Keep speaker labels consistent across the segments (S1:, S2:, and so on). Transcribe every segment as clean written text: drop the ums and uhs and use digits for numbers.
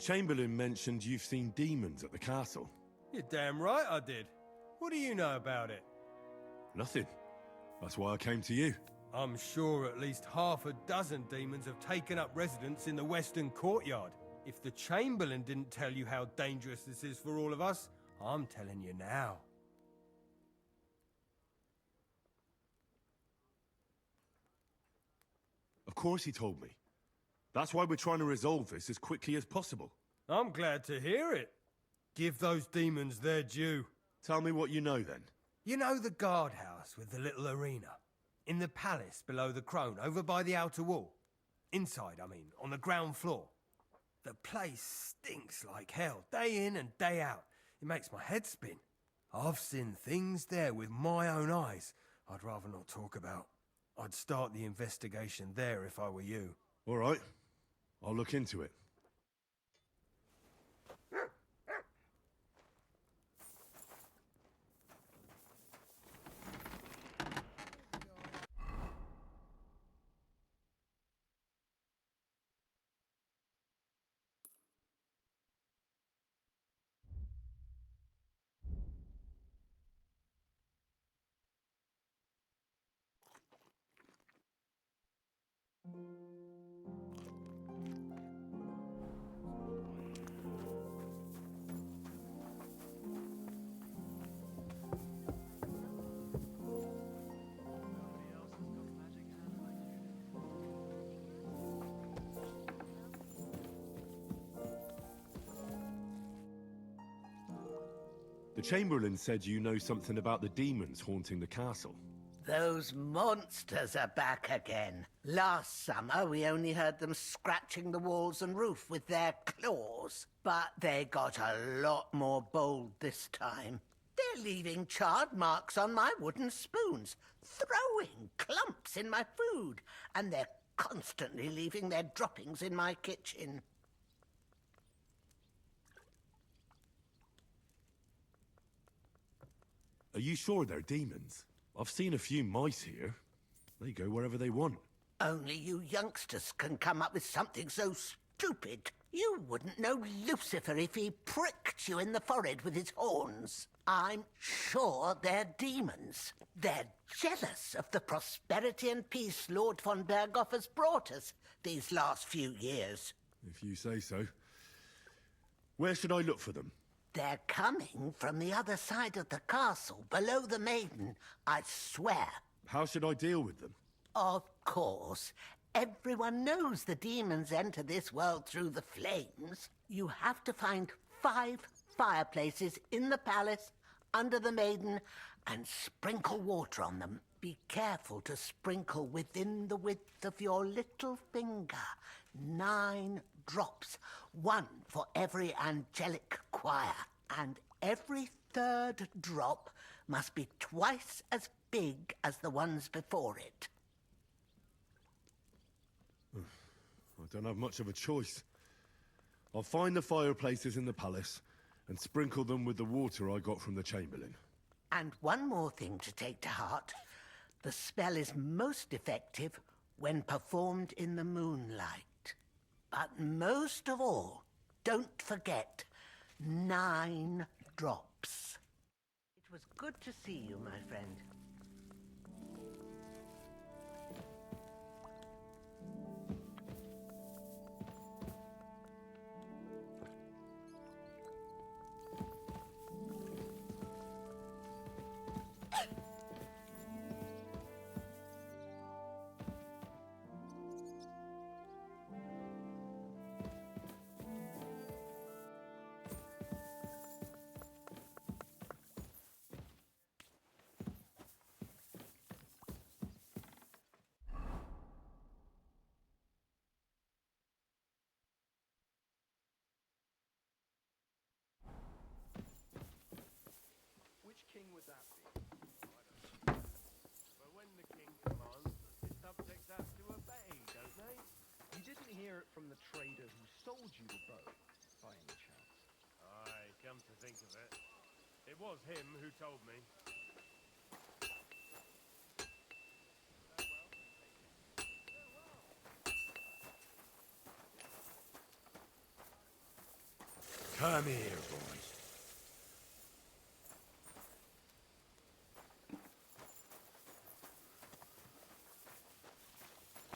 S1: Chamberlain mentioned you've seen demons at the castle.
S2: You're damn right I did. What do you know about it?
S1: Nothing. That's why I came to you.
S2: I'm sure at least half a dozen demons have taken up residence in the western courtyard. If the Chamberlain didn't tell you how dangerous this is for all of us, I'm telling you now.
S1: Of course he told me. That's why we're trying to resolve this as quickly as possible.
S2: I'm glad to hear it. Give those demons their due.
S1: Tell me what you know then.
S2: You know the guardhouse with the little arena? In the palace below the Crone, over by the outer wall? Inside, I mean, on the ground floor. The place stinks like hell, day in and day out. It makes my head spin. I've seen things there with my own eyes I'd rather not talk about. I'd start the investigation there if I were you.
S1: All right. I'll look into it. The Chamberlain said you know something about the demons haunting the castle.
S3: Those monsters are back again. Last summer, we only heard them scratching the walls and roof with their claws. But they got a lot more bold this time. They're leaving charred marks on my wooden spoons, throwing clumps in my food, and they're constantly leaving their droppings in my kitchen.
S1: Are you sure they're demons? I've seen a few mice here. They go wherever they want.
S3: Only you youngsters can come up with something so stupid. You wouldn't know Lucifer if he pricked you in the forehead with his horns. I'm sure they're demons. They're jealous of the prosperity and peace Lord von Berghoff has brought us these last few years.
S1: If you say so. Where should I look for them?
S3: They're coming from the other side of the castle, below the maiden, I swear.
S1: How should I deal with them?
S3: Of course. Everyone knows the demons enter this world through the flames. You have to find 5 fireplaces in the palace, under the maiden, and sprinkle water on them. Be careful to sprinkle within the width of your little finger. 9 drops, 1 for every angelic choir. And every 3rd drop must be twice as big as the ones before it.
S1: I don't have much of a choice. I'll find the fireplaces in the palace and sprinkle them with the water I got from the Chamberlain.
S3: And one more thing to take to heart. The spell is most effective when performed in the moonlight. But most of all, don't forget 9 drops. It was good to see you, my friend.
S4: Which king would that be? I don't know. But when the king commands, his subjects have to obey, don't they?
S5: You didn't hear it from the trader who sold you the bow, by any chance?
S4: Aye, come to think of it. It was him who told me.
S2: Come here, boys.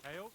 S4: Hail?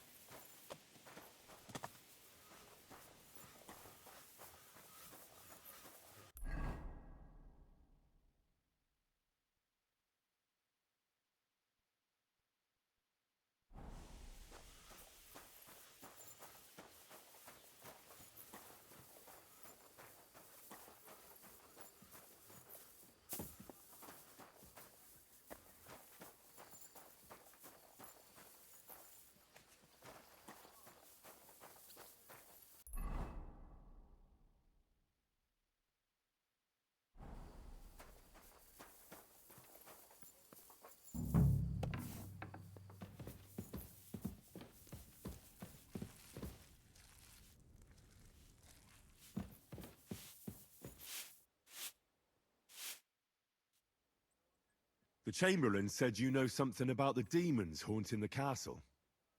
S1: The Chamberlain said you know something about the demons haunting the castle.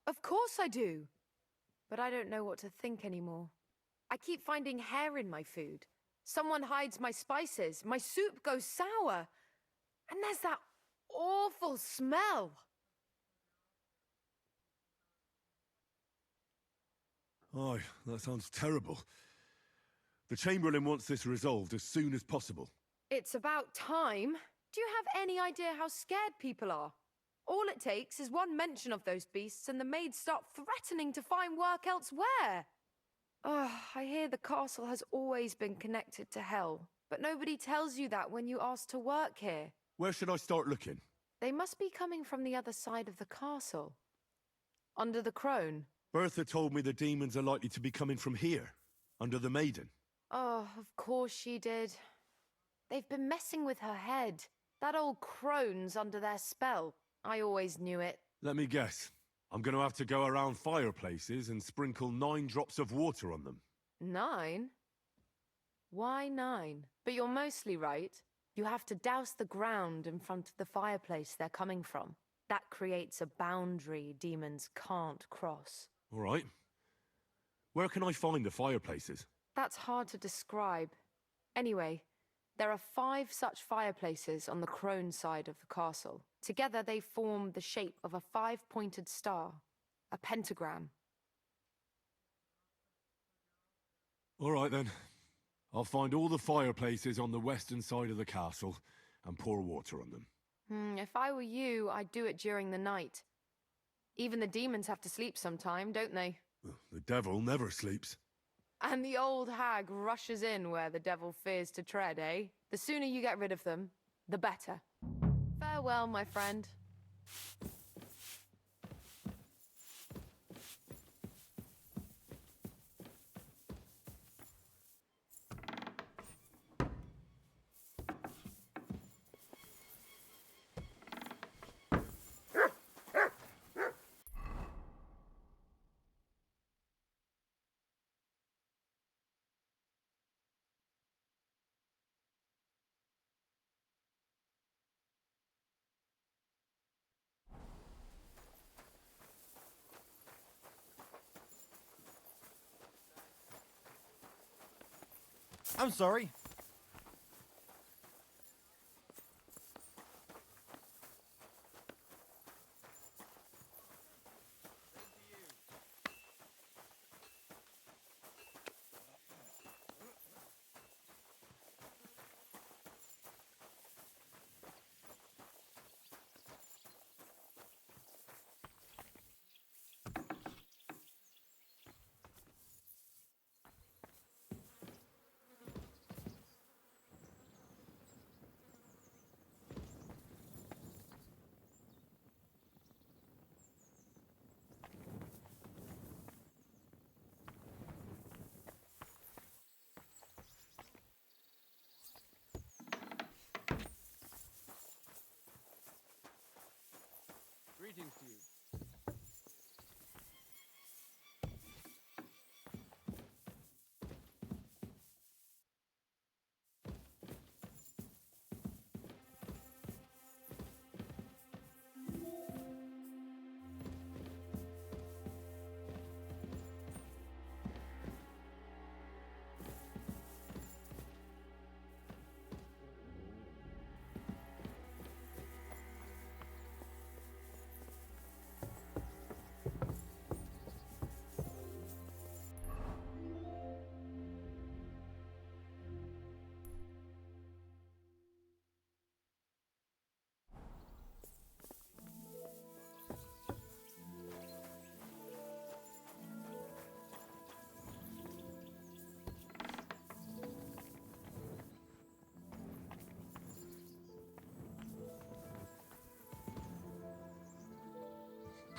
S6: Of course I do. But I don't know what to think anymore. I keep finding hair in my food. Someone hides my spices. My soup goes sour. And there's that awful smell.
S1: Oh, that sounds terrible. The Chamberlain wants this resolved as soon as possible.
S6: It's about time. Do you have any idea how scared people are? All it takes is one mention of those beasts and the maids start threatening to find work elsewhere. I hear the castle has always been connected to hell, but nobody tells you that when you ask to work here.
S1: Where should I start looking?
S6: They must be coming from the other side of the castle. Under the crone.
S1: Bertha told me the demons are likely to be coming from here, under the Maiden.
S6: Oh, of course she did. They've been messing with her head. That old crone's under their spell. I always knew it.
S1: Let me guess. I'm going to have to go around fireplaces and sprinkle 9 drops of water on them.
S6: 9? Why 9? But you're mostly right. You have to douse the ground in front of the fireplace they're coming from. That creates a boundary demons can't cross.
S1: All right. Where can I find the fireplaces?
S6: That's hard to describe. Anyway, there are 5 such fireplaces on the crone side of the castle. Together they form the shape of a 5-pointed star, a pentagram.
S1: All right then. I'll find all the fireplaces on the western side of the castle and pour water on them.
S6: If I were you, I'd do it during the night. Even the demons have to sleep sometime, don't they?
S1: The devil never sleeps.
S6: And the old hag rushes in where the devil fears to tread, eh? The sooner you get rid of them, the better. Farewell, my friend.
S7: I'm sorry.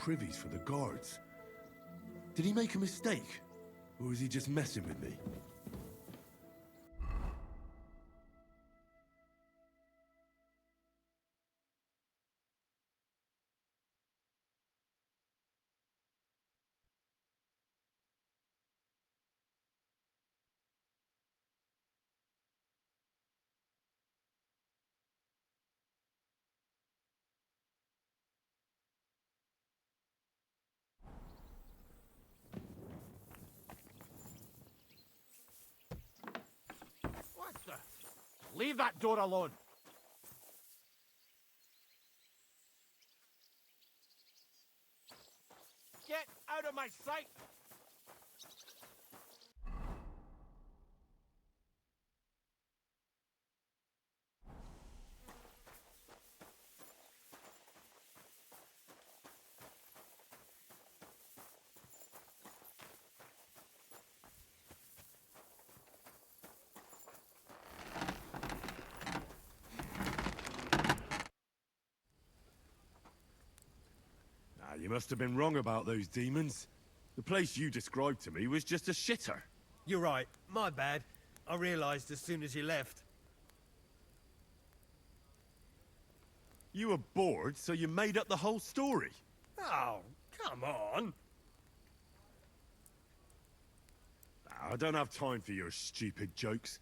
S1: privies for the guards. Did he make a mistake? Or is he just messing with me?
S4: What the? Leave that door alone. Get out of my sight!
S1: You must have been wrong about those demons. The place you described to me was just a shitter.
S2: You're right. My bad. I realised as soon as you left.
S1: You were bored, so you made up the whole story.
S2: Oh, come on.
S1: I don't have time for your stupid jokes.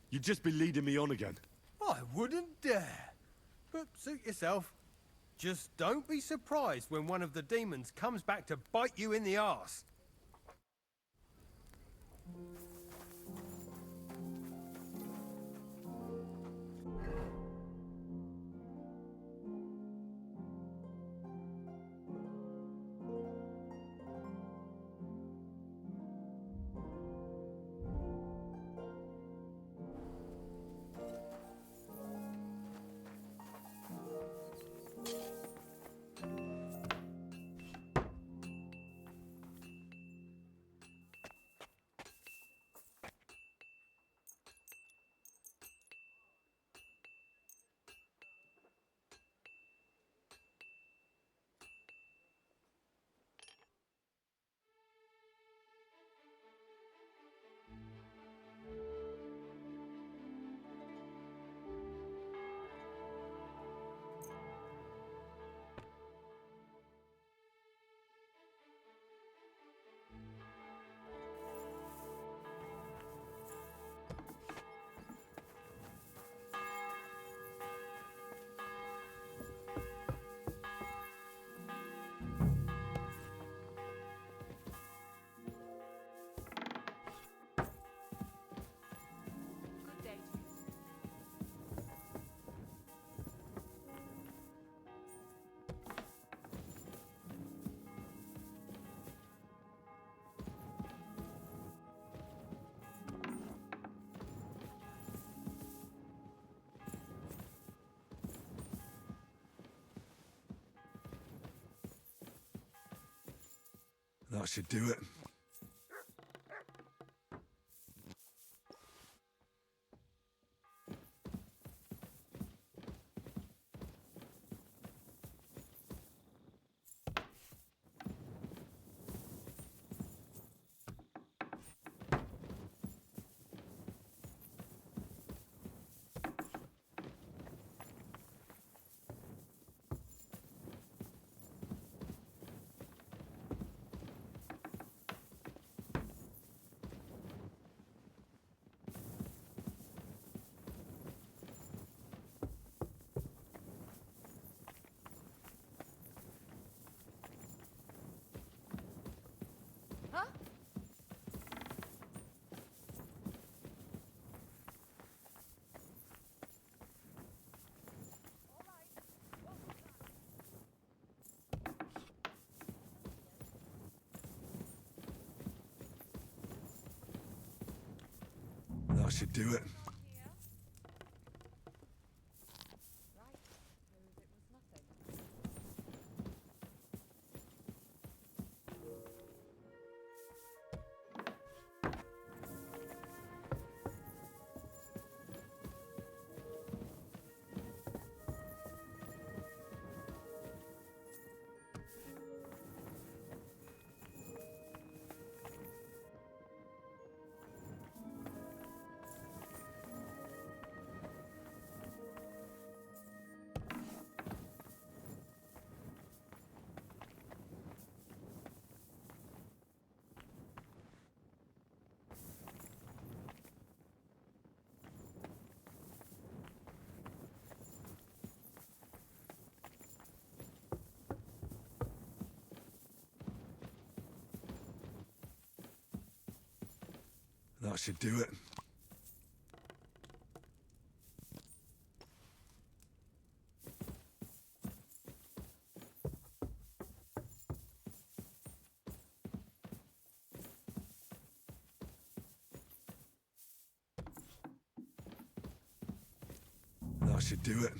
S1: You'd just be leading me on again.
S2: I wouldn't dare. But suit yourself. Just don't be surprised when one of the demons comes back to bite you in the arse.
S1: That should do it.
S6: Huh?
S1: That should do it. That should do it. That should do it.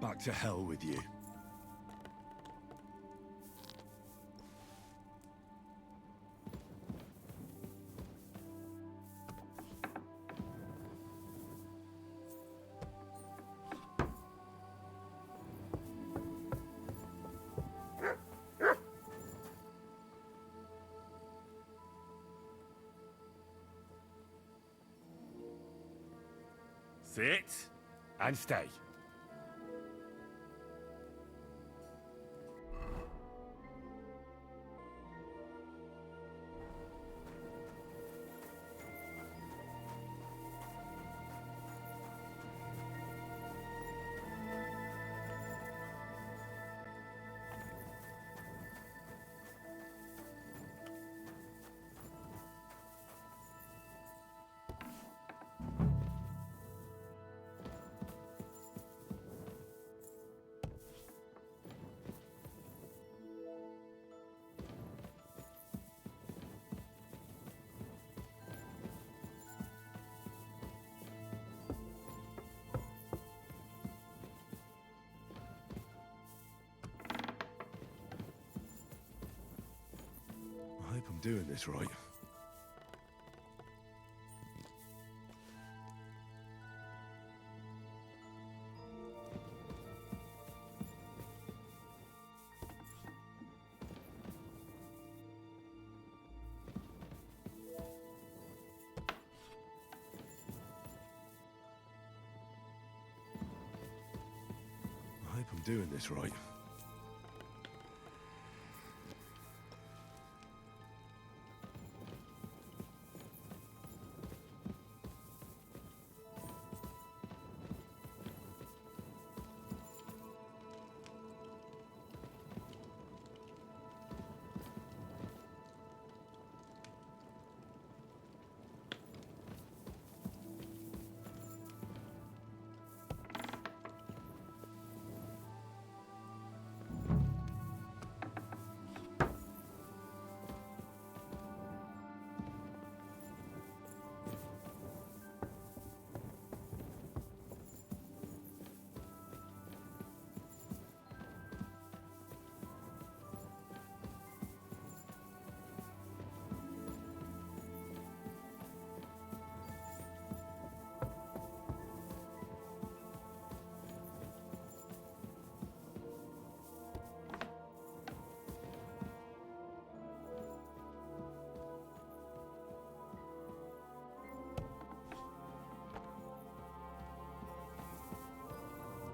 S1: Back to hell with you.
S8: Sit and stay.
S1: I hope I'm doing this right. I hope I'm doing this right.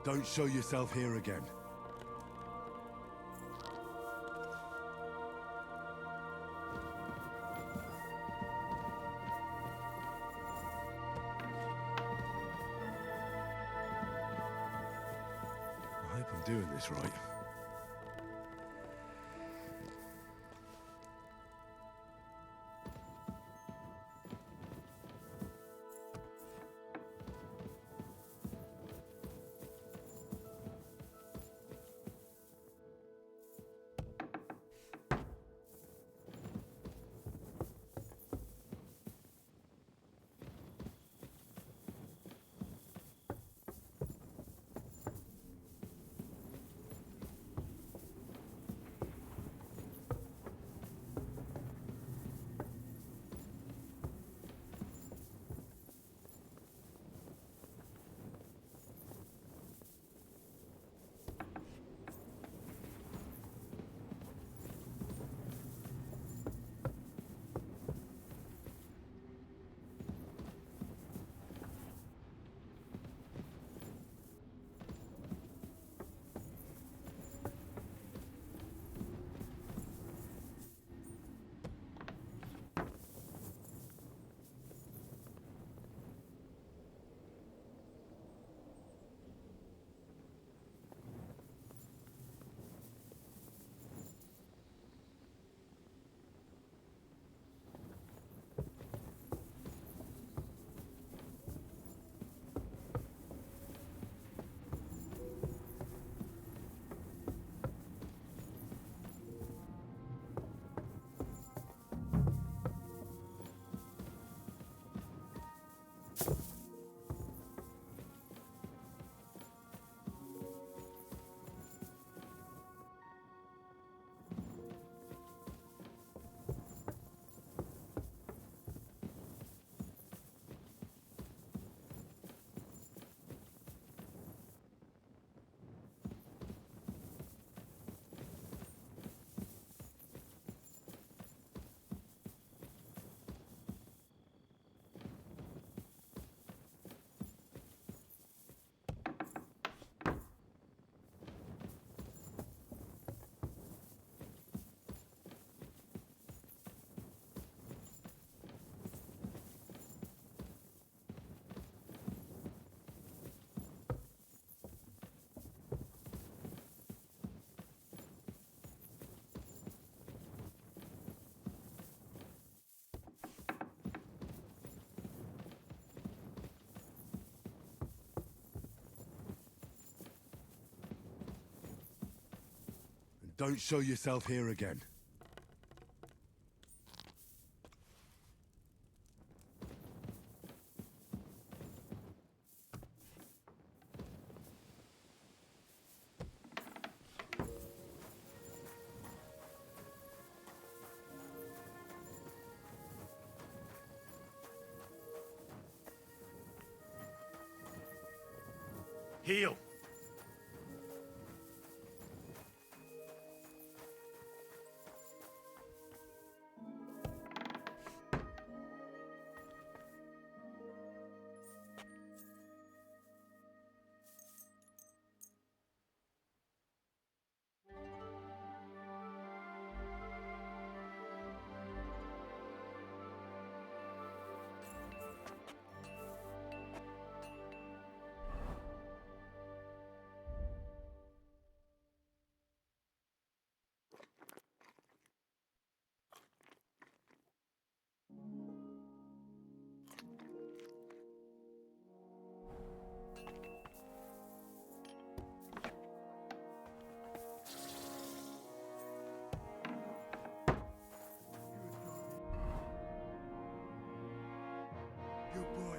S1: Don't show yourself here again. I hope I'm doing this right. Don't show yourself here again.
S8: Heal!
S1: Good boy.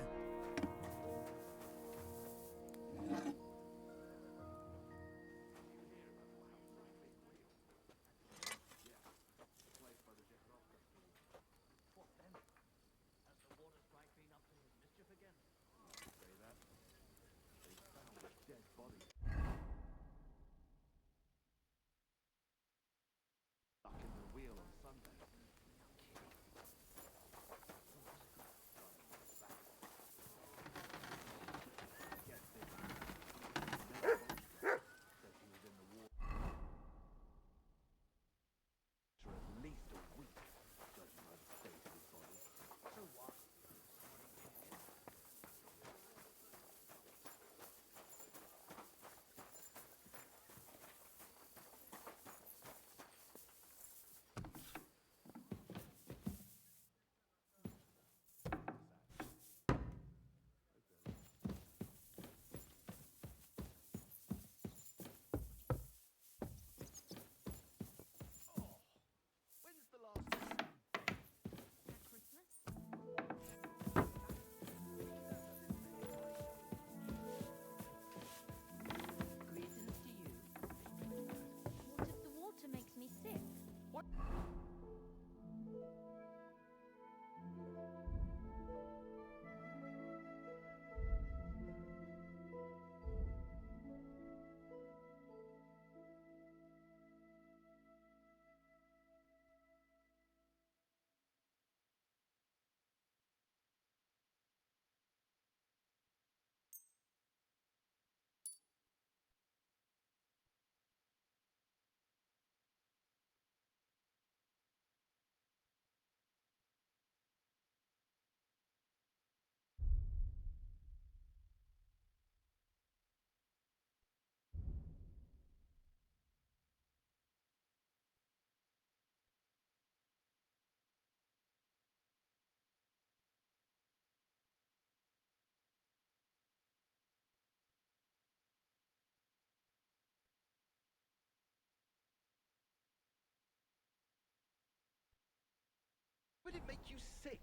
S5: it make you sick?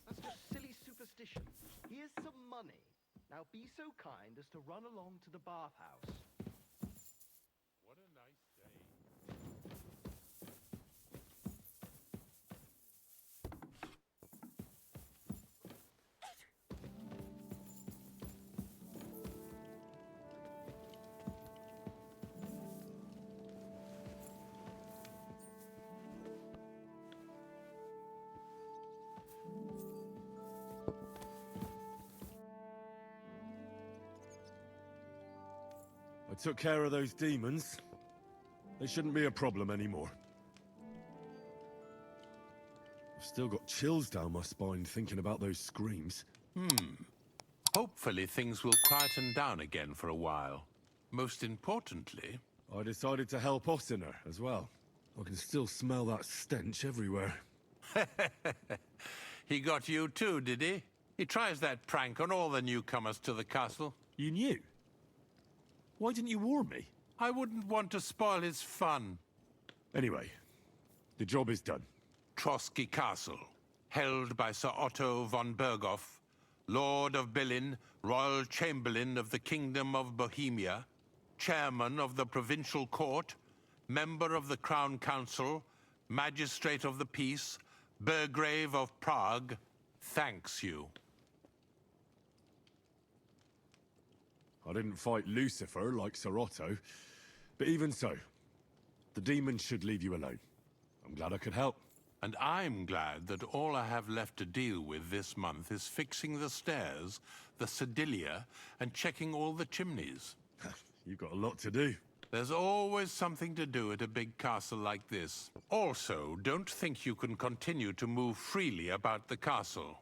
S5: That's just silly superstition. Here's some money. Now be so kind as to run along to the bathhouse.
S8: What a nice day.
S1: I took care of those demons. They shouldn't be a problem anymore. I've still got chills down my spine thinking about those screams.
S9: Hopefully things will quieten down again for a while. Most importantly...
S1: I decided to help Ossiner as well. I can still smell that stench everywhere.
S9: He got you too, did he? He tries that prank on all the newcomers to the castle.
S1: You knew? Why didn't you warn me?
S9: I wouldn't want to spoil his fun.
S1: Anyway, the job is done.
S9: Trosky Castle, held by Sir Otto von Berghoff, Lord of Berlin, Royal Chamberlain of the Kingdom of Bohemia, Chairman of the Provincial Court, Member of the Crown Council, Magistrate of the Peace, Burgrave of Prague, thanks you.
S1: I didn't fight Lucifer like Sir Otto, but even so, the demons should leave you alone. I'm glad I could help.
S9: And I'm glad that all I have left to deal with this month is fixing the stairs, the sedilia, and checking all the chimneys.
S1: You've got a lot to do.
S9: There's always something to do at a big castle like this. Also, don't think you can continue to move freely about the castle.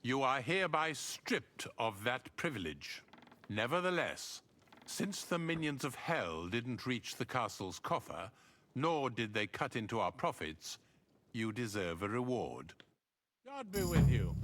S9: You are hereby stripped of that privilege. Nevertheless, since the minions of hell didn't reach the castle's coffer, nor did they cut into our profits, you deserve a reward. God be with you.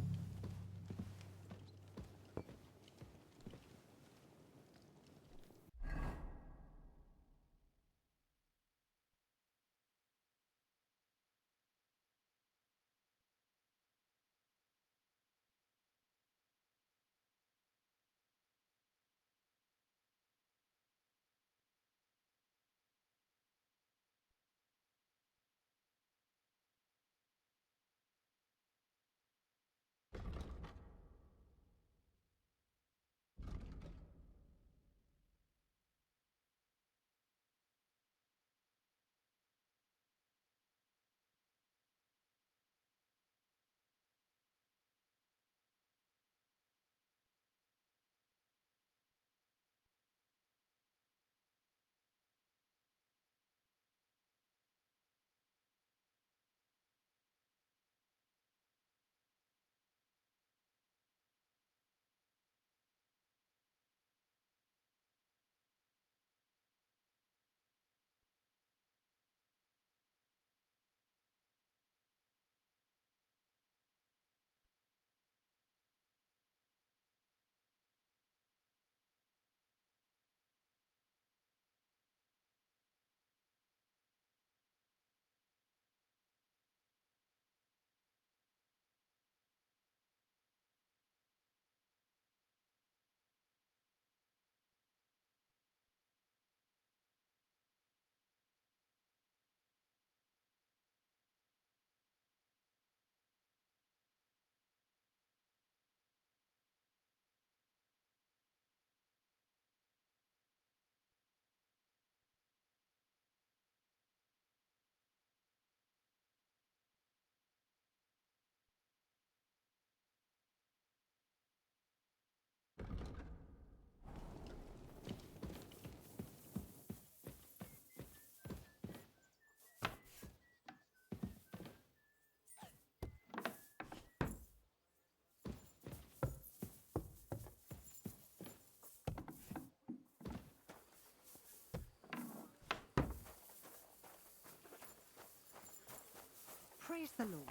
S10: Praise the Lord.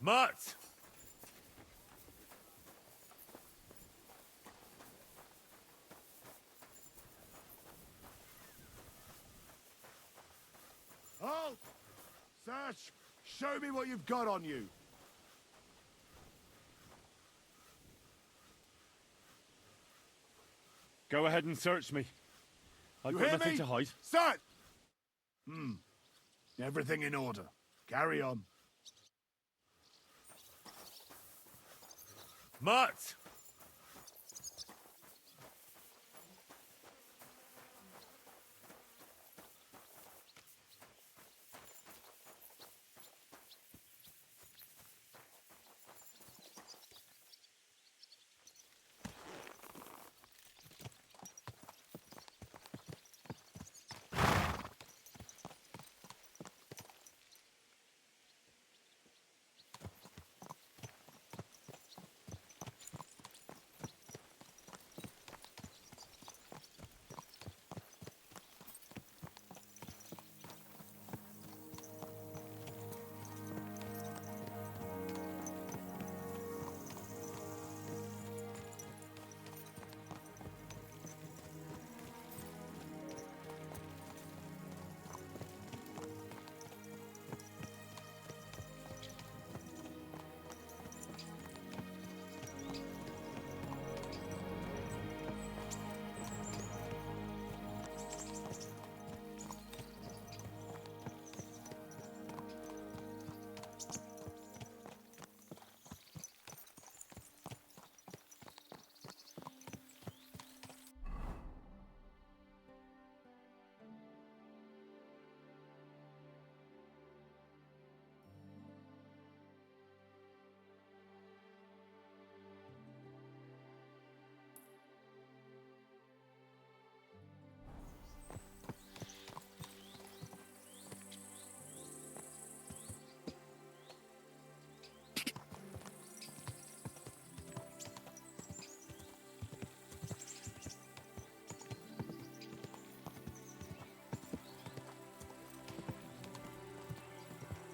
S1: Mutt! Halt! Sash! Show me what you've got on you. Go ahead and search me. I've got nothing to hide.
S11: Start! Everything in order. Carry on.
S1: Mutt!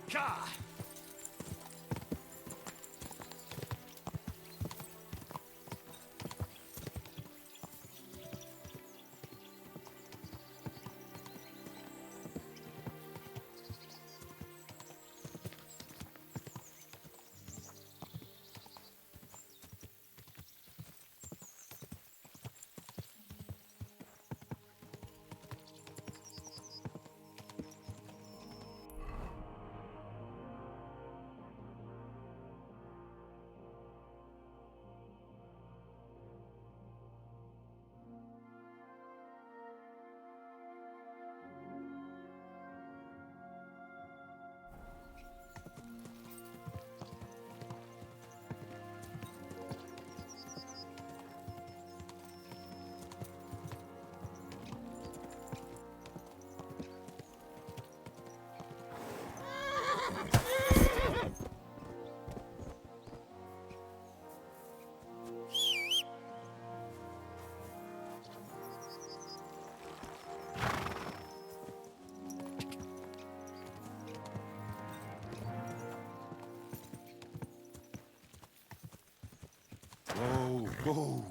S11: Ka!
S1: Go, go.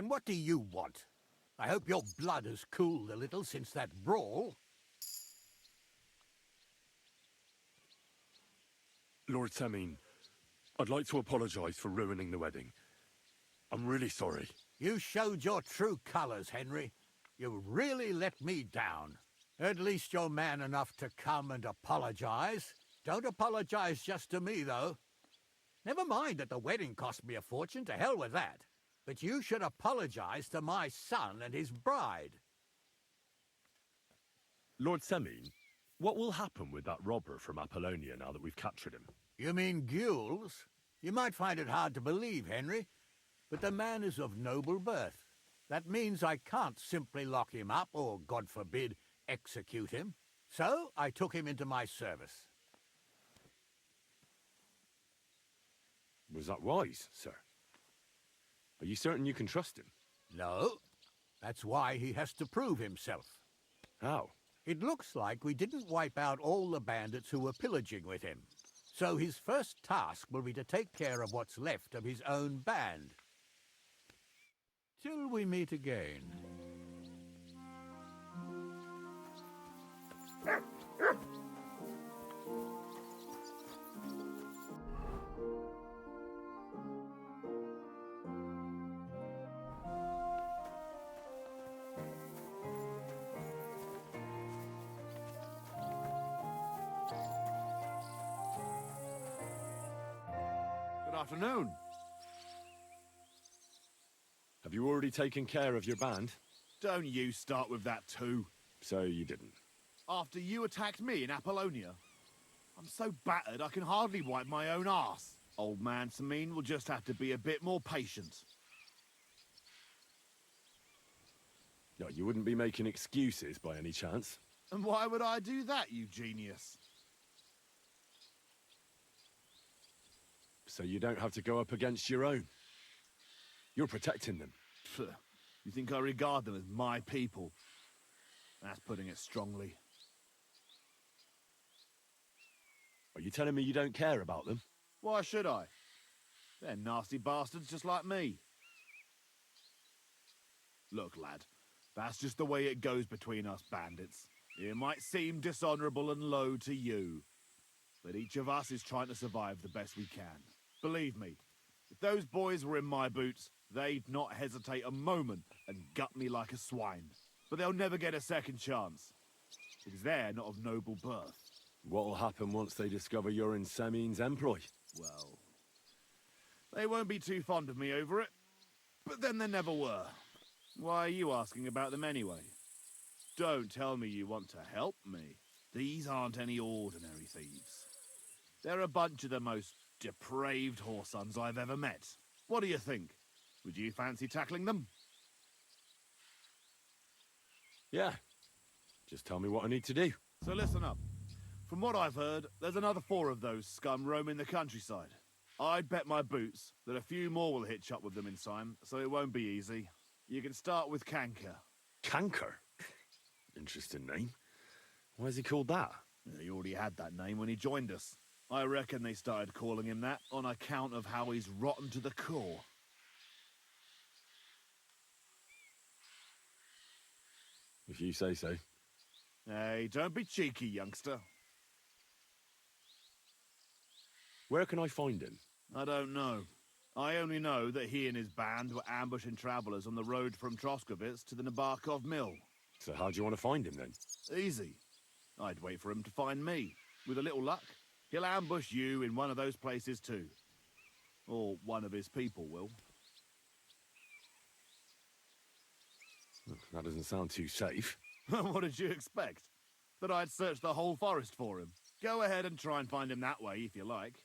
S12: And what do you want? I hope your blood has cooled a little since that brawl.
S1: Lord Semine, I'd like to apologize for ruining the wedding. I'm really sorry.
S12: You showed your true colors, Henry. You really let me down. At least you're man enough to come and apologize. Don't apologize just to me, though. Never mind that the wedding cost me a fortune, to hell with that. But you should apologize to my son and his bride.
S1: Lord Semine, what will happen with that robber from Apollonia now that we've captured him?
S12: You mean Gules? You might find it hard to believe, Henry, but the man is of noble birth. That means I can't simply lock him up or, God forbid, execute him. So I took him into my service.
S1: Was that wise, sir? Are you certain you can trust him?
S12: No. That's why he has to prove himself.
S1: How?
S12: It looks like we didn't wipe out all the bandits who were pillaging with him. So his first task will be to take care of what's left of his own band. Till we meet again.
S11: Good afternoon.
S1: Have you already taken care of your band?
S11: Don't you start with that too.
S1: So you didn't.
S11: After you attacked me in Apollonia, I'm so battered I can hardly wipe my own arse. Old man Semine will just have to be a bit more patient.
S1: No, you wouldn't be making excuses by any chance.
S11: And why would I do that, you genius?
S1: So you don't have to go up against your own. You're protecting them.
S11: Pfft, you think I regard them as my people? That's putting it strongly.
S1: Are you telling me you don't care about them?
S11: Why should I? They're nasty bastards just like me. Look, lad, that's just the way it goes between us bandits. It might seem dishonorable and low to you, but each of us is trying to survive the best we can. Believe me, if those boys were in my boots, they'd not hesitate a moment and gut me like a swine. But they'll never get a second chance, because they're not of noble birth.
S1: What'll happen once they discover you're in Semine's employ?
S11: Well, they won't be too fond of me over it, but then they never were. Why are you asking about them anyway? Don't tell me you want to help me. These aren't any ordinary thieves. They're a bunch of the most depraved whoresons I've ever met. What do you think? Would you fancy tackling them?
S1: Yeah. Just tell me what I need to do.
S11: So listen up. From what I've heard, there's another 4 of those scum roaming the countryside. I'd bet my boots that a few more will hitch up with them in time, so it won't be easy. You can start with Canker.
S1: Canker? Interesting name. Why is he called that?
S11: He already had that name when he joined us. I reckon they started calling him that on account of how he's rotten to the core.
S1: If you say so.
S11: Hey, don't be cheeky, youngster.
S1: Where can I find him?
S11: I don't know. I only know that he and his band were ambushing travelers on the road from Trosky to the Nabarkov mill.
S1: So how do you want to find him then?
S11: Easy. I'd wait for him to find me. With a little luck, he'll ambush you in one of those places too. Or one of his people will.
S1: That doesn't sound too safe.
S11: What did you expect? That I'd search the whole forest for him? Go ahead and try and find him that way if you like.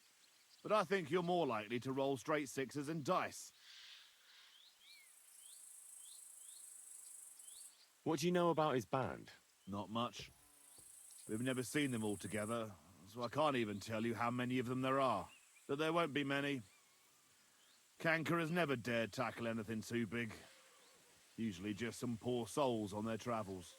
S11: But I think you're more likely to roll straight 6s and dice.
S1: What do you know about his band?
S11: Not much. We've never seen them all together, so I can't even tell you how many of them there are. But there won't be many. Canker has never dared tackle anything too big. Usually just some poor souls on their travels.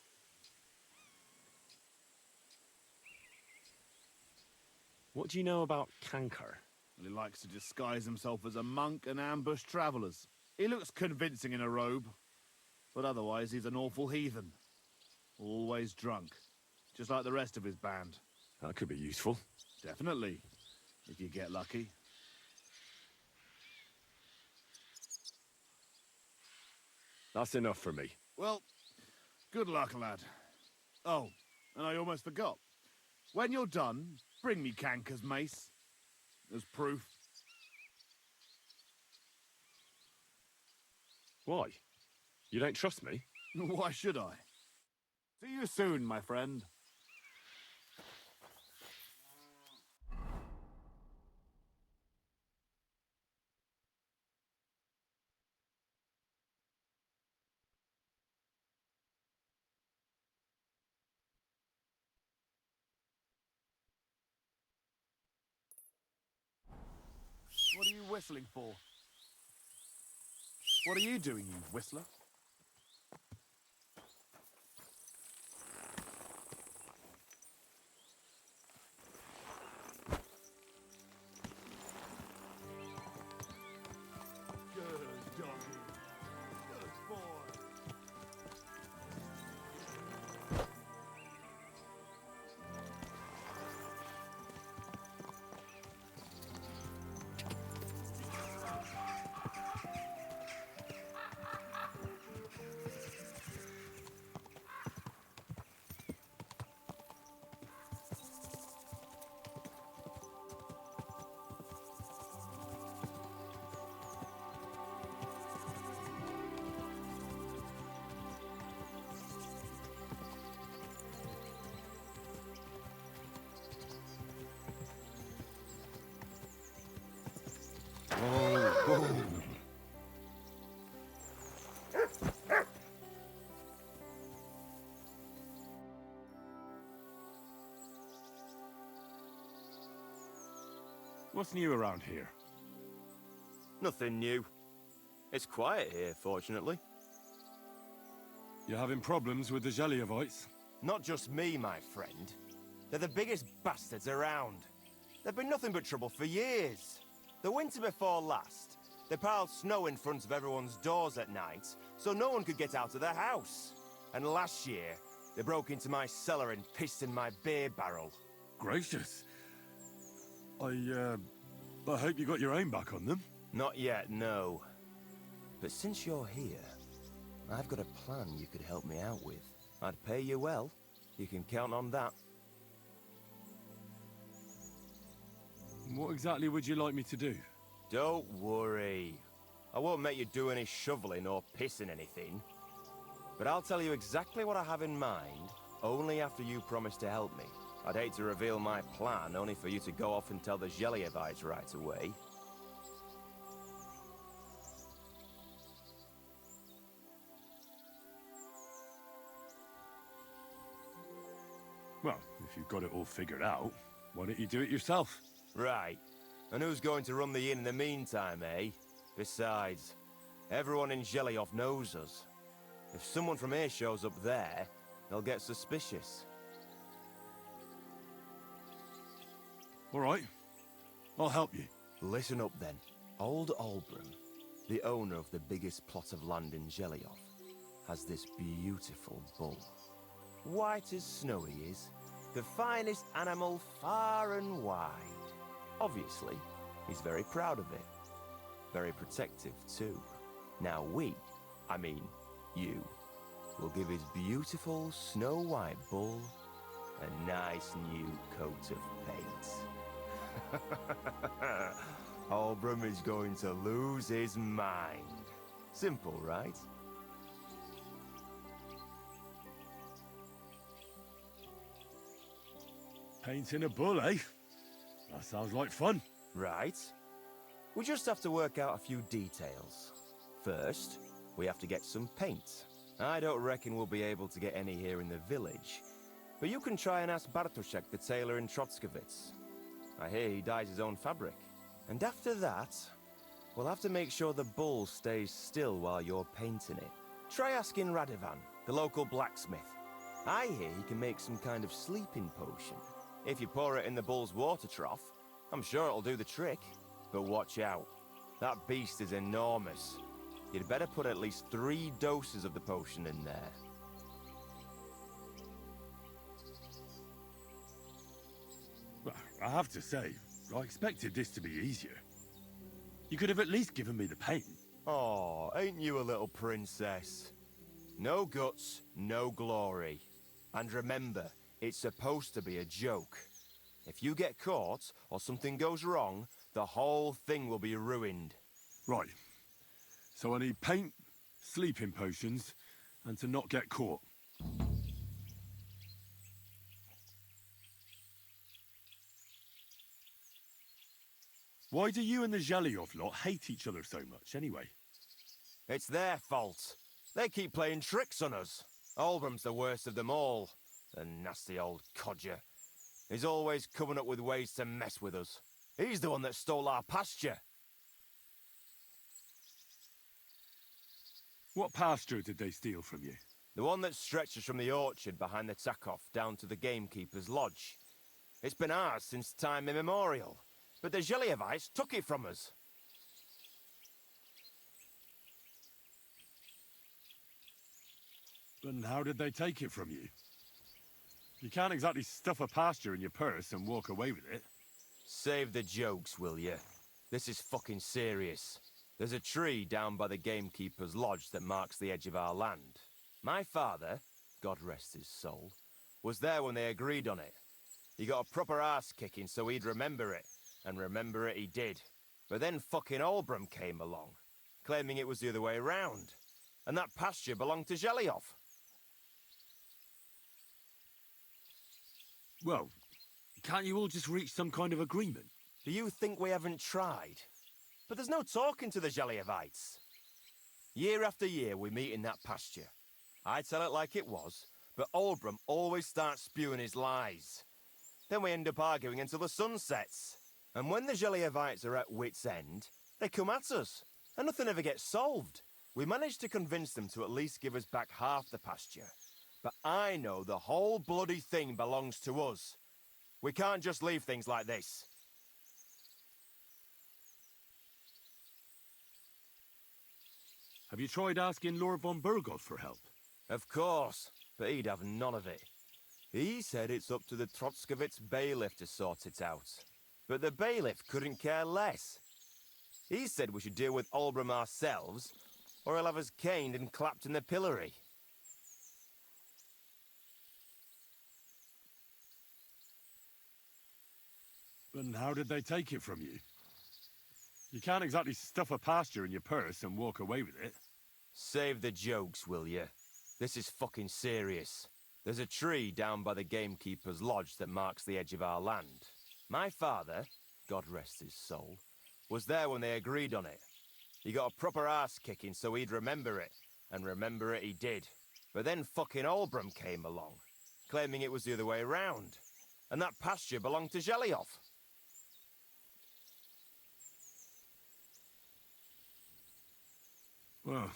S1: What do you know about Canker?
S11: He likes to disguise himself as a monk and ambush travelers. He looks convincing in a robe, but otherwise he's an awful heathen. Always drunk, just like the rest of his band.
S1: That could be useful.
S11: Definitely, if you get lucky.
S1: That's enough for me.
S11: Well, good luck, lad. Oh, and I almost forgot. When you're done, bring me Kanka's mace. As proof.
S1: Why? You don't trust me?
S11: Why should I? See you soon, my friend. What are you whistling for? What are you doing, you whistler? Good doggy. Good boy.
S1: What's new around here?
S13: Nothing new. It's quiet here, fortunately.
S1: You're having problems with the Geliovites?
S13: Not just me, my friend. They're the biggest bastards around. They've been nothing but trouble for years. The winter before last, they piled snow in front of everyone's doors at night, so no one could get out of their house. And last year, they broke into my cellar and pissed in my beer barrel.
S1: Gracious. I hope you got your aim back on them.
S13: Not yet, no. But since you're here, I've got a plan you could help me out with. I'd pay you well. You can count on that.
S1: What exactly would you like me to do?
S13: Don't worry. I won't make you do any shoveling or pissing anything. But I'll tell you exactly what I have in mind, only after you promise to help me. I'd hate to reveal my plan, only for you to go off and tell the Geliovites right away.
S1: Well, if you've got it all figured out, why don't you do it yourself?
S13: Right. And who's going to run the inn in the meantime, eh? Besides, everyone in Geliov knows us. If someone from here shows up there, they'll get suspicious.
S1: All right. I'll help you.
S13: Listen up then. Old Albram, the owner of the biggest plot of land in Geliov, has this beautiful bull. White as snow he is. The finest animal far and wide. Obviously, he's very proud of it. Very protective, too. Now you, will give his beautiful snow-white bull a nice new coat of paint. Albram is going to lose his mind. Simple, right?
S1: Painting a bull, eh? That sounds like fun.
S13: Right. We just have to work out a few details. First, we have to get some paint. I don't reckon we'll be able to get any here in the village. But you can try and ask Bartoszek, the tailor in Troskovitz. I hear he dyes his own fabric. And after that, we'll have to make sure the bull stays still while you're painting it. Try asking Radovan, the local blacksmith. I hear he can make some kind of sleeping potion. If you pour it in the bull's water trough, I'm sure it'll do the trick. But watch out. That beast is enormous. you'd better put at least 3 doses of the potion in there.
S1: Well, I have to say, I expected this to be easier. You could have at least given me the paint.
S13: Oh, ain't you a little princess? No guts, no glory. And remember, it's supposed to be a joke. If you get caught, or something goes wrong, the whole thing will be ruined.
S1: Right. So I need paint, sleeping potions, and to not get caught. Why do you and the Zhelyov lot hate each other so much, anyway?
S13: It's their fault. They keep playing tricks on us. Olbram's the worst of them all. The nasty old codger. He's always coming up with ways to mess with us. He's the one that stole our pasture.
S1: What pasture did they steal from you?
S13: The one that stretches from the orchard behind the Takov down to the gamekeeper's lodge. It's been ours since time immemorial. But the Zhelyevites took it from us.
S1: And how did they take it from you? You can't exactly stuff a pasture in your purse and walk away with it.
S13: Save the jokes, will you? This is fucking serious. There's a tree down by the gamekeeper's lodge that marks the edge of our land. My father, God rest his soul, was there when they agreed on it. He got a proper ass kicking so he'd remember it. And remember it he did. But then fucking Olbram came along, claiming it was the other way around. And that pasture belonged to Zhelyov.
S1: Well, can't you all just reach some kind of agreement?
S13: Do you think we haven't tried? But there's no talking to the Zhelyevites. Year after year we meet in that pasture. I tell it like it was, but Olbram always starts spewing his lies. Then we end up arguing until the sun sets. And when the Zhelyevites are at wit's end, they come at us, and nothing ever gets solved. We managed to convince them to at least give us back half the pasture. But I know the whole bloody thing belongs to us. We can't just leave things like this.
S1: Have you tried asking Lord von Burgos for help?
S13: Of course, but he'd have none of it. He said it's up to the Trotskovitz bailiff to sort it out. But the bailiff couldn't care less. He said we should deal with Olbram ourselves, or he'll have us caned and clapped in the pillory.
S1: And how did they take it from you? You can't exactly stuff a pasture in your purse and walk away with it.
S13: Save the jokes, will you? This is fucking serious. There's a tree down by the gamekeeper's lodge that marks the edge of our land. My father, God rest his soul, was there when they agreed on it. He got a proper ass kicking so he'd remember it, and remember it he did. But then fucking Olbram came along, claiming it was the other way around. And that pasture belonged to Zhelyov.
S1: Well,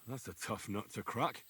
S1: that's a tough nut to crack.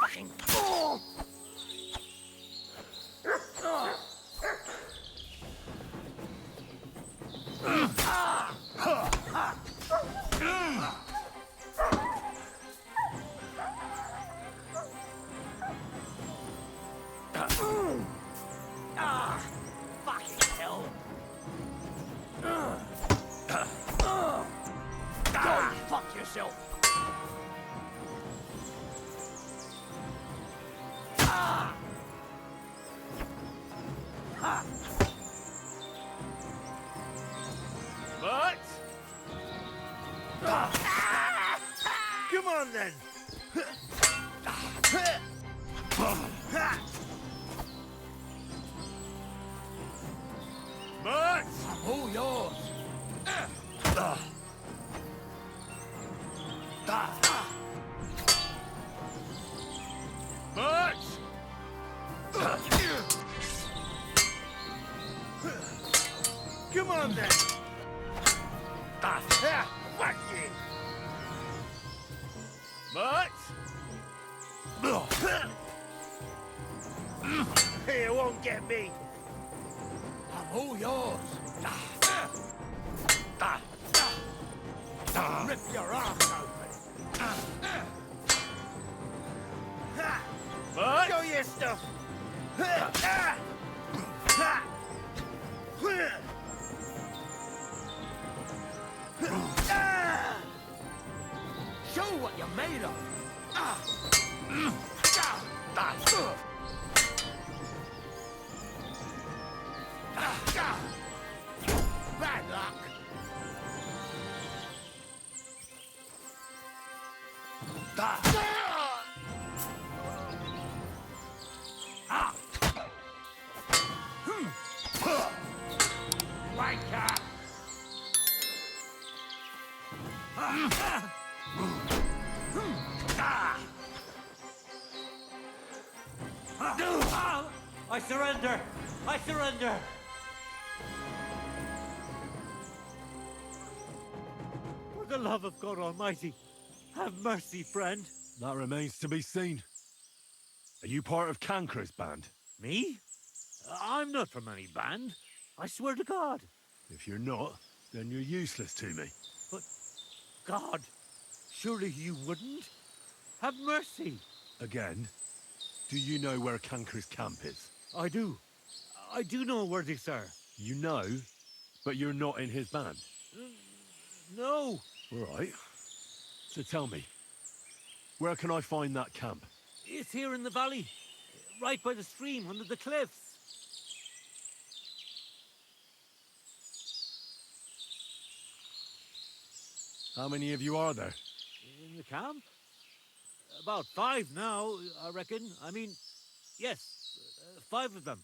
S12: fucking... Oh! Fucking hell. Go fuck yourself.
S11: But... Come on then. But...
S12: All yours.
S11: But... Come on then. Fuck you. But... You won't get me.
S12: I'm all yours. Rip your arms open.
S11: But... Show your stuff.
S12: Show what you're made of. Bad luck.
S14: I surrender! I surrender! For the love of God Almighty, have mercy, friend.
S1: That remains to be seen. Are you part of Cancra's band?
S14: Me? I'm not from any band. I swear to God.
S1: If you're not, then you're useless to me.
S14: But, God, surely you wouldn't? Have mercy.
S1: Again, do you know where Cancra's camp is?
S14: I do. I do know, worthy sir.
S1: You know, but you're not in his band.
S14: No.
S1: All right. So tell me, where can I find that camp?
S14: It's here in the valley, right by the stream, under the cliffs.
S1: How many of you are there?
S14: In the camp? About 5 now, I reckon. I mean, yes, 5 of them.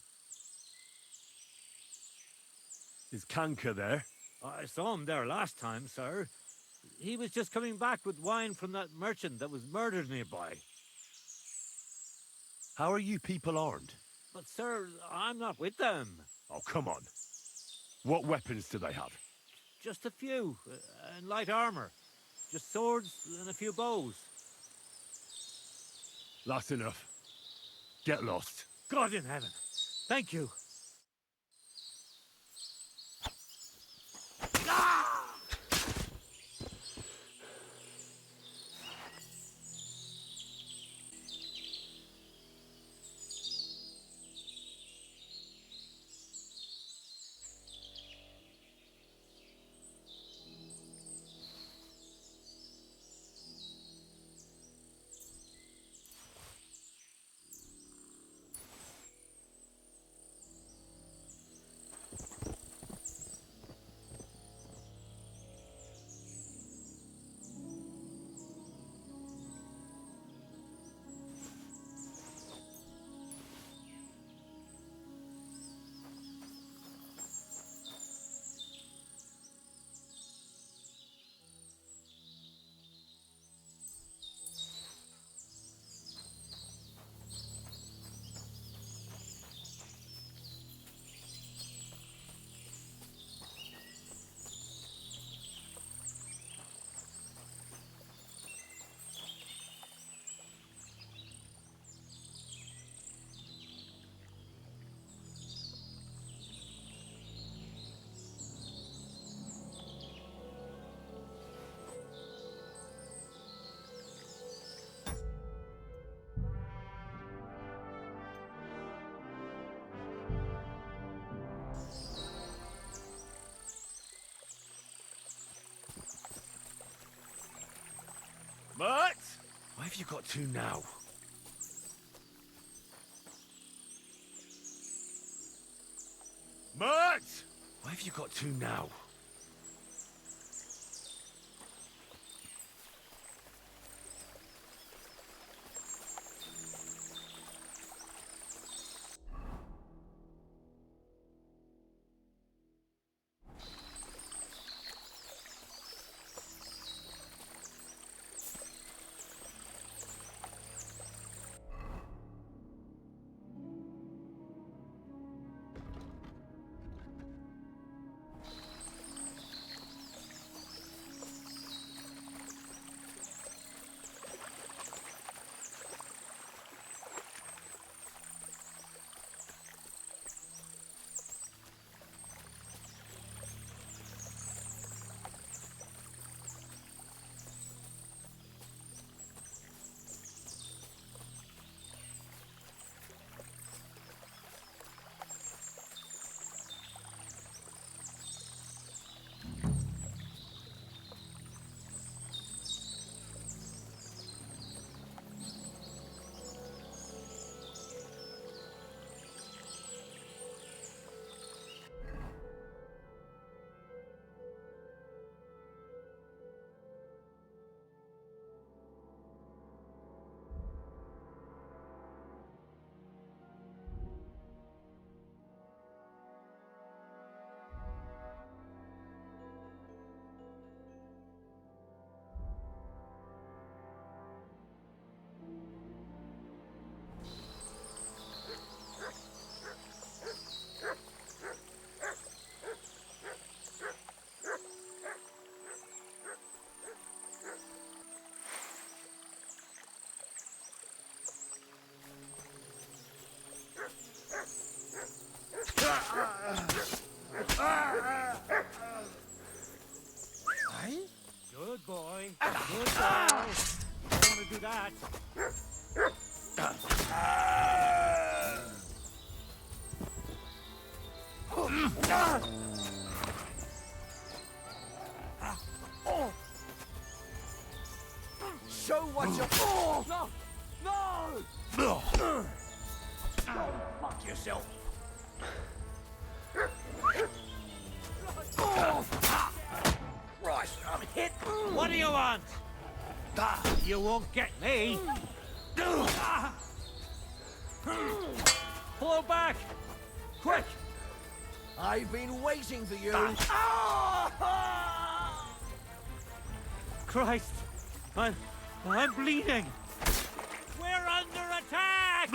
S1: Is Kanka there?
S14: I saw him there last time, sir. He was just coming back with wine from that merchant that was murdered nearby.
S1: How are you people armed?
S14: But, sir, I'm not with them.
S1: Oh, come on. What weapons do they have?
S14: Just a few, and light armor. Just swords and a few bows.
S1: That's enough. Get lost.
S14: God in heaven. Thank you.
S2: have you got to now?
S1: Mert!
S2: What have you got to now?
S14: Good boy. Good boy. Don't want to do that.
S2: Show what you're... No! No! Go fuck yourself! Christ, I'm hit!
S14: What do you want? You won't get me. Fall back! Quick!
S2: I've been waiting for you!
S14: Christ! I'm bleeding! We're under attack!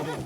S11: Hey,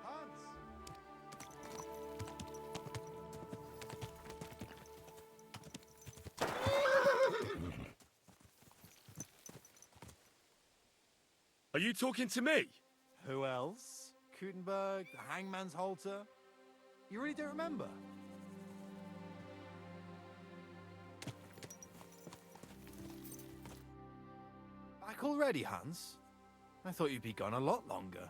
S11: Hans!
S1: Are you talking to me?
S7: Who else? Kutenberg, the hangman's halter? You really don't remember? Back already, Hans? I thought you'd be gone a lot longer.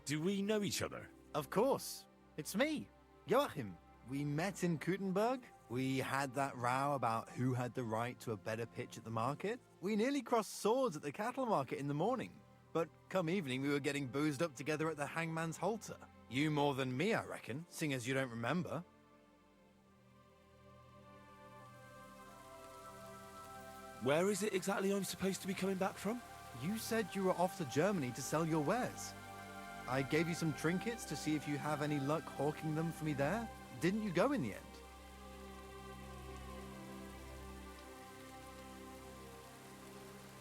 S15: Do we know each other?
S7: Of course. It's me, Joachim. We met in Kutenberg. We had that row about who had the right to a better pitch at the market. We nearly crossed swords at the cattle market in the morning. But come evening, we were getting boozed up together at the hangman's halter. You more than me, I reckon, seeing as you don't remember.
S15: Where is it exactly I'm supposed to be coming back from?
S7: You said you were off to Germany to sell your wares. I gave you some trinkets to see if you have any luck hawking them for me there. Didn't you go in the end?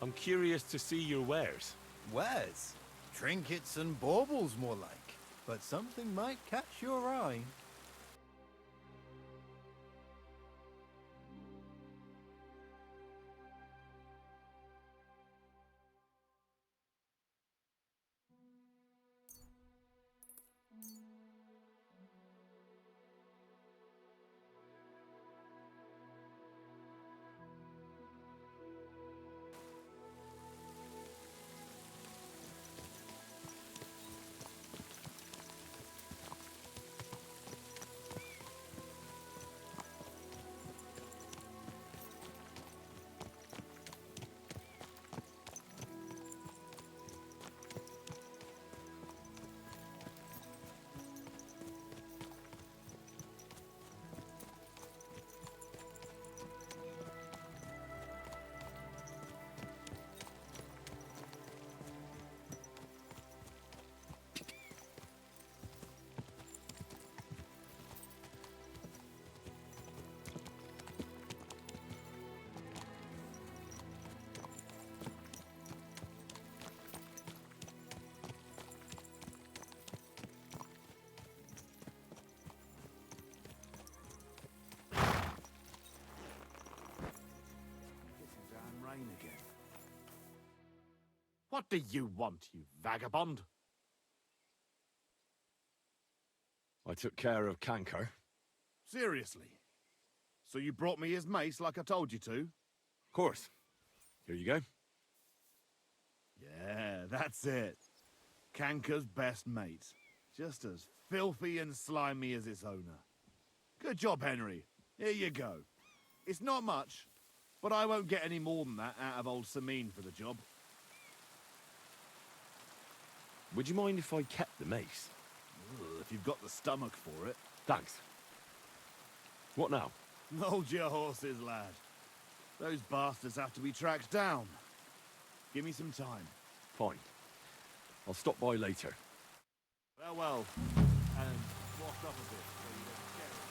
S15: I'm curious to see your wares.
S7: Wares? Trinkets and baubles, more like. But something might catch your eye.
S11: Rain again. What do you want, you vagabond?
S15: I took care of Canker.
S11: Seriously? So you brought me his mace like I told you to?
S15: Of course. Here you go.
S11: Yeah, that's it. Canker's best mate. Just as filthy and slimy as its owner. Good job, Henry. Here you go. It's not much, but I won't get any more than that out of old Semine for the job.
S15: Would you mind if I kept the mace?
S11: If you've got the stomach for it.
S15: Thanks. What now?
S11: Hold your horses, lad. Those bastards have to be tracked down. Give me some time.
S15: Fine. I'll stop by later.
S11: Farewell. And wash up a bit so you don't scare it.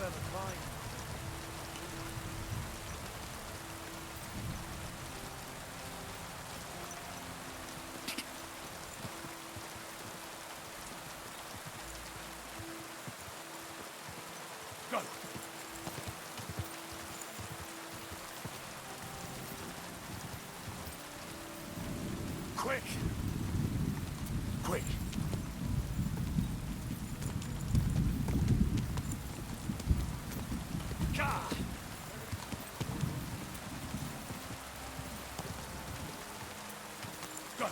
S14: ever find.
S1: Go! Quick! Quick! Gah! Go!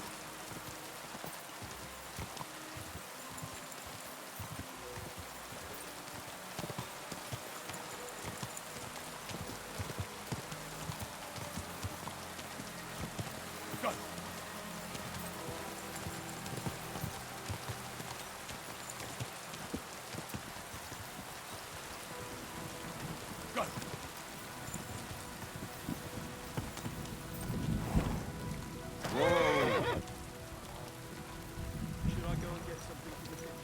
S1: Go! Go!
S4: Should I go and get something for the fish?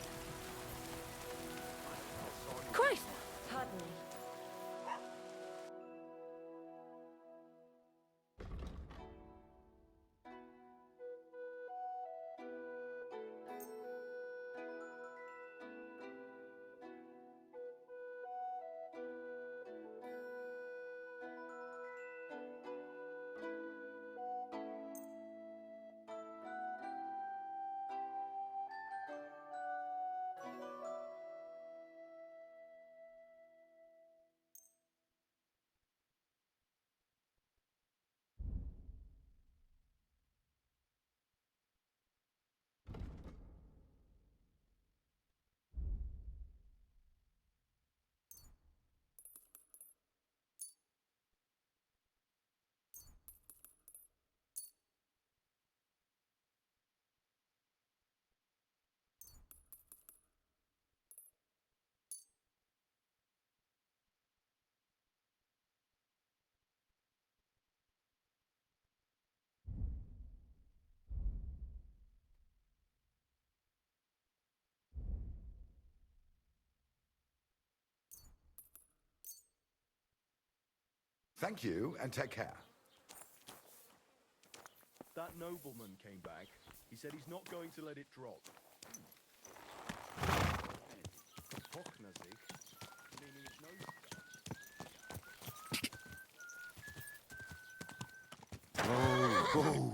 S6: Christ!
S16: Pardon me.
S17: Thank you, and take care.
S4: That nobleman came back. He said he's not going to let it drop. Hochnazik, meaning it's no...
S17: Oh.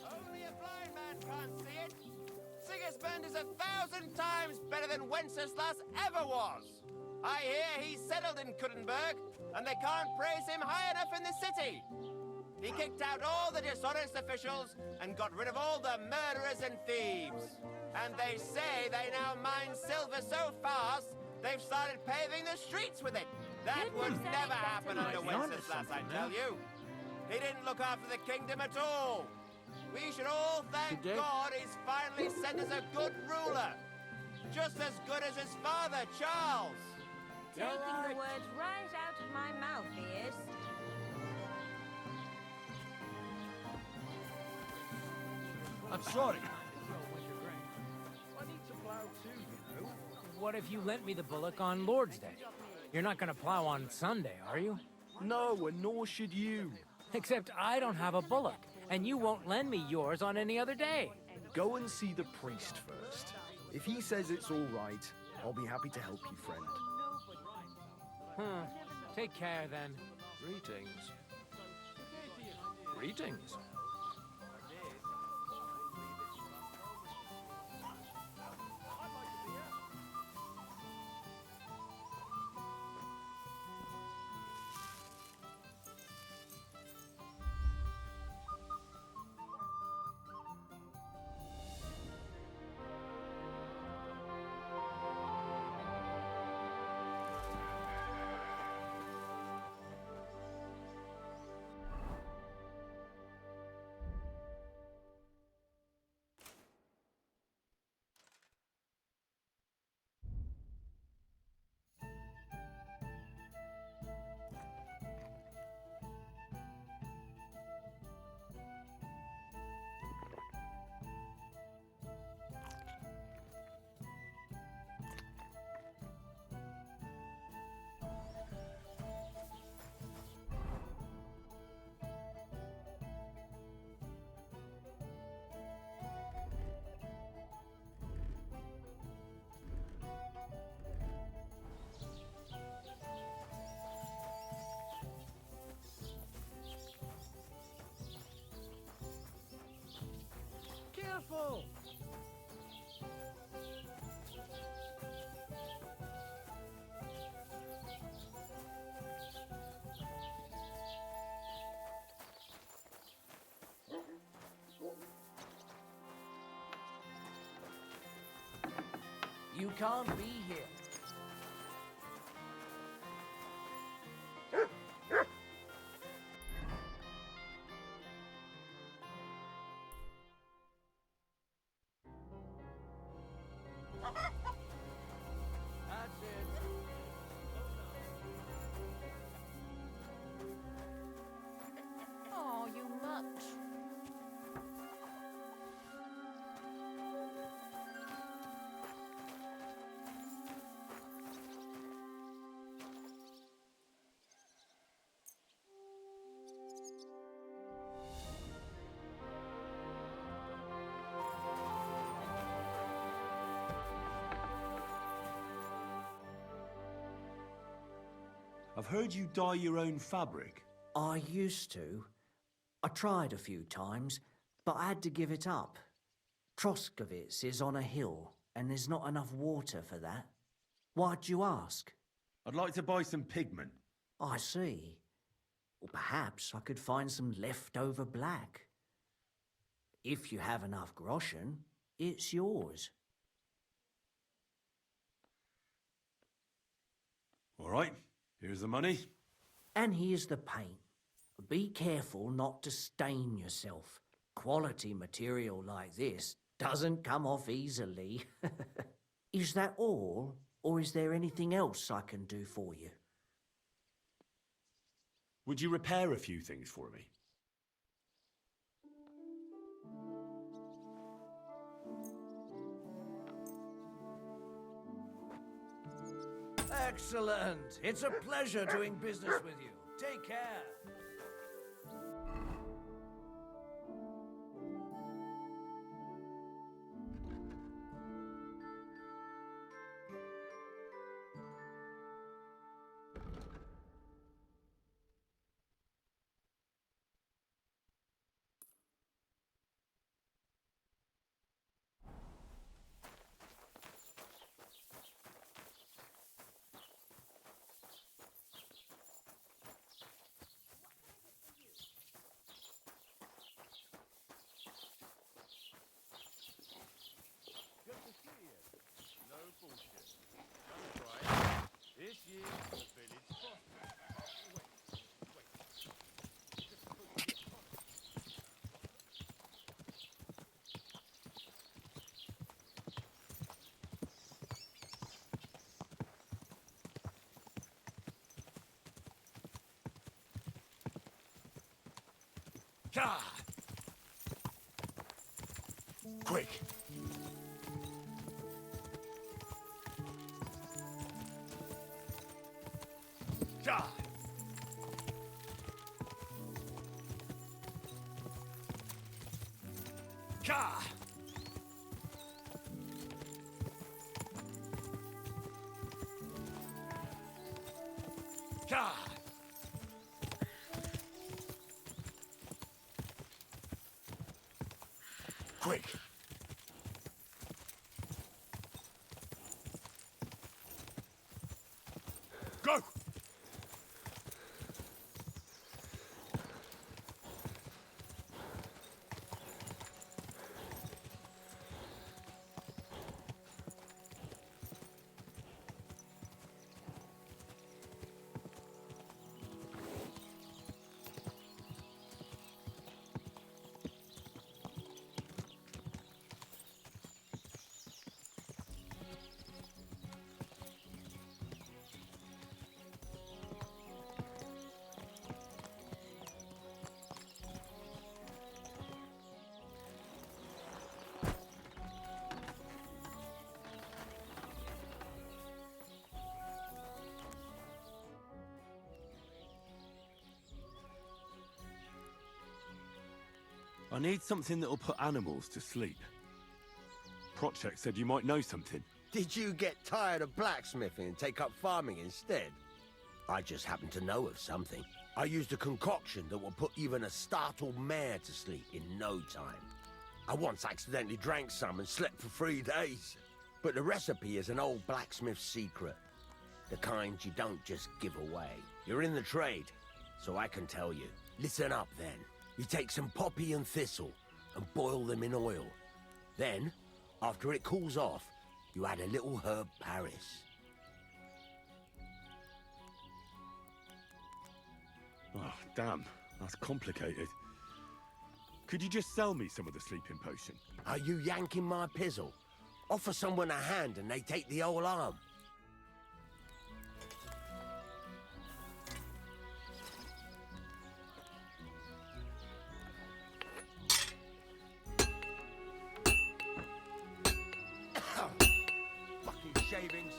S18: Only a blind man can't see it. Sigismund is 1,000 times better than Wenceslas ever was. I hear he settled in Kuttenberg, and they can't praise him high enough in the city. He kicked out all the dishonest officials and got rid of all the murderers and thieves. And they say they now mine silver so fast, they've started paving the streets with it. That would never happen under Wenceslas, I tell you. He didn't look after the kingdom at all. We should all thank God he's finally sent us a good ruler. Just as good as his father, Charles.
S16: Taking the words right out of my mouth, he is.
S14: I'm sorry.
S4: I need to plow too, you know.
S19: What if you lent me the bullock on Lord's Day? You're not gonna plow on Sunday, are you?
S4: No, and nor should you.
S19: Except I don't have a bullock, and you won't lend me yours on any other day.
S4: Go and see the priest first. If he says it's all right, I'll be happy to help you, friend.
S19: Take care, then.
S15: Greetings. Greetings.
S14: careful!
S19: You can't be here.
S14: That's it.
S6: Oh, you mutt.
S15: I've heard you dye your own fabric.
S20: I used to. I tried a few times, but I had to give it up. Trosky is on a hill, and there's not enough water for that. Why'd you ask?
S15: I'd like to buy some pigment.
S20: I see. Well, perhaps I could find some leftover black. If you have enough groschen, it's yours.
S15: All right, here's the money.
S20: And here's the paint. Be careful not to stain yourself. Quality material like this doesn't come off easily. Is that all, or is there anything else I can do for you?
S15: Would you repair a few things for me?
S21: Excellent. It's a pleasure doing business with you. Take care.
S4: This year, the village prospered.
S15: Quick!
S21: Ja! Ka! Ka!
S15: Quick!
S21: Go!
S15: I need something that'll put animals to sleep. Project said you might know something.
S18: Did you get tired of blacksmithing and take up farming instead? I just happen to know of something. I used a concoction that will put even a startled mare to sleep in no time.
S3: I once accidentally drank some and slept for 3 days. But the recipe is an old blacksmith's secret. The kind you don't just give away. You're in the trade, so I can tell you. Listen up then. You take some poppy and thistle and boil them in oil. Then, after it cools off, you add a little herb Paris.
S15: Oh, damn. That's complicated. Could you just sell me some of the sleeping potion?
S3: Are you yanking my pizzle? Offer someone a hand and they take the whole arm. Fucking shavings.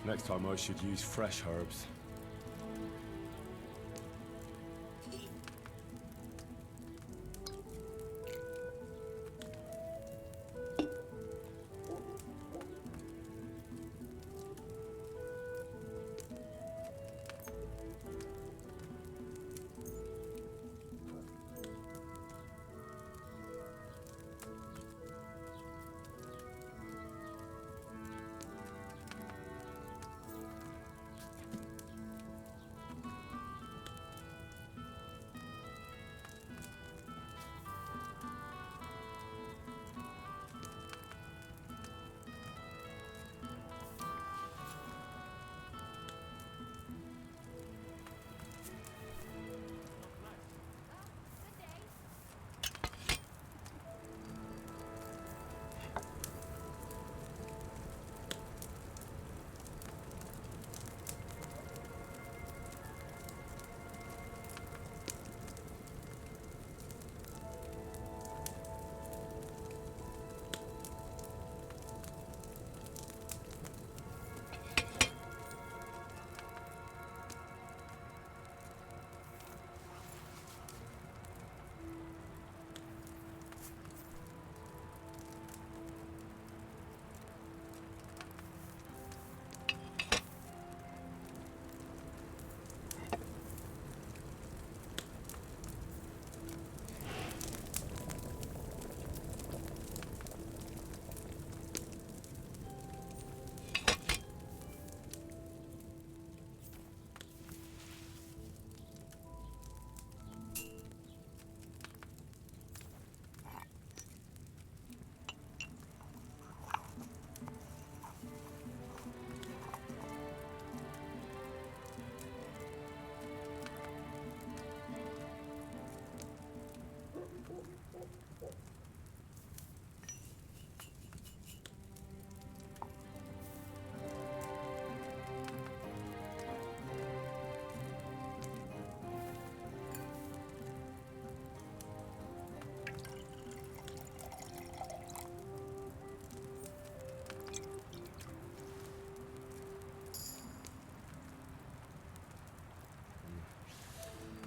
S15: Next time I should use fresh herbs.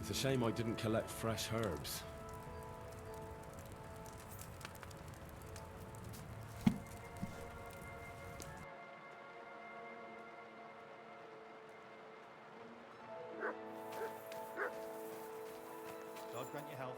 S15: It's a shame I didn't collect fresh herbs.
S7: God grant you health.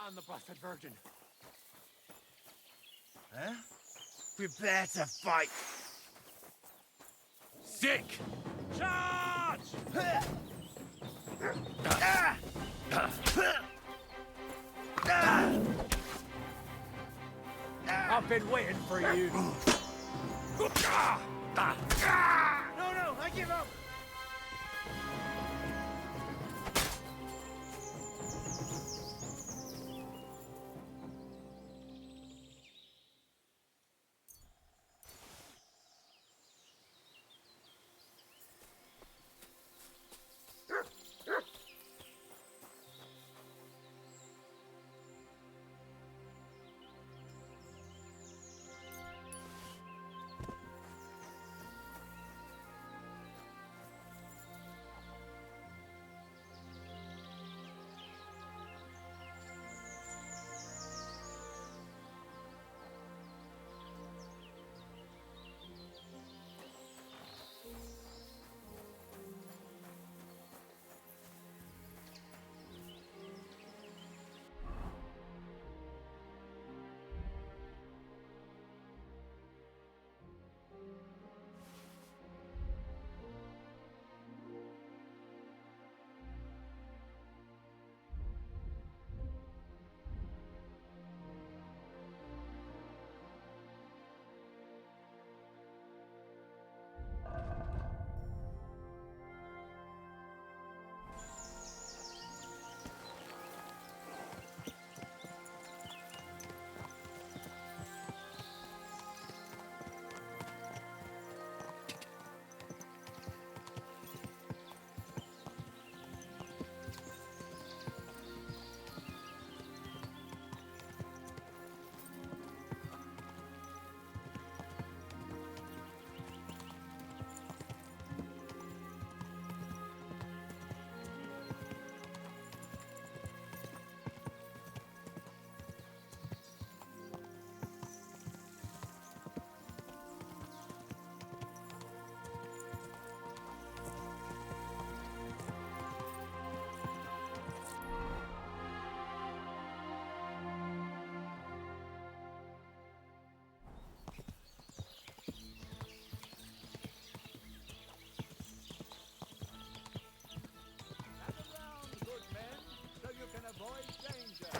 S14: On the Blessed Virgin.
S18: Huh? Prepare to fight!
S15: Sick!
S14: Charge! I've been waiting for you.
S18: No, I give up!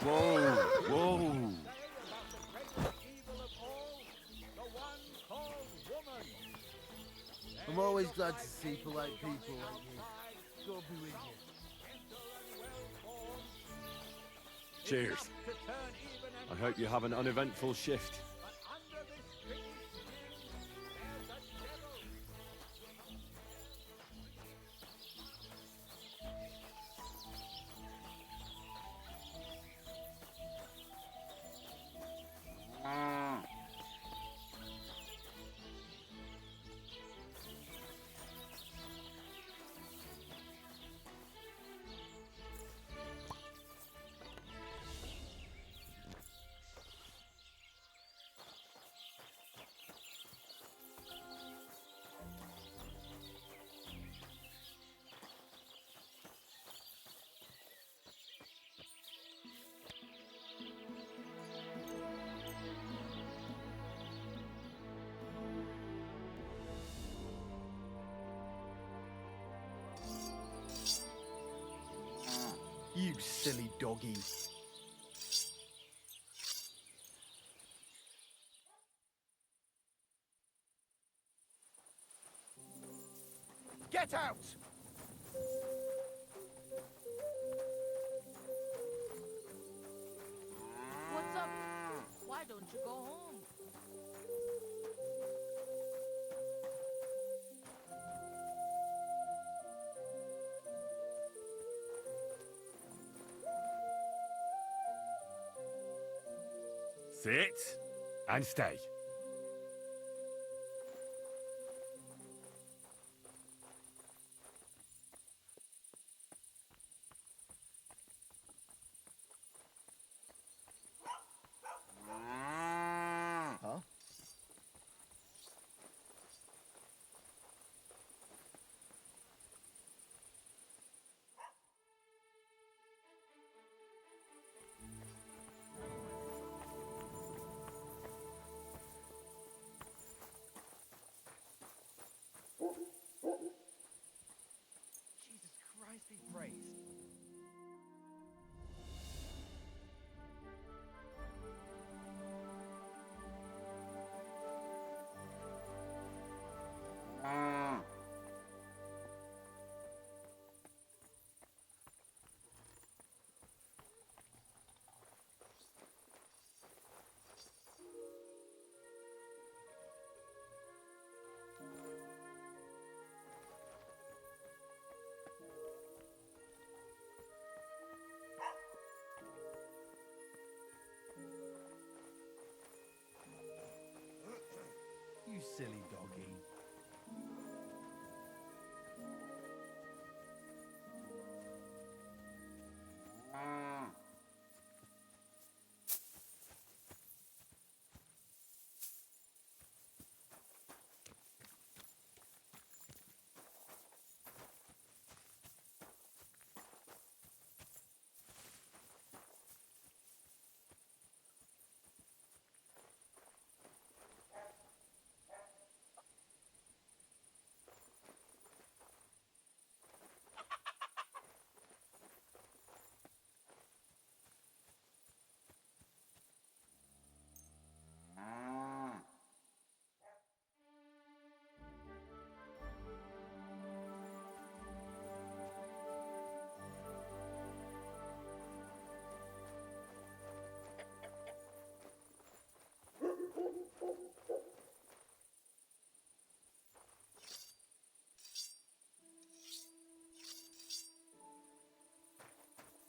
S15: Whoa, whoa.
S18: I'm always glad to see polite people like you. God be with you.
S15: Cheers. I hope you have an uneventful shift.
S7: You silly doggy.
S18: Get out!
S16: What's up? Why don't you go home?
S15: Sit and stay.
S7: Huh?
S21: silly doggy.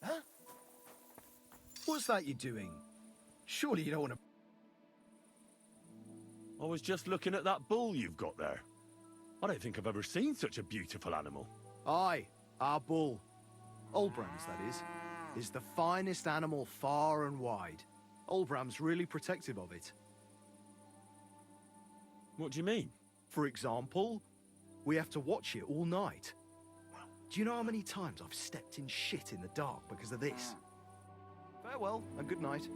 S21: Huh? What's that you're doing? Surely you don't want to...
S15: I was just looking at that bull you've got there. I don't think I've ever seen such a beautiful animal.
S21: Aye, our bull. Olbram's, that is the finest animal far and wide. Olbram's really protective of it.
S15: What do you mean?
S21: For example, we have to watch it all night. Do you know how many times I've stepped in shit in the dark because of this? Farewell, and good night.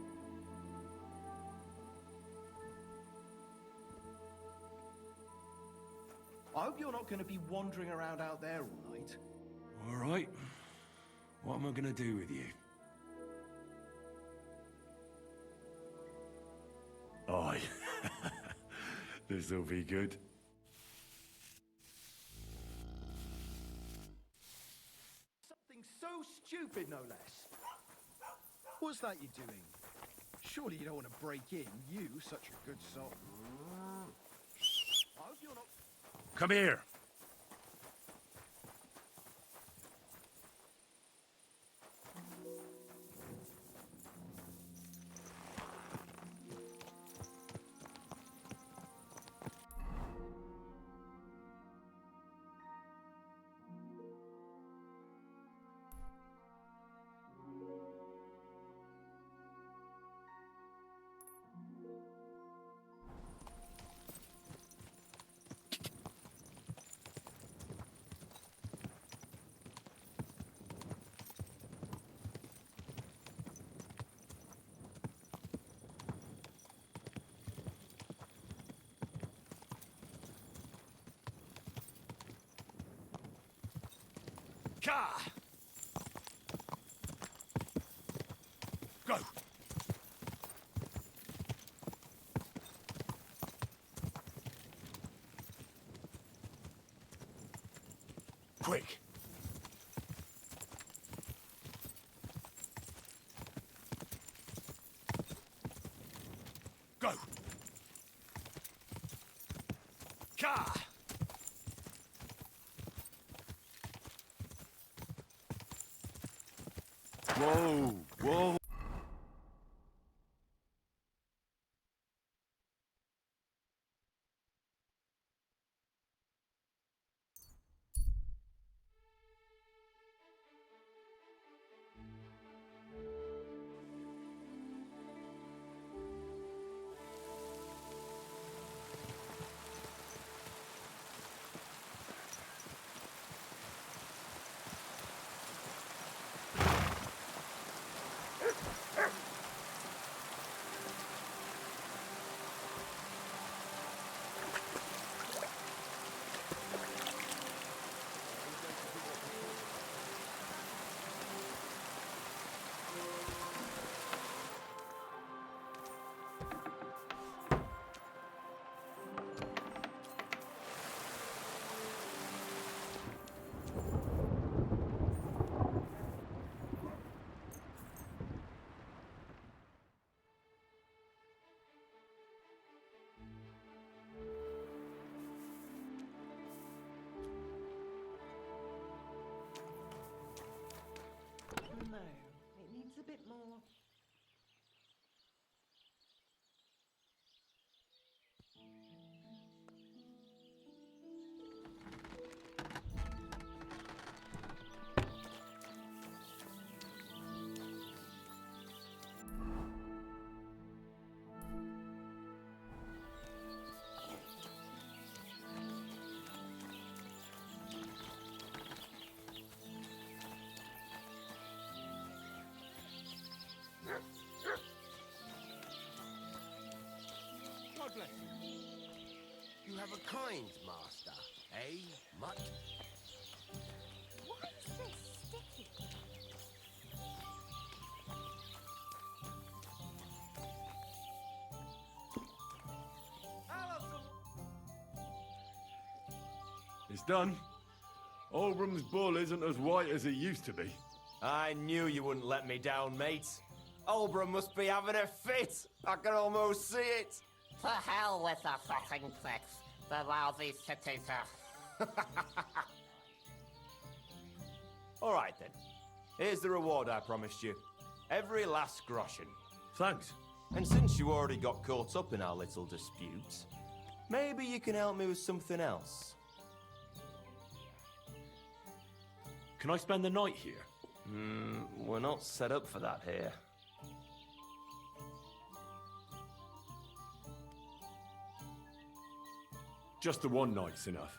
S21: I hope you're not going to be wandering around out there all night.
S15: All right. What am I going to do with you? Aye. This'll be good.
S21: Something so stupid, no less. What's that you're doing? Surely you don't want to break in, you, such a good soul. I hope you're not...
S15: Come here. Go! Quick! Go! Ka! Whoa! Whoa!
S5: No, it needs a bit more.
S3: a kind, master. Eh, mutt?
S16: Why is this sticky?
S1: It's done. Olbram's bull isn't as white as it used to be.
S13: I knew you wouldn't let me down, mate. Olbram must be having a fit. I can almost see it.
S8: To hell with the fucking pricks. The lousy cities are...
S13: All right, then. Here's the reward I promised you. Every last groschen.
S1: Thanks.
S13: And since you already got caught up in our little dispute, maybe you can help me with something else.
S15: Can I spend the night here?
S13: We're not set up for that here.
S15: Just the one night's enough.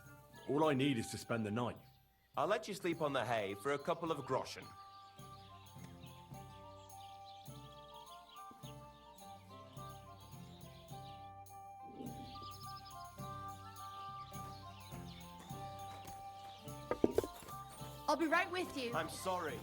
S15: All I need is to spend the night.
S13: I'll let you sleep on the hay for a couple of groschen.
S6: I'll be right with you.
S13: I'm sorry.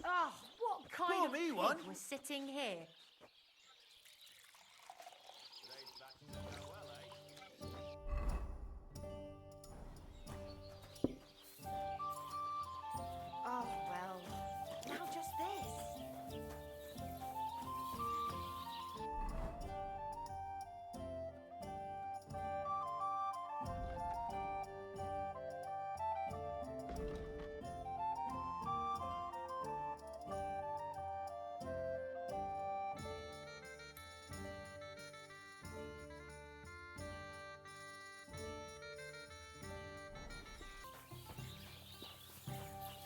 S6: Oh, what kind
S21: Pour
S6: of
S21: me
S6: pig
S21: one.
S6: was sitting here? Oh, well, now just this.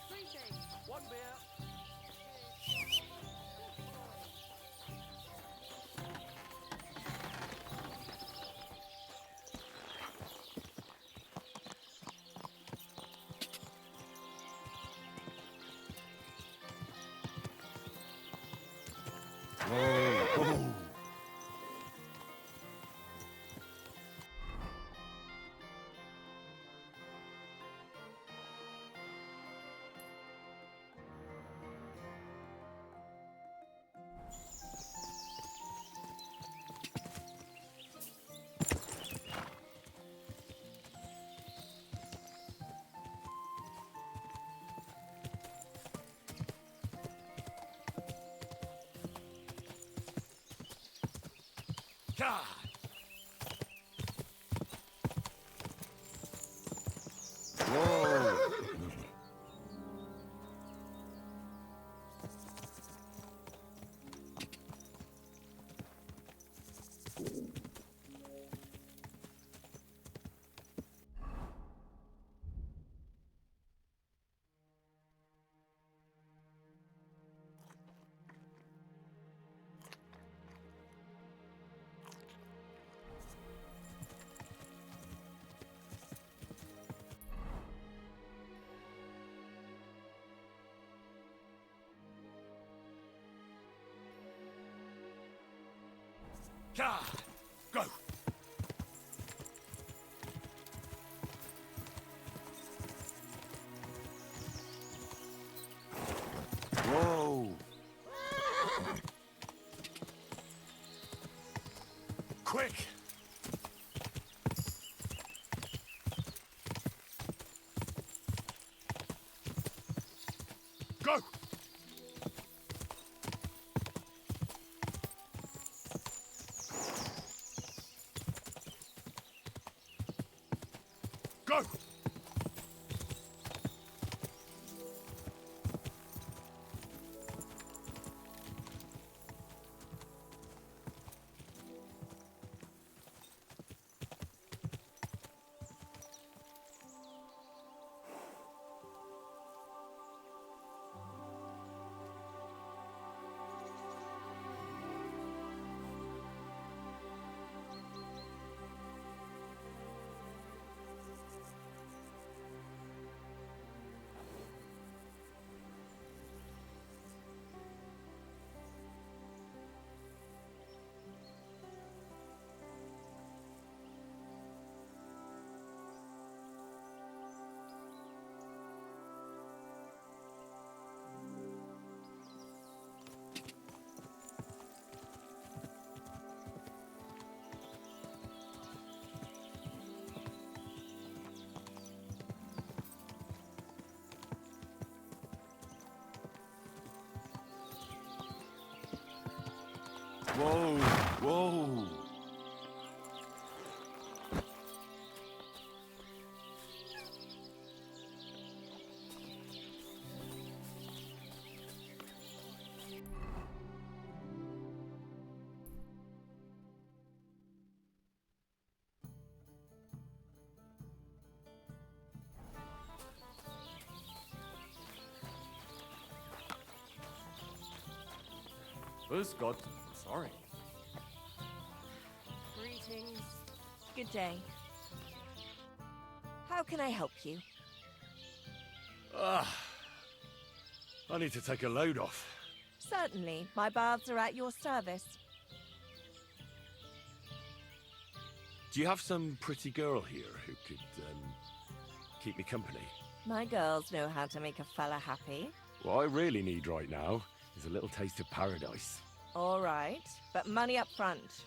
S4: Greetings. One beer.
S3: God!
S13: Whoa!
S3: God! Go!
S13: Whoa!
S3: Quick! Go! Go!
S15: Whoa, whoa.
S9: Who's got... Sorry.
S16: Greetings. Good day. How can I help you?
S15: I need to take a load off.
S16: Certainly. My baths are at your service.
S15: Do you have some pretty girl here who could, keep me company?
S16: My girls know how to make a fella happy.
S15: What I really need right now is a little taste of paradise.
S16: All right, but money up front.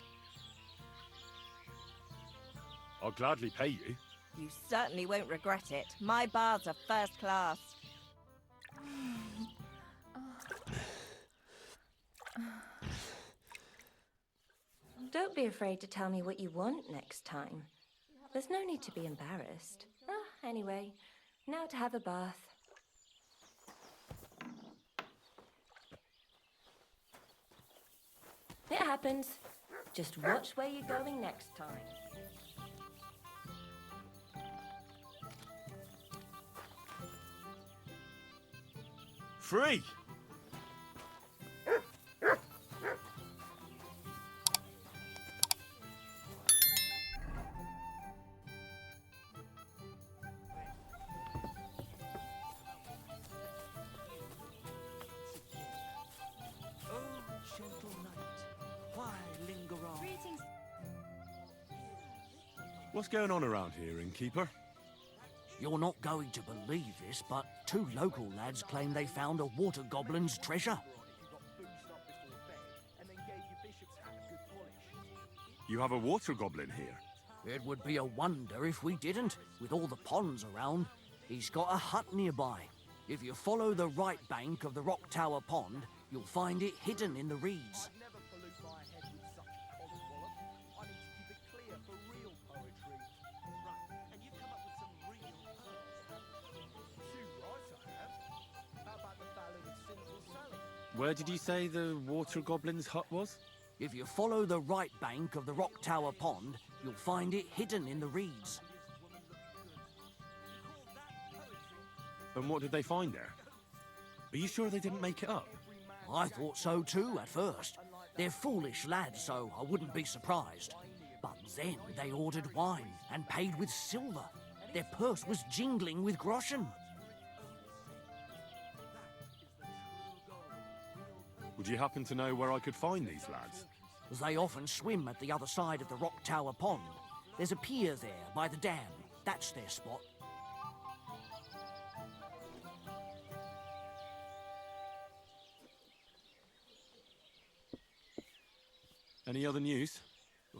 S15: I'll gladly pay you.
S16: You certainly won't regret it. My baths are first class.
S22: Don't be afraid to tell me what you want next time. There's no need to be embarrassed. Anyway, now to have a bath. It happens. Just watch where you're going next time.
S15: Free! What's going on around here, innkeeper?
S20: You're not going to believe this, but 2 local lads claim they found a water goblin's treasure.
S15: You have a water goblin here?
S20: It would be a wonder if we didn't. With all the ponds around, he's got a hut nearby. If you follow the right bank of the Rock Tower Pond, you'll find it hidden in the reeds.
S15: Where did you say the water goblin's hut was?
S20: If you follow the right bank of the Rock Tower Pond, you'll find it hidden in the reeds.
S15: And what did they find there? Are you sure they didn't make it up?
S20: I thought so too at first. They're foolish lads, so I wouldn't be surprised. But then they ordered wine and paid with silver. Their purse was jingling with groschen.
S15: Would you happen to know where I could find these lads?
S20: They often swim at the other side of the Rock Tower Pond. There's a pier there by the dam. That's their spot.
S15: Any other news?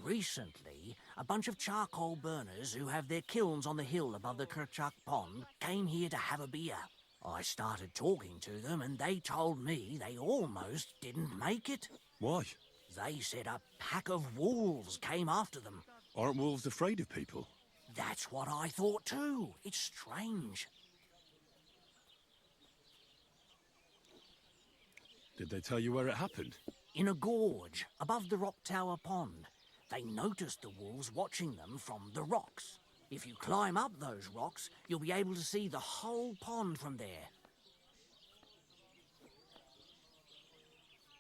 S20: Recently, a bunch of charcoal burners who have their kilns on the hill above the Kerchuk Pond came here to have a beer. I started talking to them and they told me they almost didn't make it.
S15: Why?
S20: They said a pack of wolves came after them.
S15: Aren't wolves afraid of people?
S20: That's what I thought too. It's strange.
S15: Did they tell you where it happened?
S20: In a gorge above the Rock Tower Pond. They noticed the wolves watching them from the rocks. If you climb up those rocks, you'll be able to see the whole pond from there.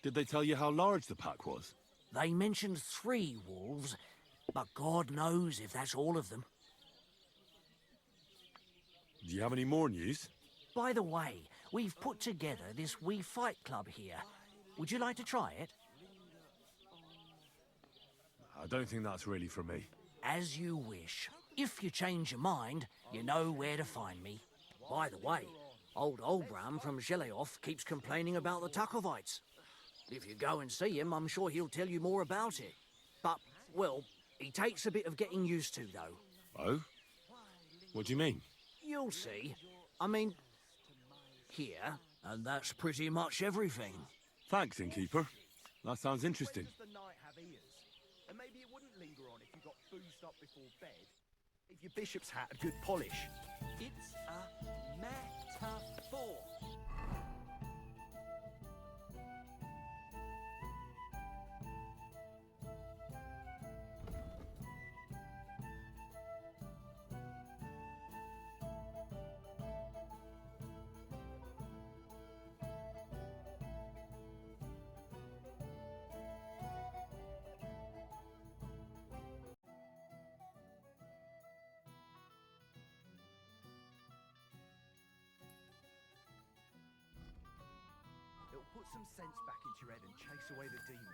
S15: Did they tell you how large the pack was?
S20: They mentioned 3 wolves, but God knows if that's all of them.
S15: Do you have any more news?
S20: By the way, we've put together this wee fight club here. Would you like to try it?
S15: I don't think that's really for me.
S20: As you wish. If you change your mind, you know where to find me. By the way, old Olbram from Zheleov keeps complaining about the Takovites. If you go and see him, I'm sure he'll tell you more about it. But, well, he takes a bit of getting used to, though.
S15: Oh? What do you mean?
S20: You'll see. I mean, here, and that's pretty much everything.
S15: Thanks, innkeeper. That sounds interesting.
S21: Does the night have ears? And maybe it wouldn't linger on if you got boozed up before bed. If your bishop's hat had good polish.
S10: It's a metaphor.
S21: It'll put some sense back into your head and chase away the demons.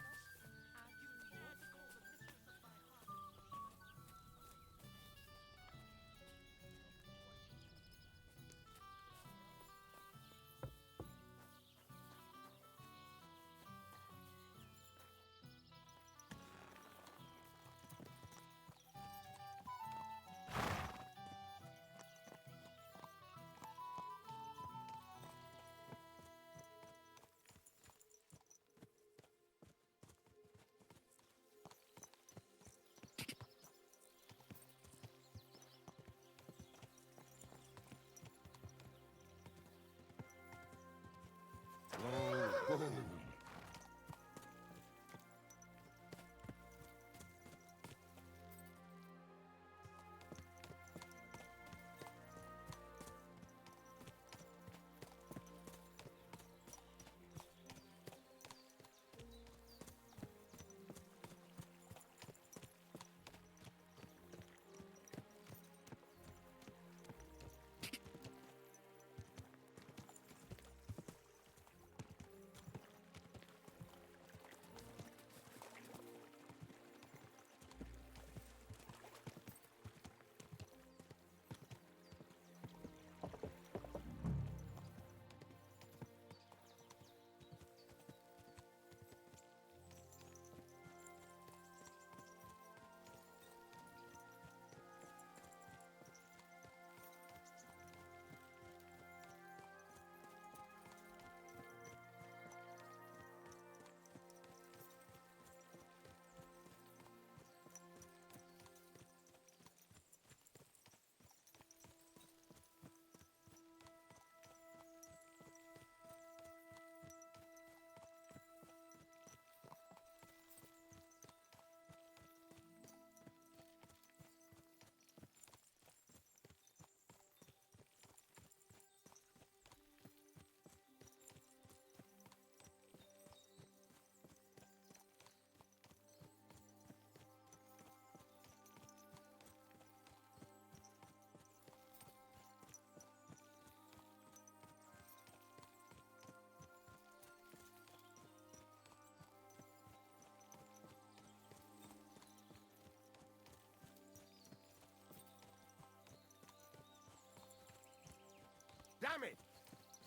S3: Damn it!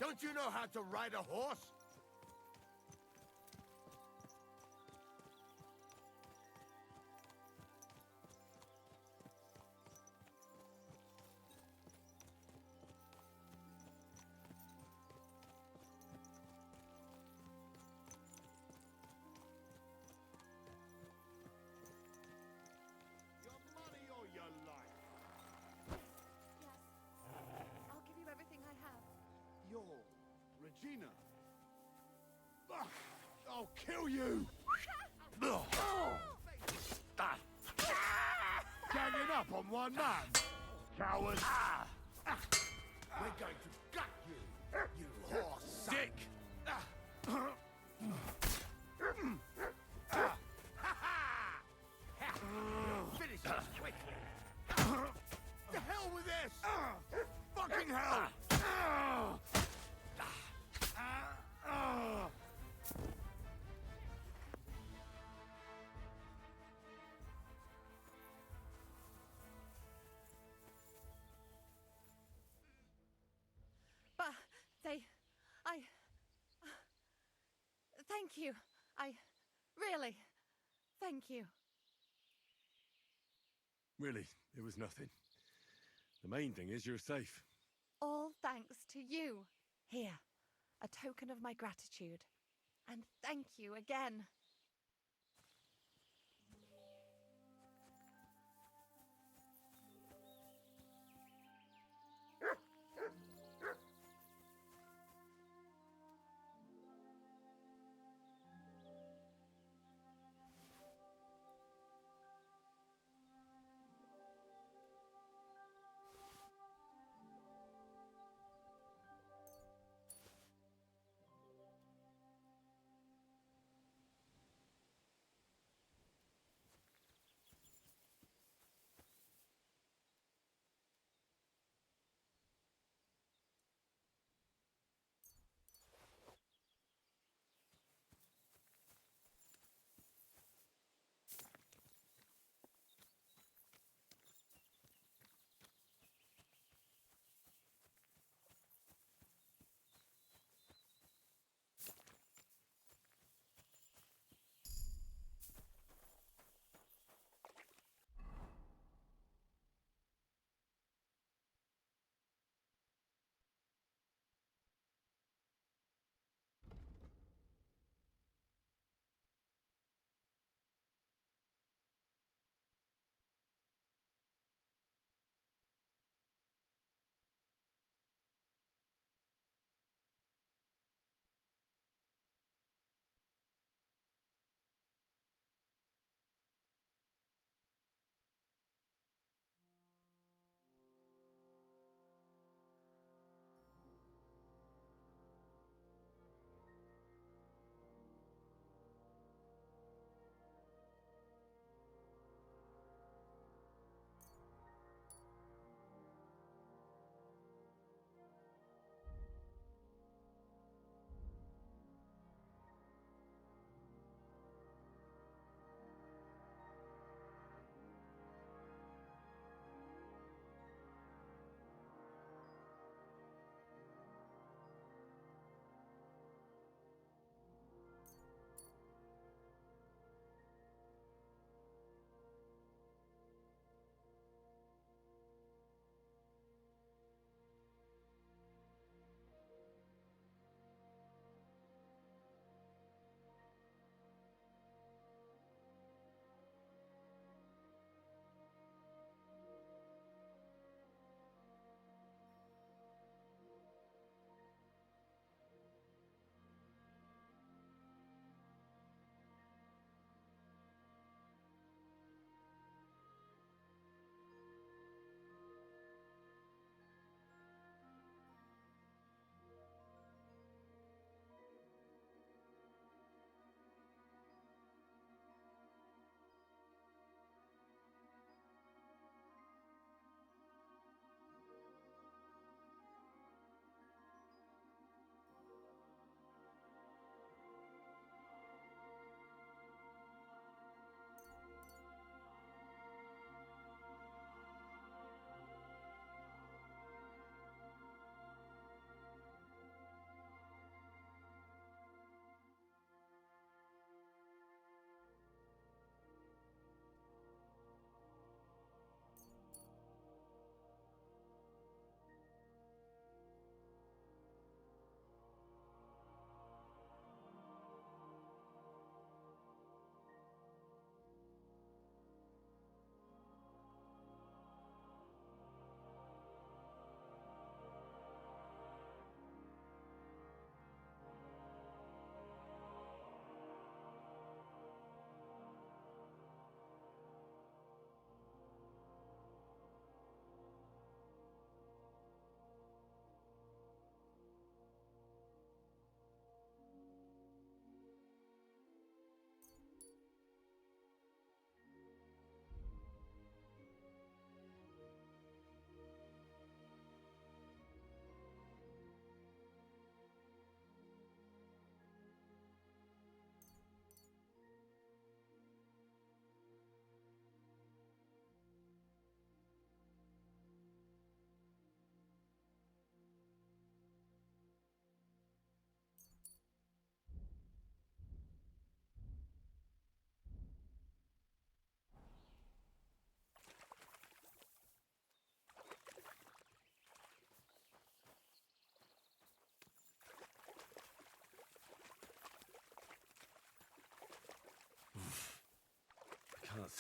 S3: Don't you know how to ride a horse?
S11: Your money or your life?
S6: I'll give you everything I have.
S11: You're Regina. Ugh, I'll kill you! Ganging up on one man? Coward!
S3: We're going to gut you, you horse
S11: Dick!
S3: Finish this quickly! The hell with this!
S11: Fucking hell!
S6: But thank you. Really, thank you.
S15: Really, it was nothing. The main thing is you're safe.
S6: All thanks to you. Here, a token of my gratitude. And thank you again.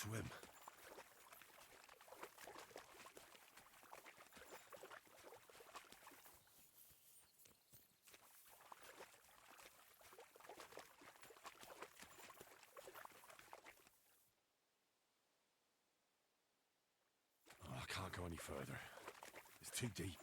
S1: swim. Oh, I can't go any further. It's too deep.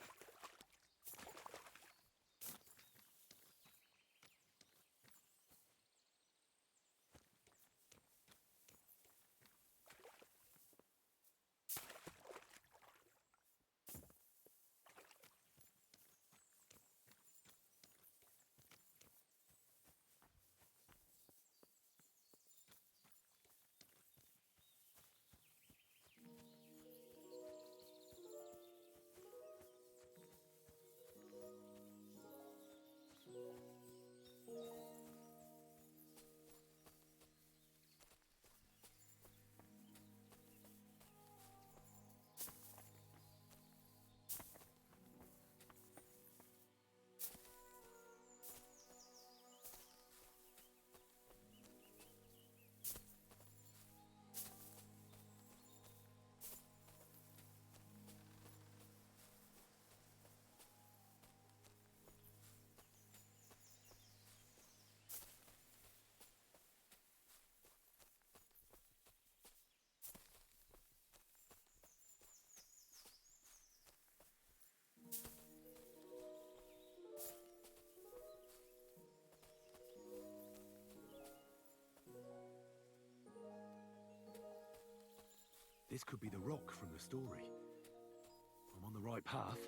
S1: This could be the rock from the story. I'm on the right path.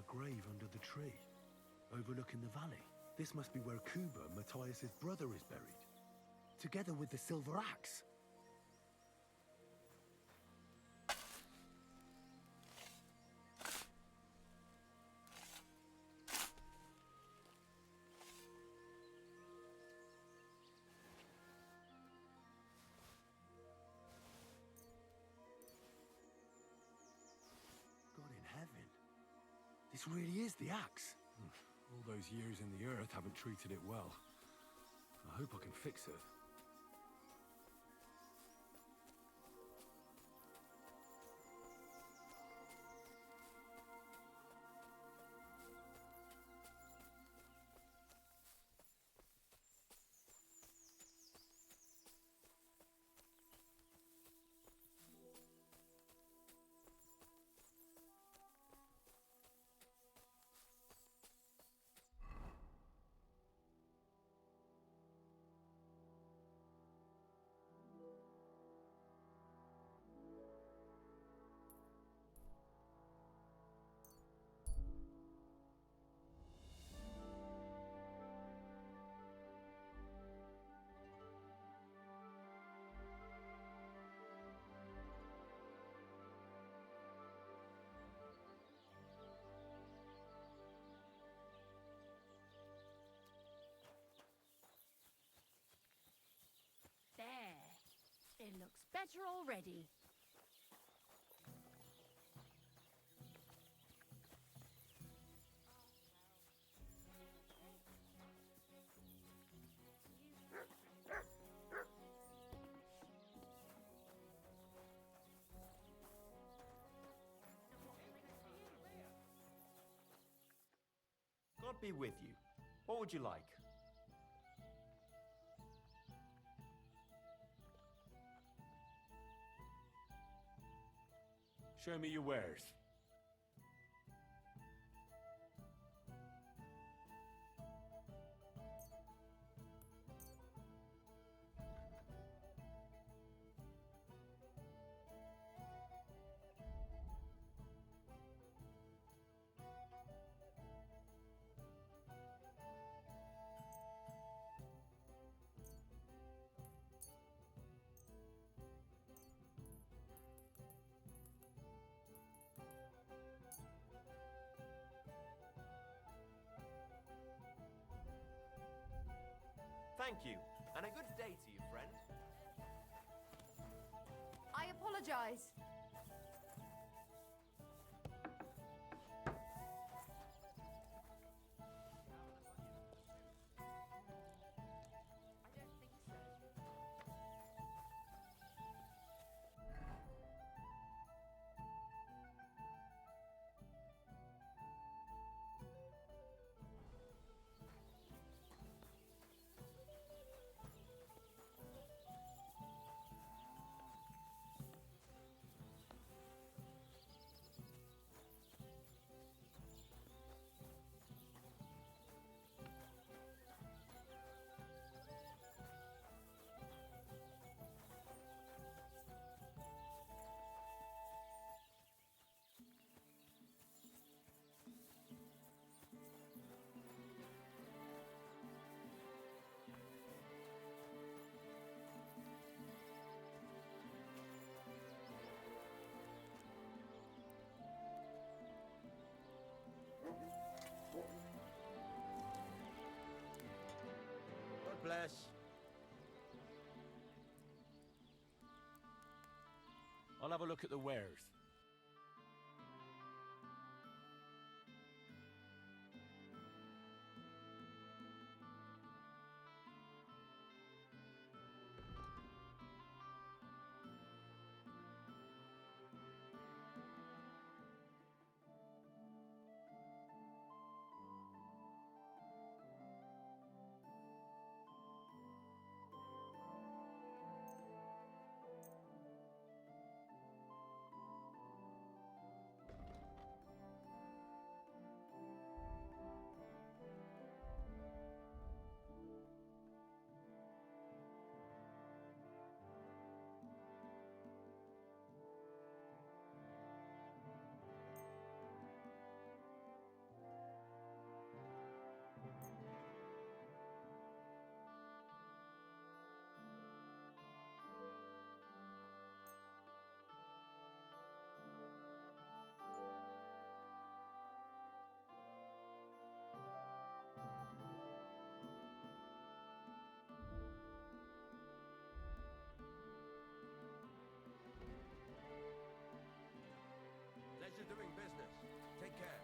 S1: Grave under the tree, overlooking the valley. This must be where Kuba, Matthias's brother, is buried, together with the silver axe. God in heaven. This really is the axe. All those years in the earth haven't treated it well. I hope I can fix it.
S2: There. It looks better already.
S13: God be with you. What would you like?
S15: Show me your wares.
S12: Thank you, and a good day to you, friend.
S6: I apologize.
S3: God bless.
S15: I'll have a look at the wares.
S3: Pleasure doing business. Take care.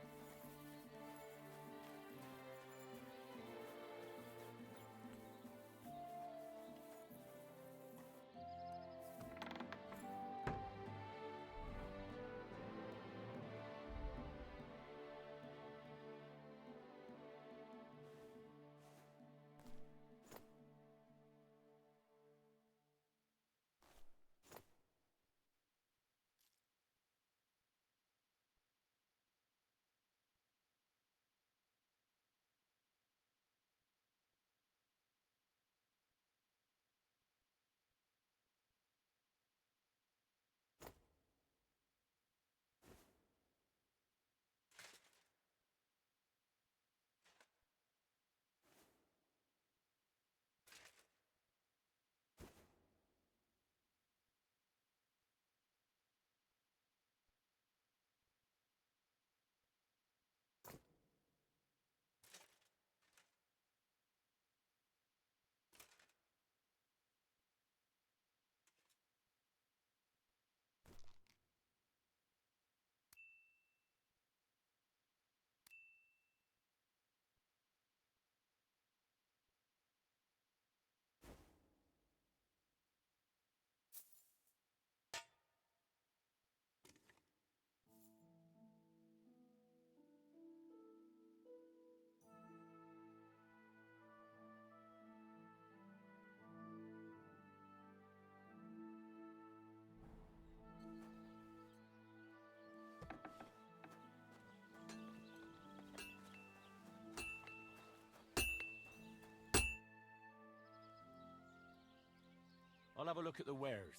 S15: I'll have a look at the wares.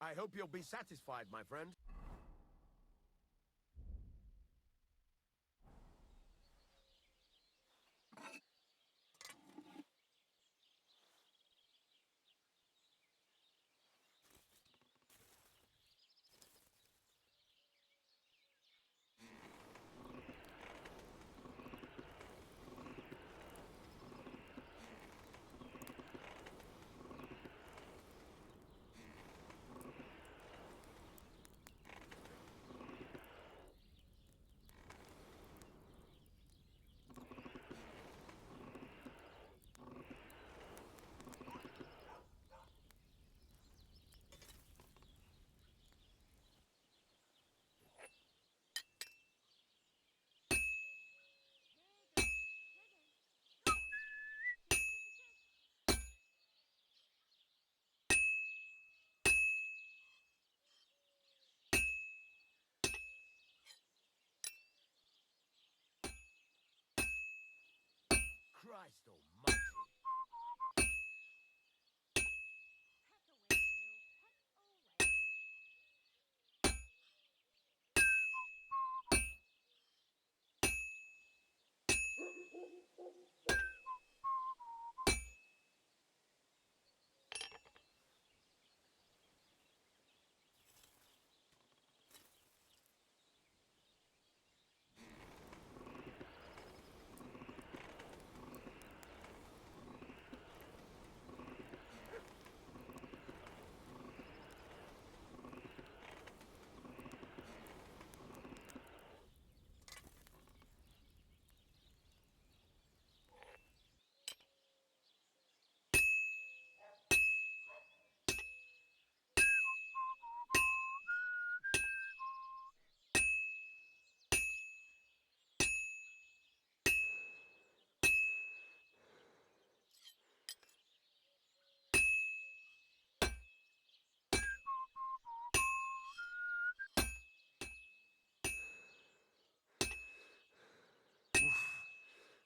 S3: I hope you'll be satisfied, my friend. Christ almighty.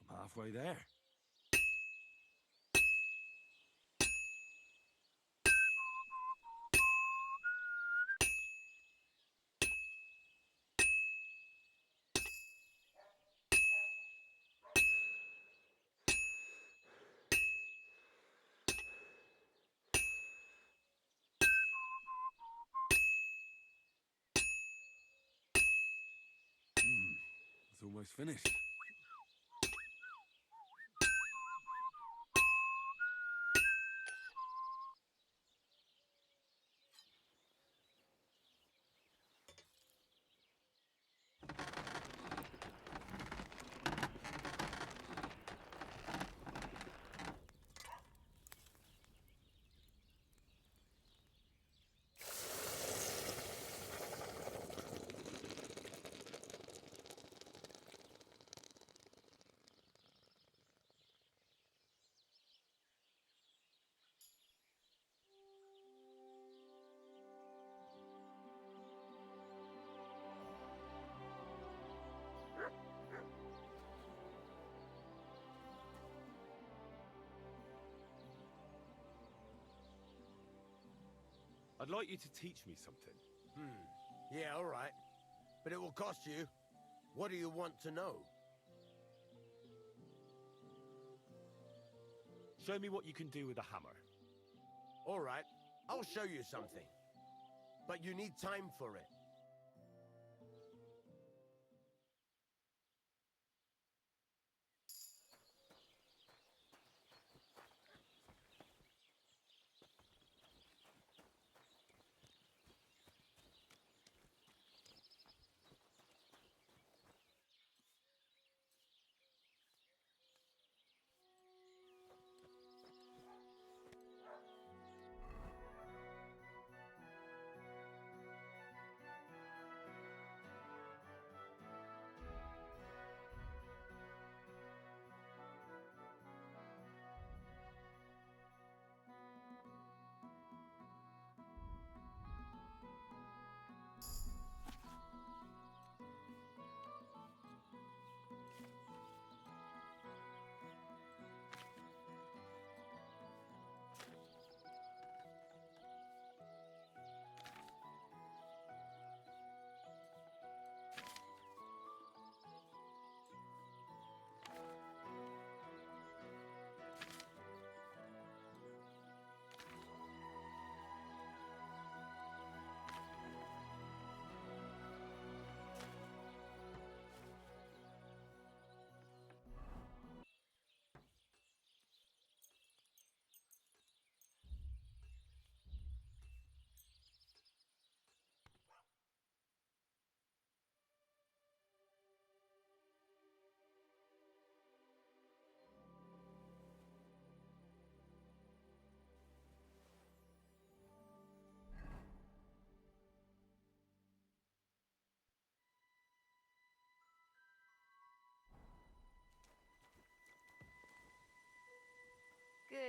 S15: I'm halfway there. It's almost finished. I'd like you to teach me something.
S3: Yeah, all right. But it will cost you. What do you want to know?
S15: Show me what you can do with a hammer.
S3: All right, I'll show you something. But you need time for it.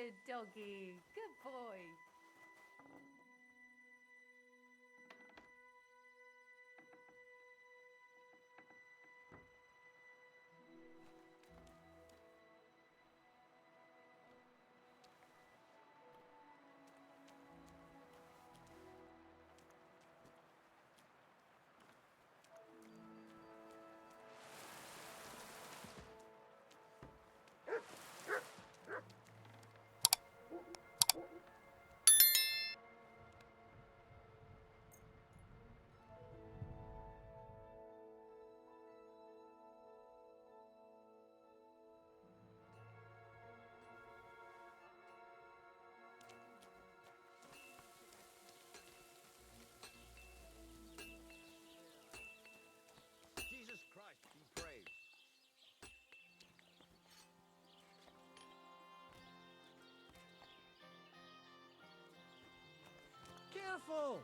S2: Good doggy. Good boy.
S3: Jesus Christ be praised.
S14: Careful!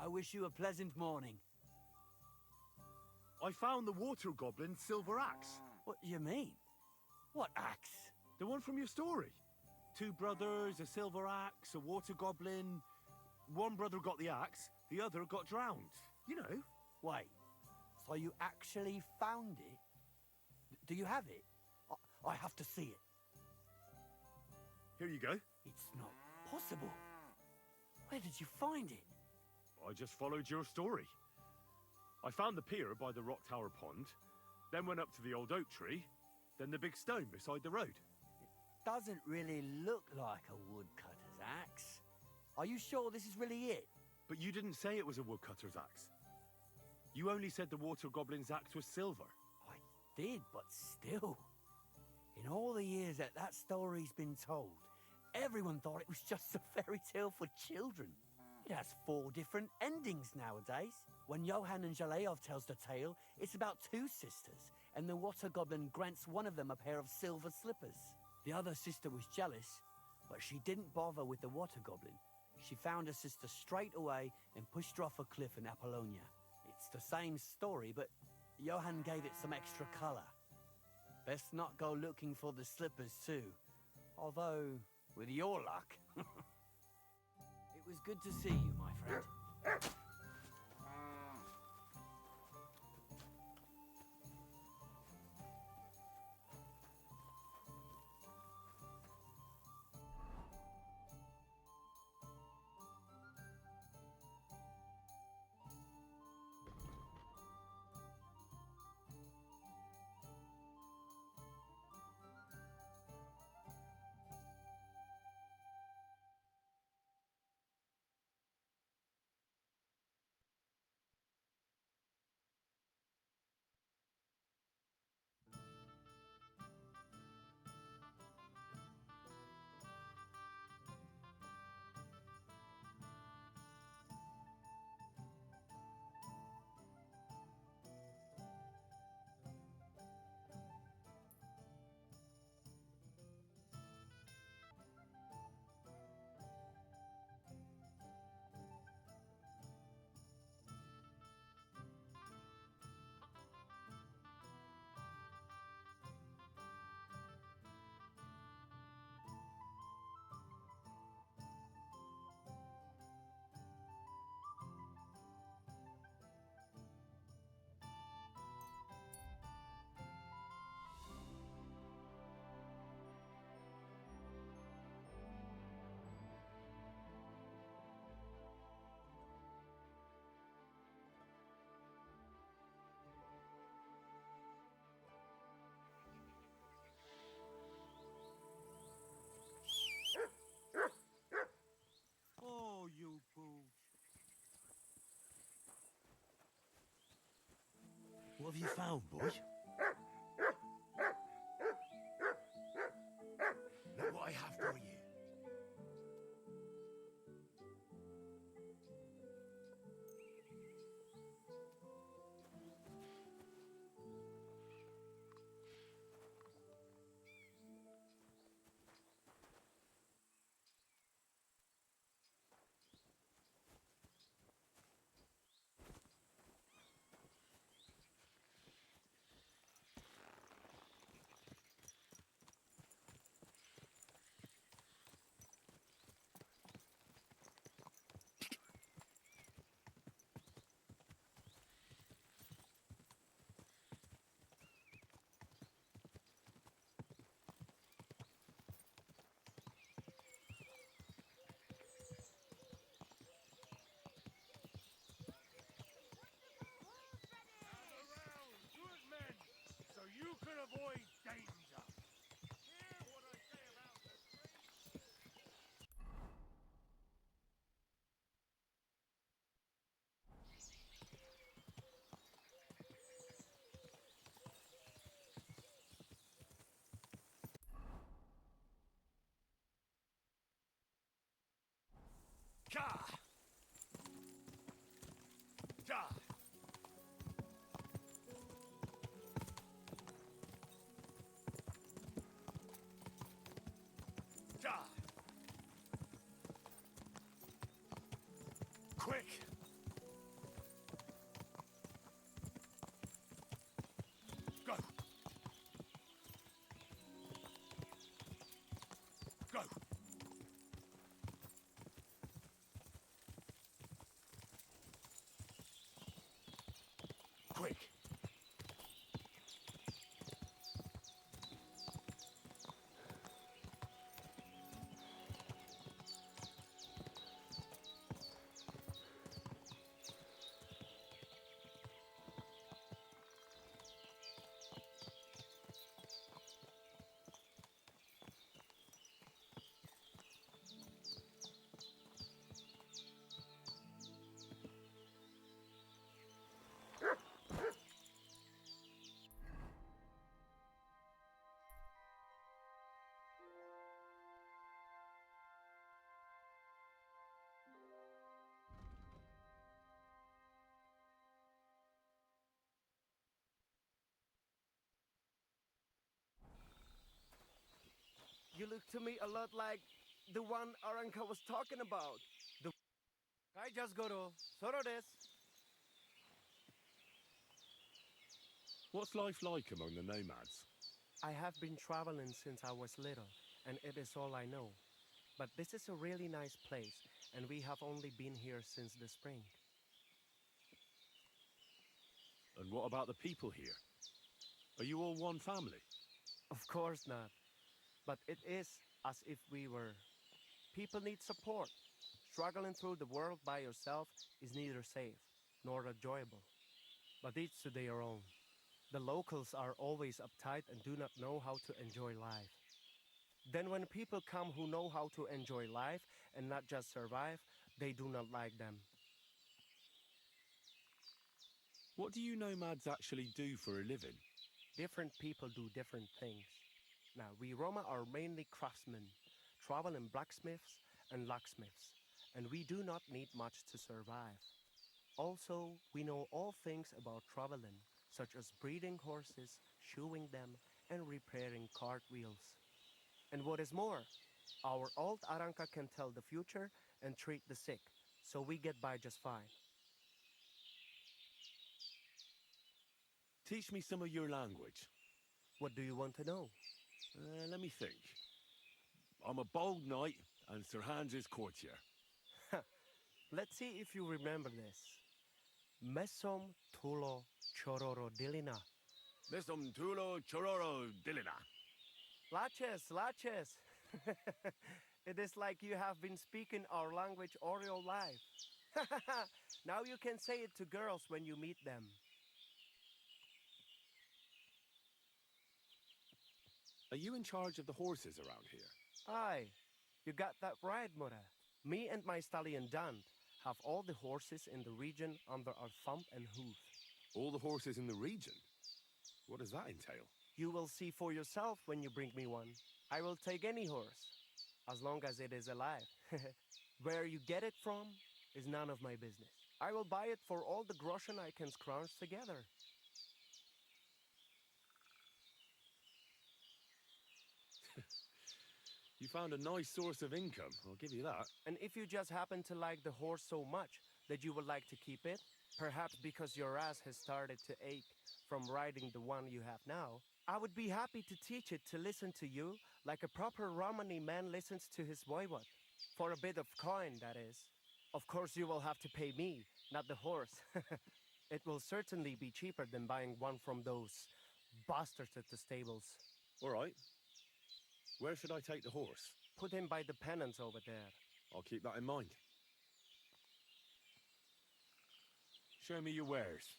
S10: I wish you a pleasant morning.
S11: I found the water goblin's silver axe.
S10: What do you mean? What axe?
S11: The one from your story. 2 brothers, a silver axe, a water goblin. One brother got the axe, the other got drowned. You know.
S10: Wait, so you actually found it? Do you have it? I have to see it.
S11: Here you go.
S10: It's not possible. Where did you find it?
S11: I just followed your story. I found the pier by the rock tower pond, then went up to the old oak tree, then the big stone beside the road.
S10: Doesn't really look like a woodcutter's axe. Are you sure this is really it?
S11: But you didn't say it was a woodcutter's axe. You only said the water goblin's axe was silver.
S10: I did, but still. In all the years that story's been told, everyone thought it was just a fairy tale for children. It has 4 different endings nowadays. When Johann and Jaleov tells the tale, it's about 2 sisters, and the water goblin grants one of them a pair of silver slippers. The other sister was jealous, but she didn't bother with the water goblin. She found her sister straight away and pushed her off a cliff in Apollonia. It's the same story, but Johann gave it some extra colour. Best not go looking for the slippers too. Although, with your luck... It was good to see you, my friend.
S14: Oh, you pooch.
S15: What have you found, boy?
S3: I have for you.
S4: So you can avoid danger. Hear what I say about the
S3: Ka! Ja! Ja! Quick! Go! Go! Quick!
S4: You look to me a lot like the one Aranka was talking about. The I just go to Sorodes.
S15: What's life like among the nomads?
S4: I have been traveling since I was little, and it is all I know. But this is a really nice place, and we have only been here since the spring.
S15: And what about the people here? Are you all one family?
S4: Of course not. But it is as if we were. People need support. Struggling through the world by yourself is neither safe nor enjoyable. But each to their own. The locals are always uptight and do not know how to enjoy life. Then when people come who know how to enjoy life and not just survive, they do not like them.
S15: What do you nomads actually do for a living?
S4: Different people do different things. Now, we Roma are mainly craftsmen, traveling blacksmiths and locksmiths, and we do not need much to survive. Also, we know all things about traveling, such as breeding horses, shoeing them, and repairing cartwheels. And what is more, our old Aranka can tell the future and treat the sick, so we get by just fine.
S15: Teach me some of your language.
S4: What do you want to know?
S15: Let me think. I'm a bold knight, and Sir Hans's courtier.
S4: Let's see if you remember this. Mesom tulo chororo dilina.
S15: Mesom tulo chororo dilina.
S4: Laches, laches. It is like you have been speaking our language all your life. Now you can say it to girls when you meet them.
S15: Are you in charge of the horses around here?
S4: Aye, you got that right, Mura. Me and my stallion Dan have all the horses in the region under our thumb and hoof.
S15: All the horses in the region? What does that entail?
S4: You will see for yourself when you bring me one. I will take any horse. as long as it is alive. Where you get it from is none of my business. I will buy it for all the groschen I can scrounge together.
S15: You found a nice source of income, I'll give you that.
S4: And if you just happen to like the horse so much that you would like to keep it, perhaps because your ass has started to ache from riding the one you have now, I would be happy to teach it to listen to you like a proper Romani man listens to his voivod. For a bit of coin, that is. Of course you will have to pay me, not the horse. It will certainly be cheaper than buying one from those bastards at the stables.
S15: All right. Where should I take the horse?
S4: Put him by the pennants over there.
S15: I'll keep that in mind. Show me your wares.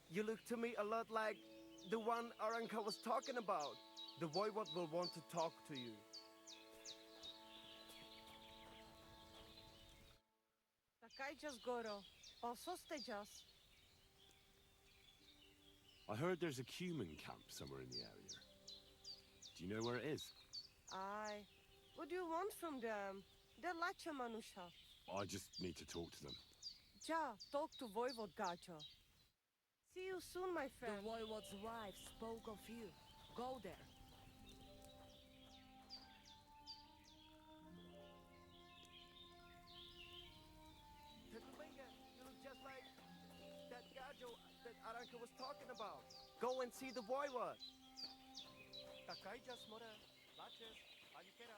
S4: You look to me a lot like the one Aranka was talking about. The voivod will want to talk to you.
S2: Takajjas Goro. Osostejas.
S15: I heard there's a cumin camp somewhere in the area. Do you know where it is?
S2: Aye. What do you want from them? They're Lacha Manusha.
S15: I just need to talk to them.
S2: Ja, talk to Voivod Gacha. See you soon, my friend.
S17: The Voivod's wife spoke of you. Go there.
S4: Tetulbenga, you look just like that gajo that Aranka was talking about. Go and see the voivod. Takajjas mora, laches, alikera.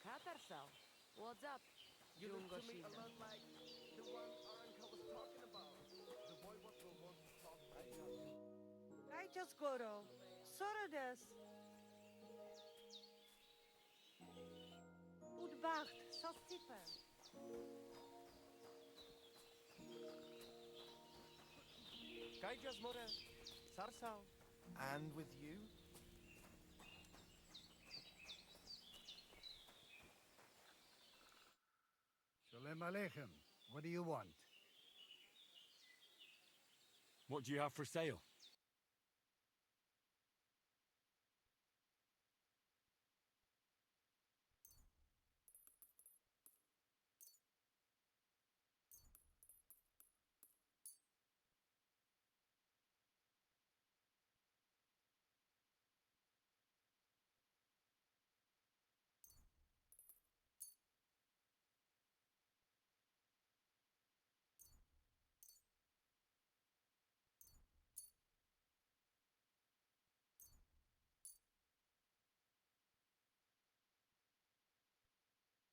S17: Katarsal, what's up?
S4: You look to me a lot like the one Aranka was talking about. The voivod will want to talk right now.
S2: Takajjas Goro. Sorodes. Udbacht, Sastipen.
S4: Takajjas mora, sarsau.
S7: And with you?
S19: Shalom Aleichem. What do you want?
S15: What do you have for sale?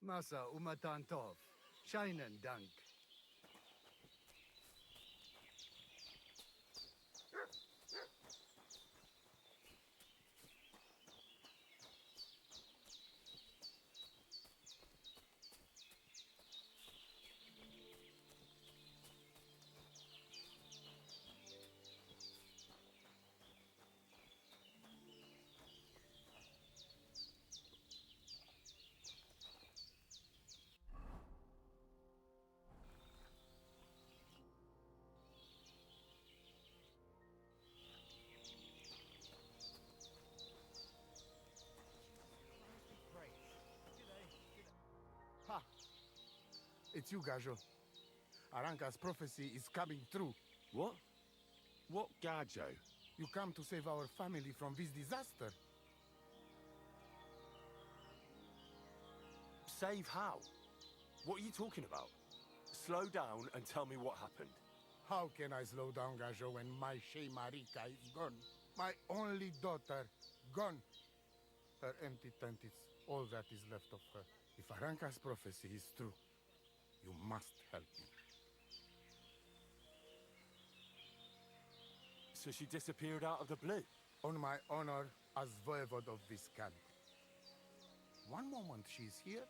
S19: Masa umatan tov. Scheinen dank. Ha! It's you, Gajo. Aranka's prophecy is coming true.
S15: What? What Gajo?
S19: You come to save our family from this disaster.
S15: Save how? What are you talking about? Slow down and tell me what happened.
S19: How can I slow down, Gajo, when my Shea Marika is gone? My only daughter, gone. Her empty tent is all that is left of her. If Aranka's prophecy is true, you must help me.
S9: So she disappeared out of the blue?
S19: On my honor as voivode of Viscant. One moment she's here,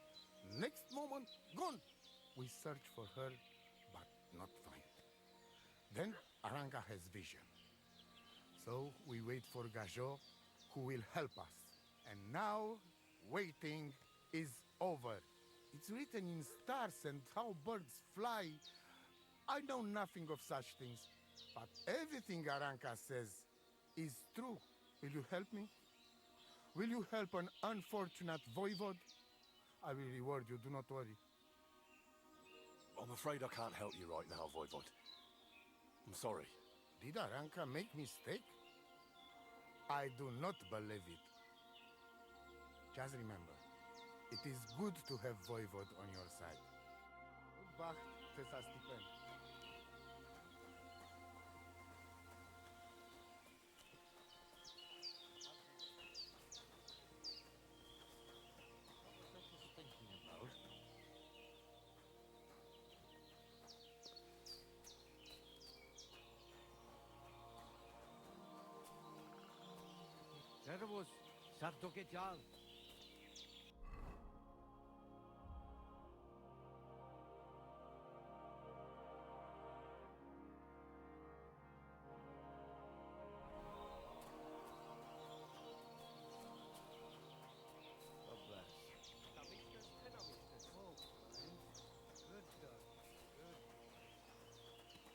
S19: next moment gone. We search for her, but not find. Then Aranka has vision. So we wait for Gajo, who will help us. And now, waiting is over. It's written in stars and how birds fly. I know nothing of such things, but everything Aranka says is true. Will you help me? Will you help an unfortunate voivode? I will reward you, do not worry.
S9: I'm afraid I can't help you right now, Voivod. I'm sorry.
S19: Did Aranka make mistake? I do not believe it. Just remember, it is good to have voivode on your side. Bach, Cesar Stipen.
S14: Servus, Sartoketal.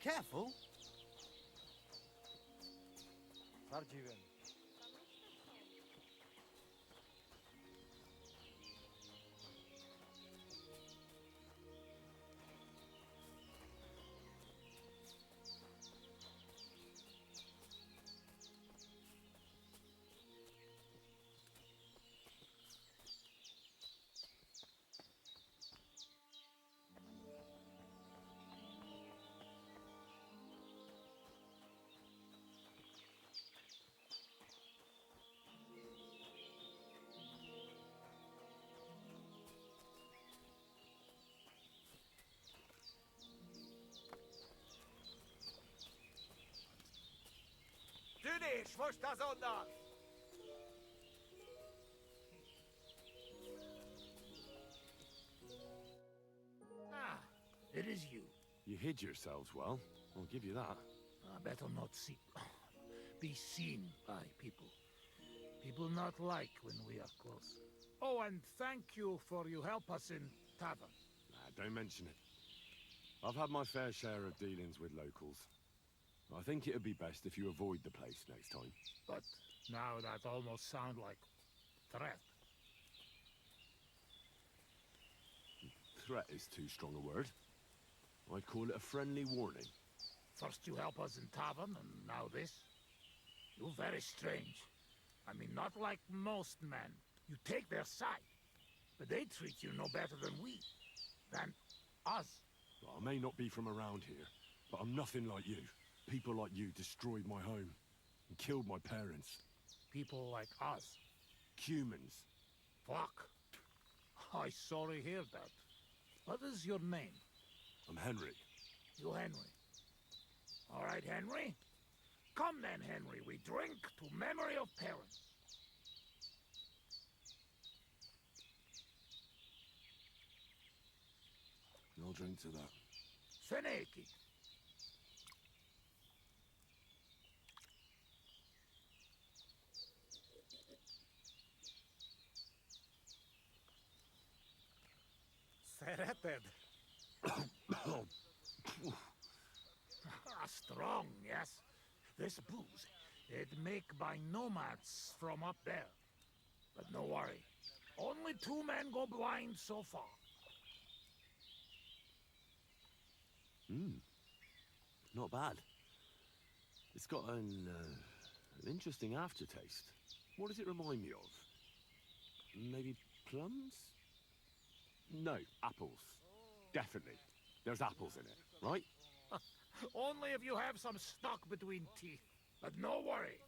S21: Careful! Sarjiven.
S12: Dünisch, wo ist das unter?
S5: Ah, it is you.
S15: You hid yourselves well. I'll give you that.
S5: Better not be seen by people. People not like when we are close. Oh, and thank you for you help us in tavern.
S15: Nah, don't mention it. I've had my fair share of dealings with locals. I think it'd be best if you avoid the place next time.
S5: But now that almost sound like threat.
S15: Threat is too strong a word. I'd call it a friendly warning.
S5: First you help us in tavern, and now this? You're very strange. I mean, not like most men. You take their side. But they treat you no better than we. Than us.
S15: Well, I may not be from around here, but I'm nothing like you. People like you destroyed my home and killed my parents.
S5: People like us?
S15: Humans.
S5: Fuck. I sorry hear that. What is your name?
S15: I'm Henry.
S5: You Henry. All right, Henry. Come then, Henry. We drink to memory of parents.
S15: I'll drink to that.
S5: Feneki. Serrated. Strong, yes. This booze, it make by nomads from up there. But no worry. Only 2 men go blind so far.
S15: Not bad. It's got an interesting aftertaste. What does it remind me of? Maybe plums? No, apples. Definitely. There's apples in it, right?
S5: Only if you have some stuck between teeth. But no worry.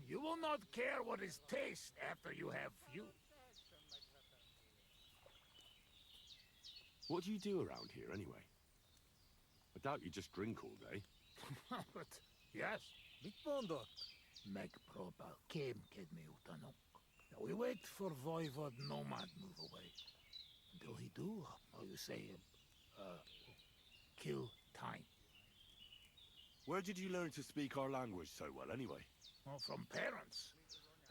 S5: You will not care what is taste after you have few.
S15: What do you do around here, anyway? I doubt you just drink all day.
S5: But, yes, mitmondot. Meg probal kem kedmi utanok. Now we wait for Voivod Nomad move away. Until he do, how you say, kill time.
S11: Where did you learn to speak our language so well, anyway?
S5: Well, from parents.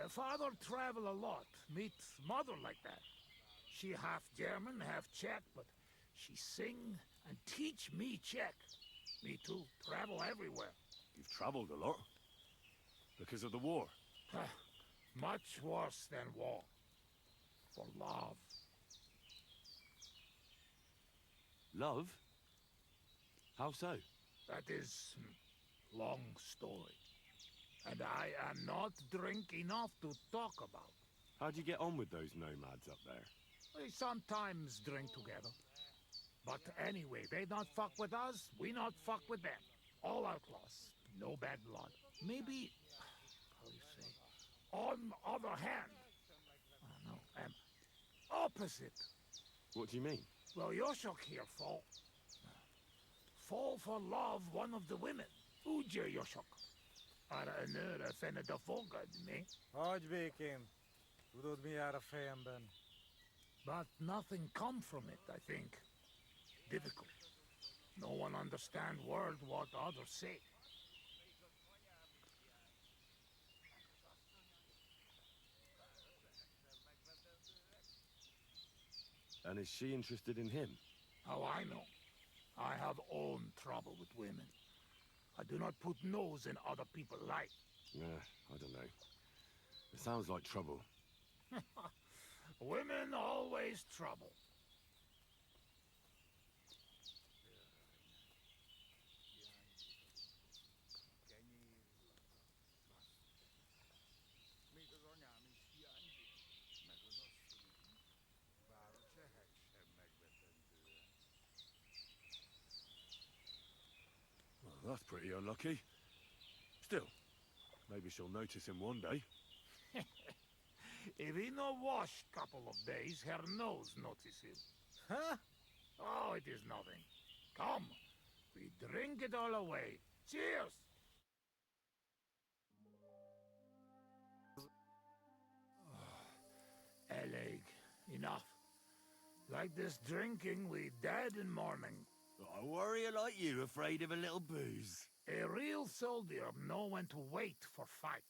S5: Father travel a lot, meet mother like that. She half German, half Czech, but she sing and teach me Czech. Me too, travel everywhere.
S11: You've traveled a lot. Because of the war?
S5: Much worse than war. For love.
S15: Love? How so?
S5: That is long story. And I am not drink enough to talk about.
S15: How'd you get on with those nomads up there?
S5: We sometimes drink together. But anyway, they not fuck with us, we not fuck with them. All outlaws, no bad blood. Maybe, how you say, on other hand, opposite.
S15: What do you mean?
S5: Well, Yoshok here fall for love one of the women. Uja Yoshok. Ara anura fenne da fogad, me.
S8: Hard baking. Udod mi ara fan ben.
S5: But nothing come from it, I think. Difficult. No one understand word what others say.
S15: And is she interested in him?
S5: How I know? I have own trouble with women. I do not put nose in other people's life.
S15: I don't know. It sounds like trouble.
S5: Women always trouble.
S11: Well, that's pretty unlucky. Still, maybe she'll notice him one day.
S5: If he no wash couple of days, her nose notice him. Huh? Oh, it is nothing. Come, we drink it all away. Cheers! Eleg, enough. Like this drinking, we dead in morning.
S3: A warrior like you afraid of a little booze?
S5: A real soldier know when to wait for fight.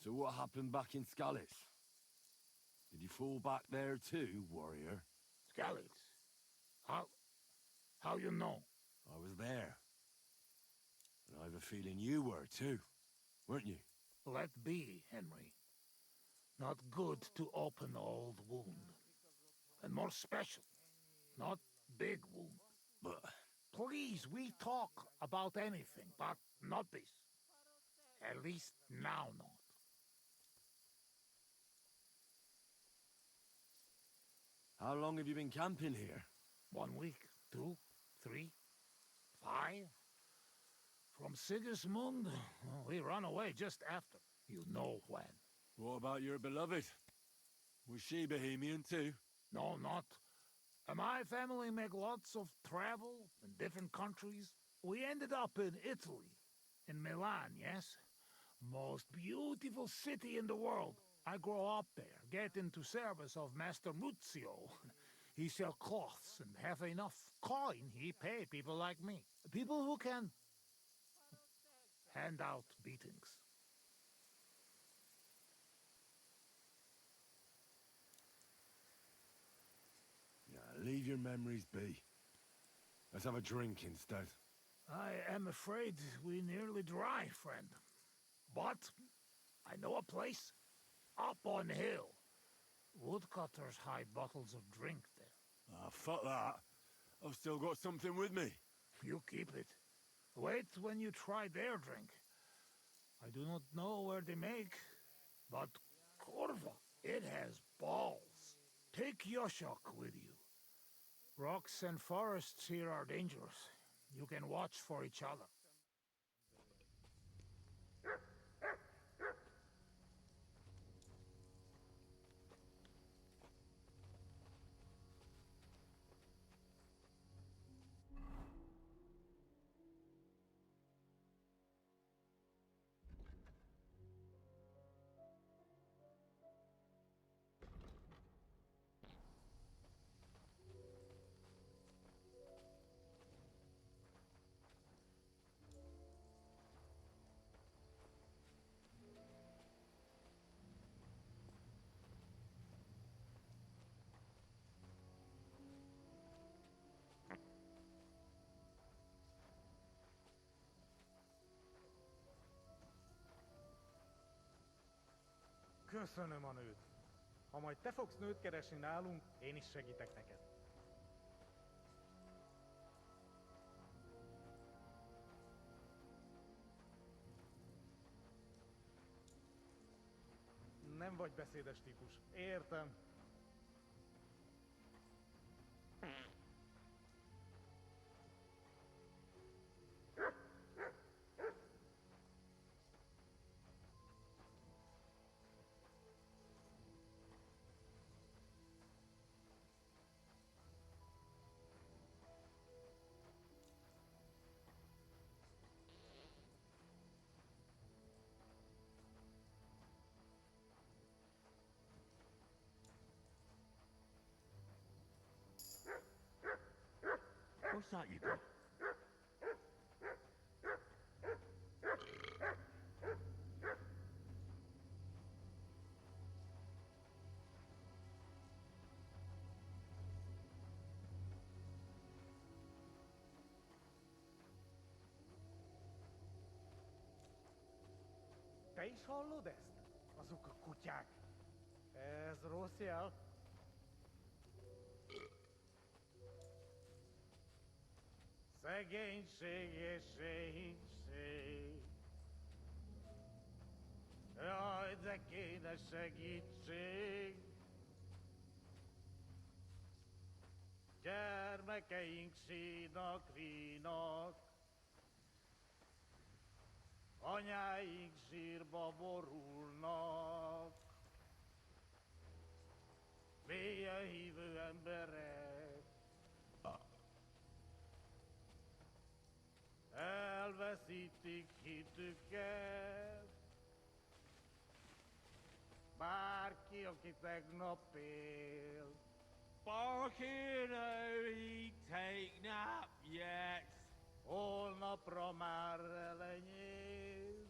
S15: So what happened back in Skalitz? Did you fall back there too, warrior?
S5: Skalitz? How you know?
S15: I was there. And I have a feeling you were too, weren't you?
S5: Let be, Henry. Not good to open old wound. And more special, not big wound.
S15: But...
S5: Please, we talk about anything, but not this. At least now not.
S15: How long have you been camping here?
S5: 1 week, 2, 3, 5. From Sigismund, we run away just after. You know when.
S11: What about your beloved? Was she Bohemian too?
S5: No, not. My family make lots of travel in different countries. We ended up in Italy, in Milan, yes? Most beautiful city in the world. I grow up there, get into service of Master Muzio. He sell cloths and have enough coin, he pay people like me. People who can hand out beatings.
S15: Leave your memories be. Let's have a drink instead.
S5: I am afraid we nearly dry, friend. But I know a place up on hill. Woodcutters hide bottles of drink there.
S11: Ah, fuck that. I've still got something with me.
S5: You keep it. Wait when you try their drink. I do not know where they make, but Corva, it has balls. Take Yoshok with you. Rocks and forests here are dangerous. You can watch for each other.
S8: Köszönöm a nőt. Ha majd te fogsz nőt keresni nálunk, én is segítek neked. Nem vagy beszédes típus. Értem.
S14: What's that you do?
S8: Te is hallod ezt? Azok a kutyák. Ez rossz jel. Szegénység és szegénység. Jaj, de kéne segítség. Gyermekeink sínak, rínak. Anyáink sírba borulnak. Mélyen hívő emberek. Elveszítik hitüket. Bárki, aki tegnap él.
S14: Barking he take nap yet.
S8: Holnapra már elenyész.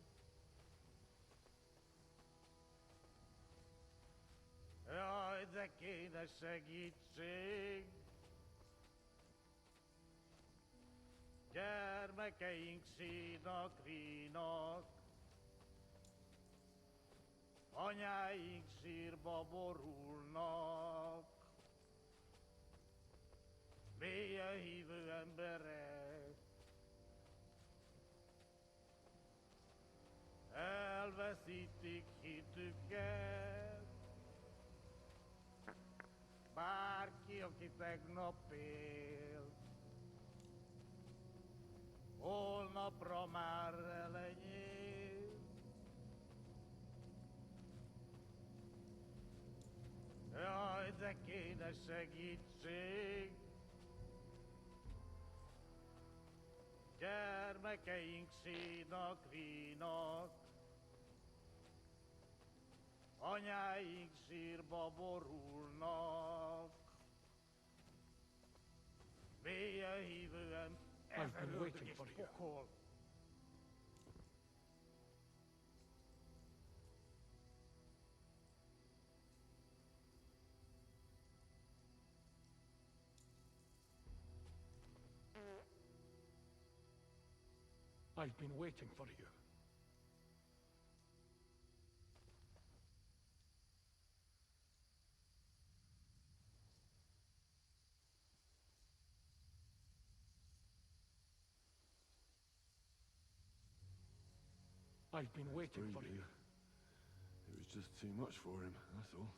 S8: Jaj, de kéne segítség. Gyermekeink sínak, rínak. Anyáink sírba borulnak. Mélyen hívő emberek. Elveszítik hitüket. Bárki, aki tegnap él. Holnapra már elenyész. Jaj, de kéne segítség. Gyermekeink sínak, rínak. Anyáink sírba borulnak. Mélyen hívően ezer ördög és pokol.
S5: I've been waiting for you. I've been waiting for you.
S15: It was just too much for him, that's all.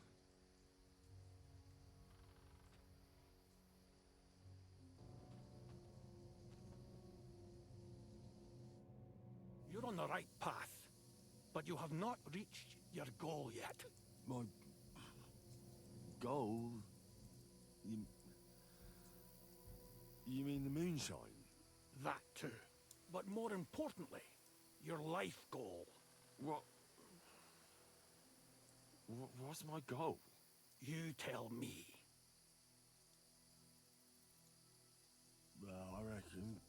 S5: You're on the right path, but you have not reached your goal yet.
S15: My goal? You mean the moonshine?
S5: That too. But more importantly, your life goal.
S15: What's my goal?
S5: You tell me.
S15: Well, I reckon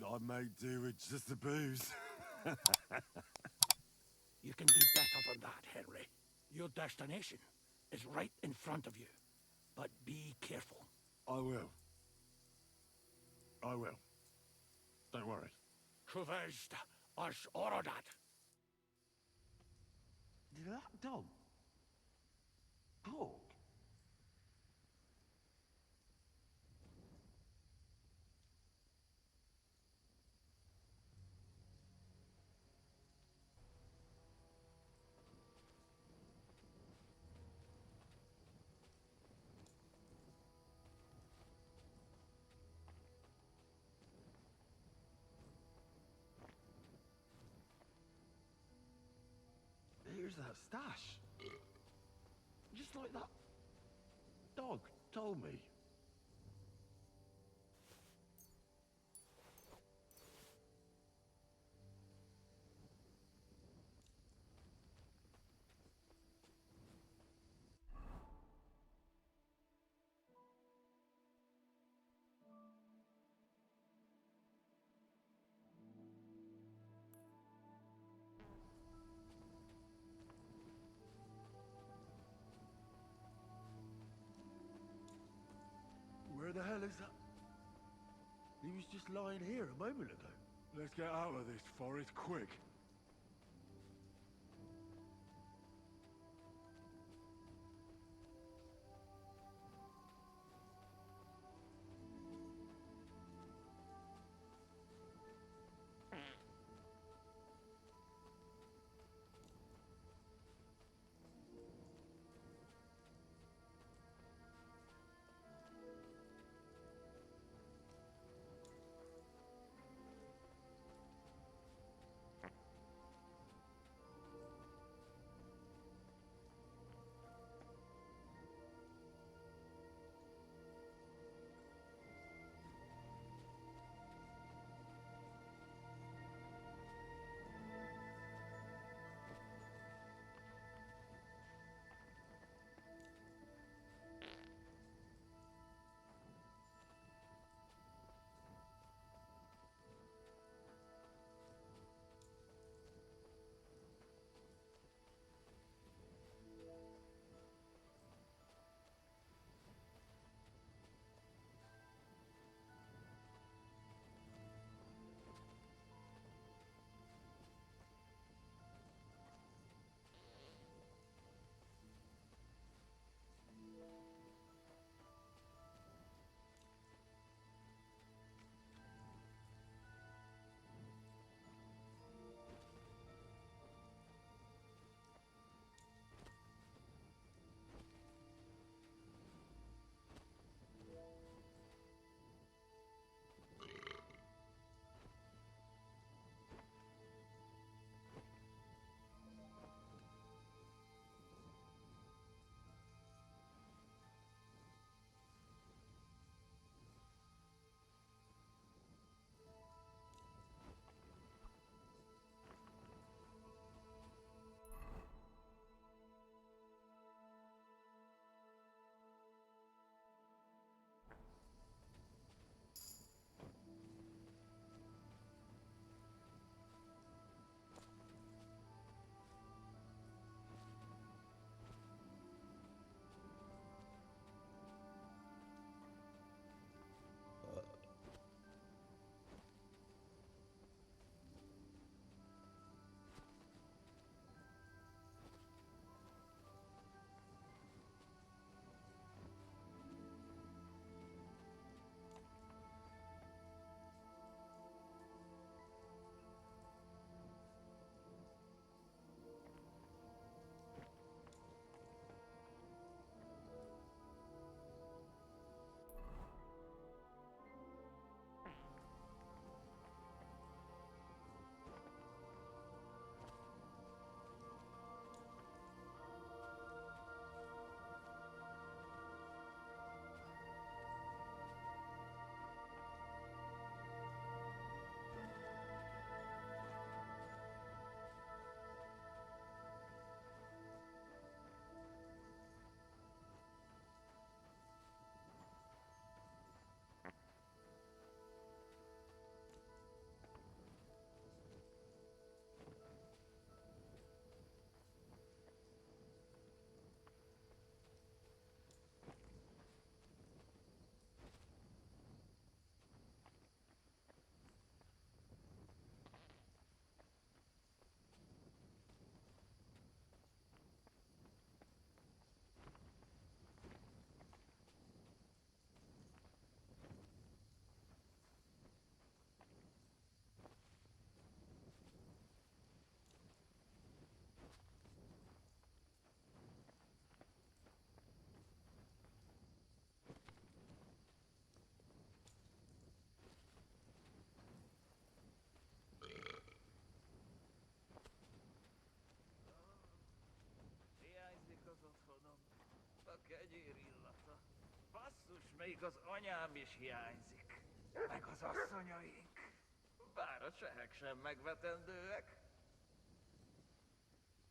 S15: I may do with just the booze.
S5: You can do better than that, Henry. Your destination is right in front of you. But be careful.
S15: I will. I will. Don't worry.
S5: Kuvest as orodat.
S15: Did that dog talk? Here's that stash. Just like that dog told me.
S1: Where the hell is that? He was just lying here a moment ago.
S9: Let's get out of this forest quick.
S16: még az anyám is hiányzik. Meg az asszonyaink. Bár a csehek sem megvetendőek.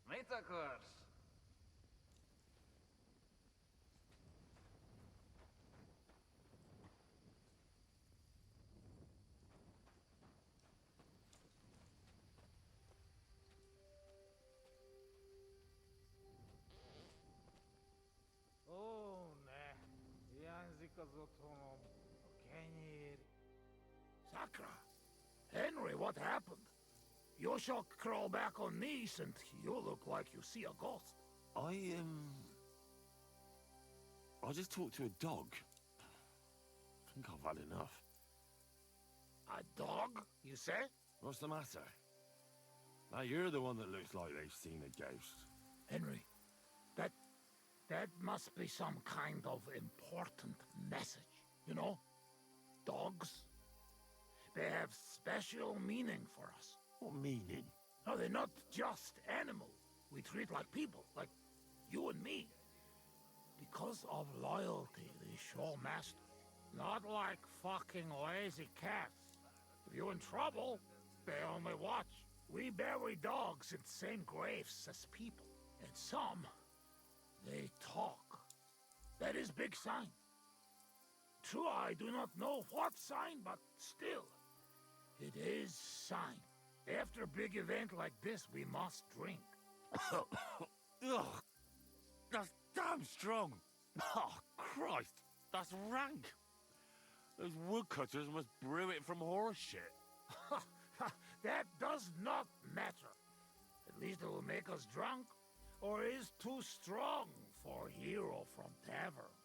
S16: Mit akarsz?
S5: Ó, ne. Hiányzik az otthonom. A kenyér. Sakra! Henry, what happened? You shall crawl back on knees and you look like you see a ghost.
S15: I just talked to a dog. I think I've had enough.
S5: A dog, you say?
S15: What's the matter? Now you're the one that looks like they've seen a ghost.
S5: Henry, that must be some kind of important message, you know? Dogs, they have special meaning for us.
S15: What meaning?
S5: No, they're not just animals. We treat like people, like you and me. Because of loyalty, they show master. Not like fucking lazy cats. If you're in trouble, they only watch. We bury dogs in the same graves as people. And some, they talk. That is big sign. True, I do not know what sign, but still, it is sign. After a big event like this, we must drink.
S14: Ugh, that's damn strong. Oh, Christ, that's rank. Those woodcutters must brew it from horse shit.
S5: That does not matter. At least it will make us drunk, or is too strong for hero from tavern.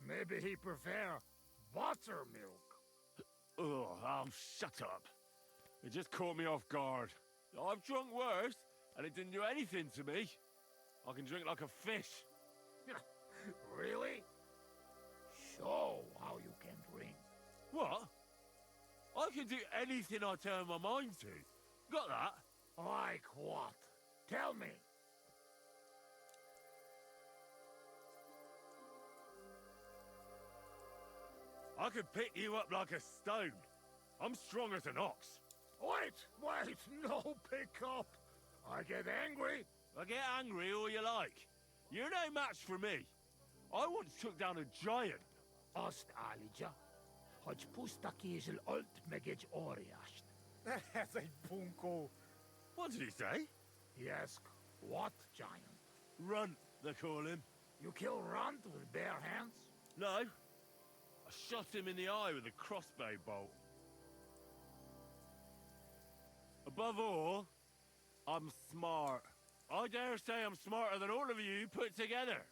S5: Maybe he prefer buttermilk.
S14: Oh, shut up. It just caught me off guard. I've drunk worse, and it didn't do anything to me. I can drink like a fish.
S5: Really? Show how you can drink.
S14: What? I can do anything I turn my mind to. Got that?
S5: Like what? Tell me.
S14: I could pick you up like a stone. I'm strong as an ox.
S5: Wait, no pick up. I get angry.
S14: I get angry all you like. You're no match for me. I once took down a giant.
S5: Azt állítja, hogy puszta kézzel ölt meg egy óriást. Ez egy bunkó.
S14: What did he say?
S5: He asked, what giant?
S14: Runt, they call him.
S5: You kill Runt with bare hands?
S14: No. I shot him in the eye with a crossbow bolt. Above all, I'm smart. I dare say I'm smarter than all of you put together.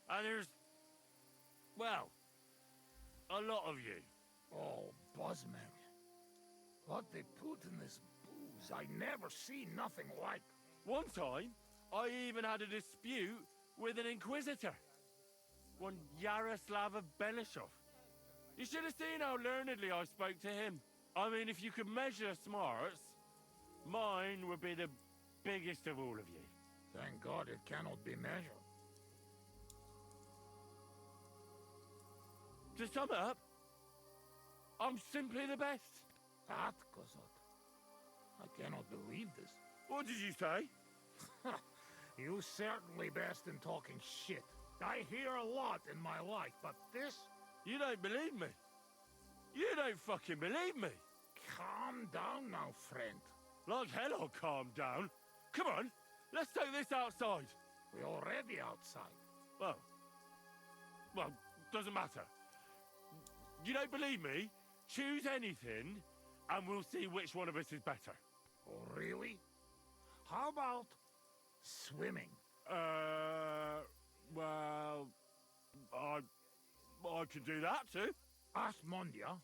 S14: And there's, well, a lot of you.
S5: Oh, Buzzman. What they put in this booze, I never see nothing like.
S14: One time, I even had a dispute with an inquisitor. One Yaroslav of Benishov. You should have seen how learnedly I spoke to him. I mean, if you could measure smarts, mine would be the biggest of all of you.
S5: Thank God it cannot be measured.
S14: To sum up, I'm simply the best.
S5: That, Kozot. I cannot believe this.
S14: What did you say?
S5: You certainly best in talking shit. I hear a lot in my life, but this...
S14: You don't believe me. You don't fucking believe me.
S5: Calm down now, friend.
S14: Like hell I'll calm down. Come on, let's take this outside.
S5: We're already outside.
S14: Well, doesn't matter. You don't believe me? Choose anything, and we'll see which one of us is better.
S5: Oh, really? How about swimming?
S14: Well, I can do that too.
S5: Asmondia,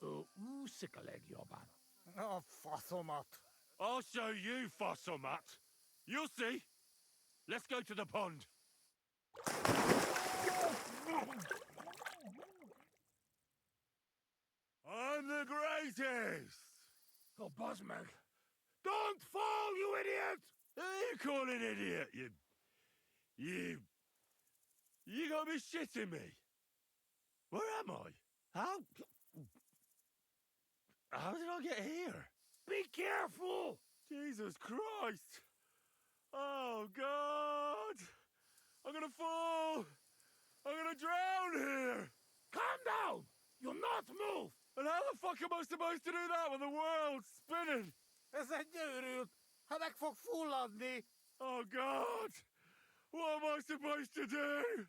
S5: usikaleg jobban. Oh, faszomat.
S14: I'll show you, faszomat. You'll see. Let's go to the pond. I'm the greatest!
S5: Oh, Buzzmeg. Don't fall, you idiot!
S14: Who are you calling idiot, You got me shitting me. Where am I? How? How did I get here?
S5: Be careful!
S14: Jesus Christ! Oh, God! I'm gonna fall! I'm gonna drown here!
S5: Calm down! You'll not move!
S14: And how the fuck am I supposed to do that when the world's spinning? Oh, God! What am I supposed to do?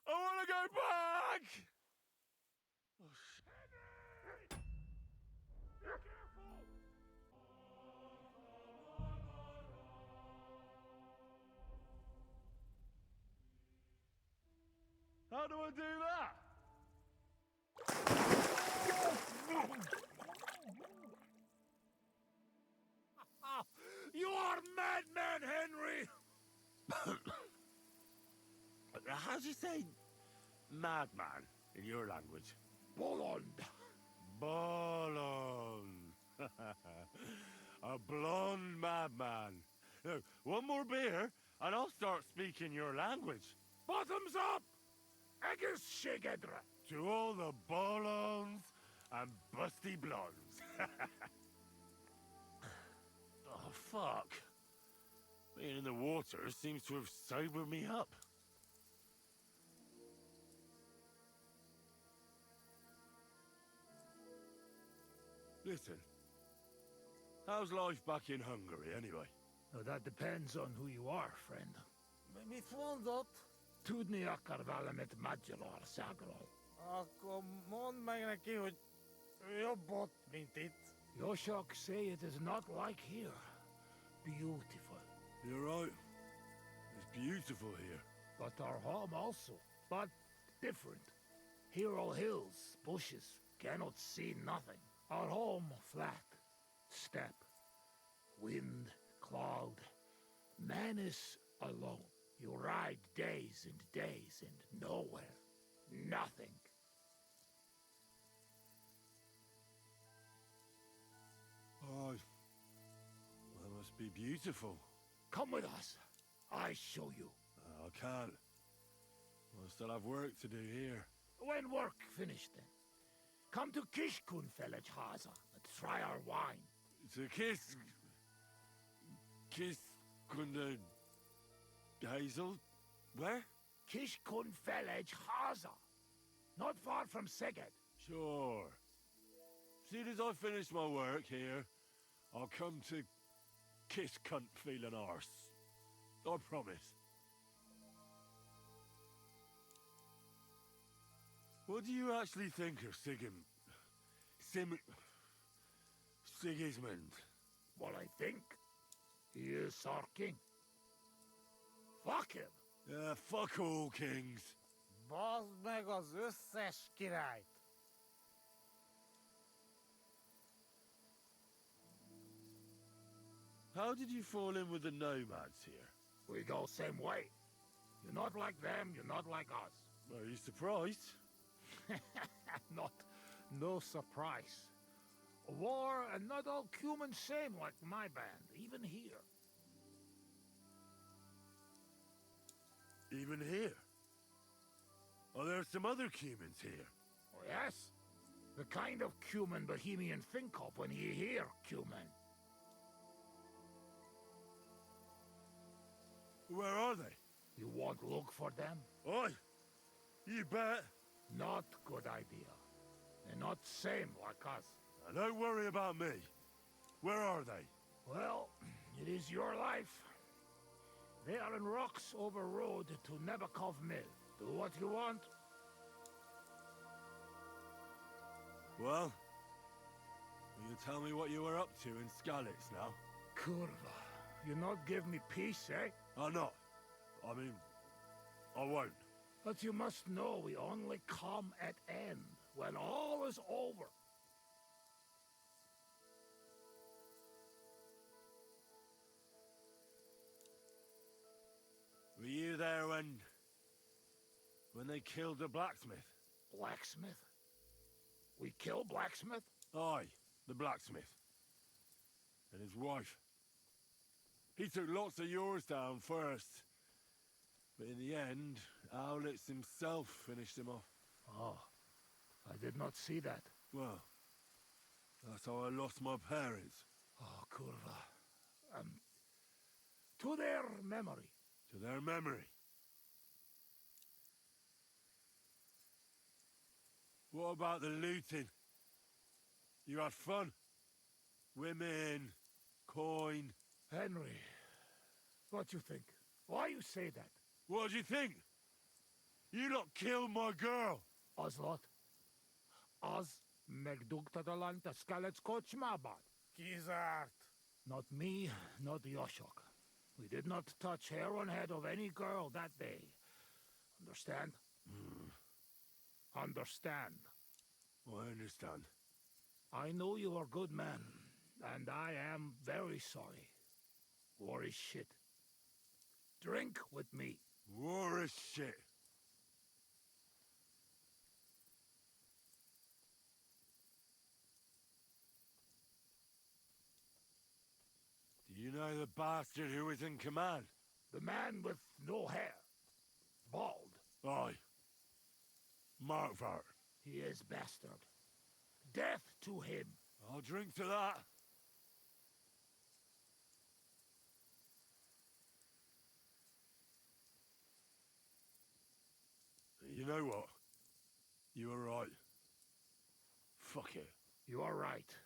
S14: I want to go back! Oh, shit.
S5: Be careful!
S14: How do I do that?
S5: You are madman, Henry!
S14: How do you say madman in your language?
S5: Bolond.
S14: Bolond. A blonde madman. Now, one more beer, and I'll start speaking your language.
S5: Bottoms up! Agus Shigedra.
S14: To all the bolons and busty blondes. Oh, fuck. Being in the water seems to have sobered me up. Listen, how's life back in Hungary, anyway?
S5: Oh, that depends on who you are, friend. Mi fondot. Tudni akar valamit magyar országról.
S8: Akkor mondd meg neki, hogy jobb ott, mint itt.
S5: Yoshok say it is not like here. Beautiful.
S14: You're right. It's beautiful here.
S5: But our home also. But different. Here all hills, bushes, cannot see nothing. Our home flat, steppe, wind, cloud. Man is alone. You ride days and days and nowhere. Nothing.
S14: Oh, that must be beautiful.
S5: Come with us. I show you.
S14: I can't. I still have work to do here.
S5: When work finished then, come to Kishkunfelejhaza and try our wine.
S14: To kiss Kunde Hazel? Where?
S5: Kishkunfelejhaza. Not far from Szeged.
S14: Sure. Soon as I finish my work here, I'll come to kiss cunt feeling arse. I promise. What do you actually think of Sigismund?
S5: What I think? He is our king. Fuck him.
S14: Yeah, fuck all kings.
S8: Bazd meg az összes királyt!
S14: How did you fall in with the nomads here?
S5: We go same way. You're not like them, you're not like us.
S14: Are you surprised?
S5: No surprise. War and not all humans same like my band, even here.
S14: Even here? Are there some other humans here?
S5: Oh, yes. The kind of human Bohemian think of when he hear human.
S14: Where are they?
S5: You won't look for them?
S14: Oi! You bet!
S5: Not good idea. They're not same like us.
S14: Now, don't worry about me. Where are they?
S5: Well, it is your life. They are in rocks over road to Nebakov Mill. Do what you want.
S14: Well, will you tell me what you were up to in Skalitz now?
S5: Kurva, you not give me peace, eh?
S14: I'm not. I mean, I won't.
S5: But you must know we only come at end, when all is over.
S14: Were you there when they killed the blacksmith?
S5: Blacksmith? We kill blacksmith?
S14: Aye, the blacksmith. And his wife. He took lots of yours down first. But in the end, Owlitz himself finished him off.
S5: Oh, I did not see that.
S9: Well, that's how I lost my parents.
S5: Oh, kurwa. To their memory.
S9: To their memory. What about the looting? You had fun? Women, coin.
S5: Henry, what you think? Why you say that?
S9: What do you think? You lot killed my girl.
S5: Ozlot. Az megdugtadalant a skalitz kocsmában.
S8: Kizárt.
S5: Not me, not Yoshok. We did not touch hair on head of any girl that day. Understand? Understand.
S9: I understand.
S5: I know you are good men, and I am very sorry. War is shit. Drink with me.
S9: War is shit. Do you know the bastard who was in command?
S5: The man with no hair. Bald.
S9: Aye. Markvart.
S5: He is bastard. Death to him.
S9: I'll drink to that. You know what? You were right. Fuck it.
S5: You are right.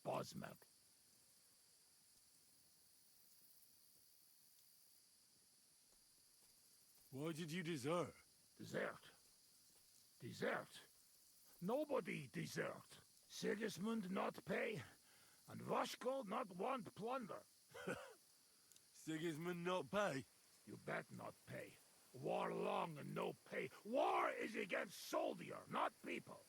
S5: Bosmeg.
S9: Why did you desert?
S5: Desert. Desert. Nobody desert. Sigismund not pay, and Vashko not want plunder.
S9: Sigismund not pay?
S5: You bet not pay. War long and no pay. War is against soldier, not people.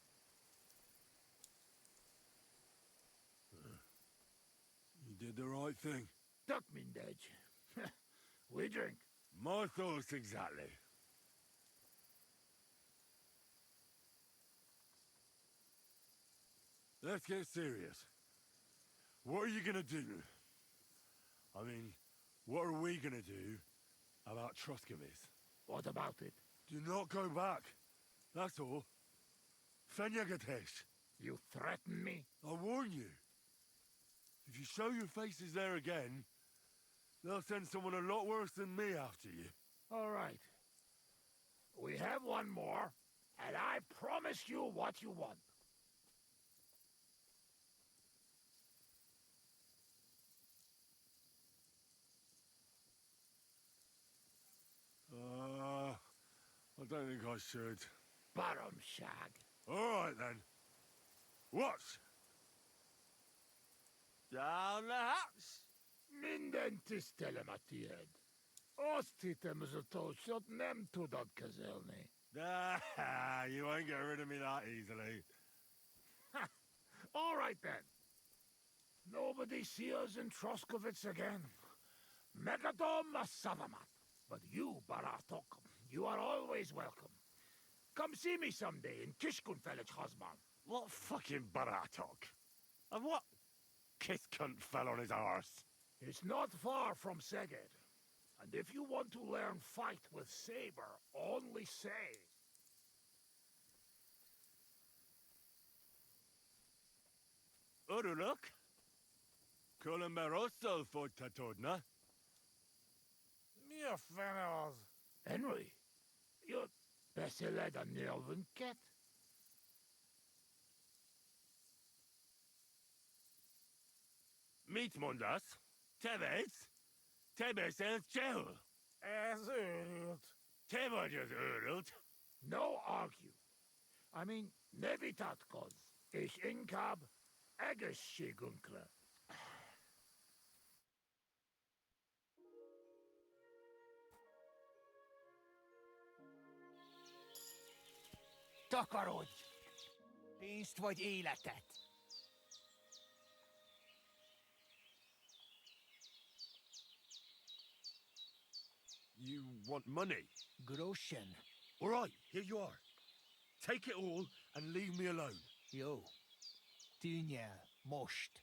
S9: You did the right thing.
S5: Duck mindej. We drink.
S9: My thoughts exactly. Let's get serious. What are you gonna do? I mean, what are we gonna do about Trosky?
S5: What about it?
S9: Do not go back. That's all. Fenjagatesh.
S5: You threaten me?
S9: I warn you. If you show your faces there again, they'll send someone a lot worse than me after you.
S5: All right. We have one more, and I promise you what you want.
S9: I don't think I should.
S5: Bottom shag.
S9: All right, then. Watch!
S14: Down the hatch!
S5: Mindentis telematied. Ostitemiz toshot nem tudod kezelni.
S9: You won't get rid of me that easily.
S5: All right, then. Nobody see us in Troskovitz again. Megadom Savamat. But you, Baratok, you are always welcome. Come see me someday in Kishkunfelich Hosman.
S9: What fucking Baratok? And what kiss cunt fell on his arse?
S5: It's not far from Seged. And if you want to learn fight with saber, only say.
S9: Uruluk? Kolomeroso for Tatodna?
S8: Mia fenos.
S5: Henry, you besseled a Nelvenket?
S9: Meet Mundas? Tebes? Tebes el Chel?
S8: Ez őrült.
S9: Te vagy az őrült.
S5: No argue. I mean, nevitatkoz, és inkább egészségünkre.
S10: Takarodj! Pénzt vagy életet!
S9: You want money?
S10: Groschen.
S9: All right, here you are. Take it all and leave me alone.
S10: Jó. Tűnj el, most.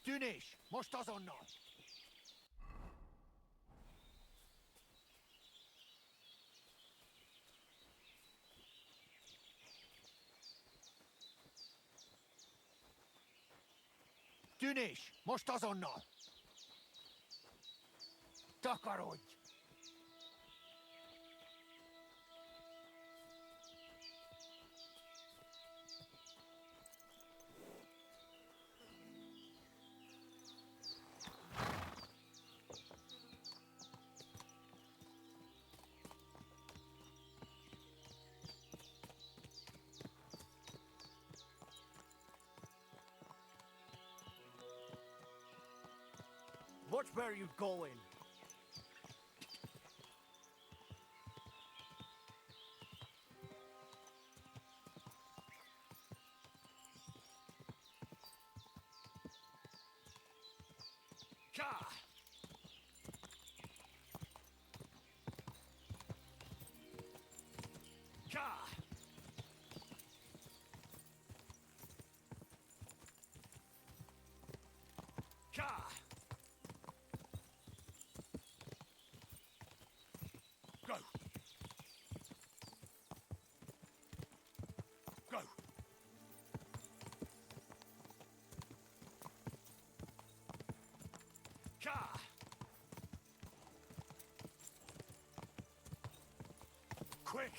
S21: Dünish, most or not? Dünish, most or not? Takarodj! Watch where you going.
S14: Ka! Ka! Ka! Go! Go! Ka! Quick!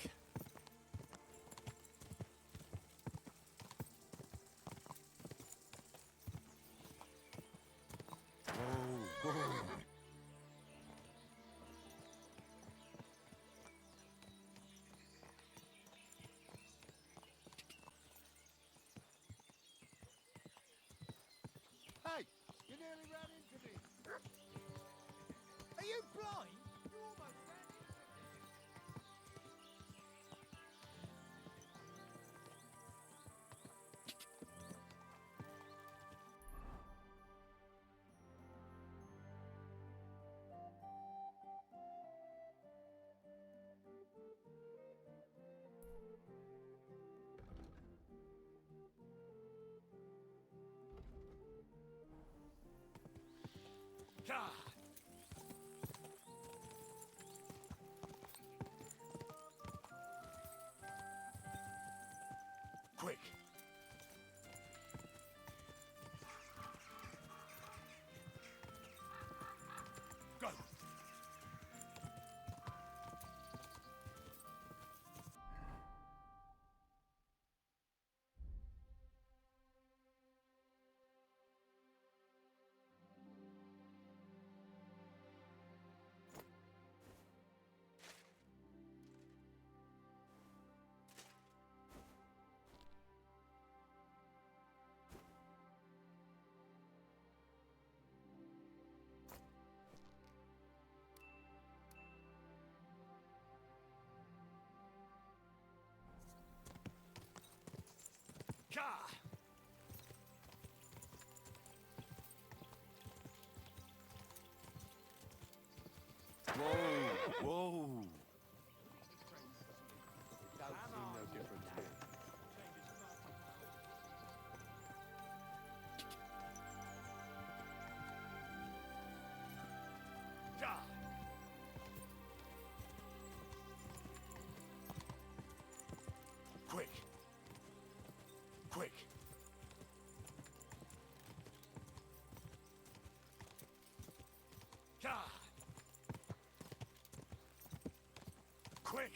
S21: Whoa, whoa. Hey, you nearly ran into me. Are you blind? You almost ran into me.
S14: Ka! Quick! Go! Ka!
S11: Whoa, whoa. Don't seem no different to me.
S14: Ka! Quick! Quick! Ka! Quick!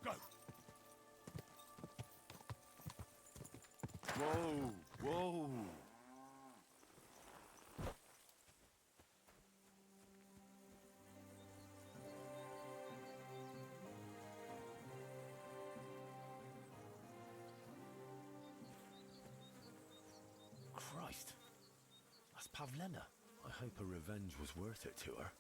S14: Go!
S11: Whoa, whoa.
S9: Pavlena. I hope her revenge was worth it to her.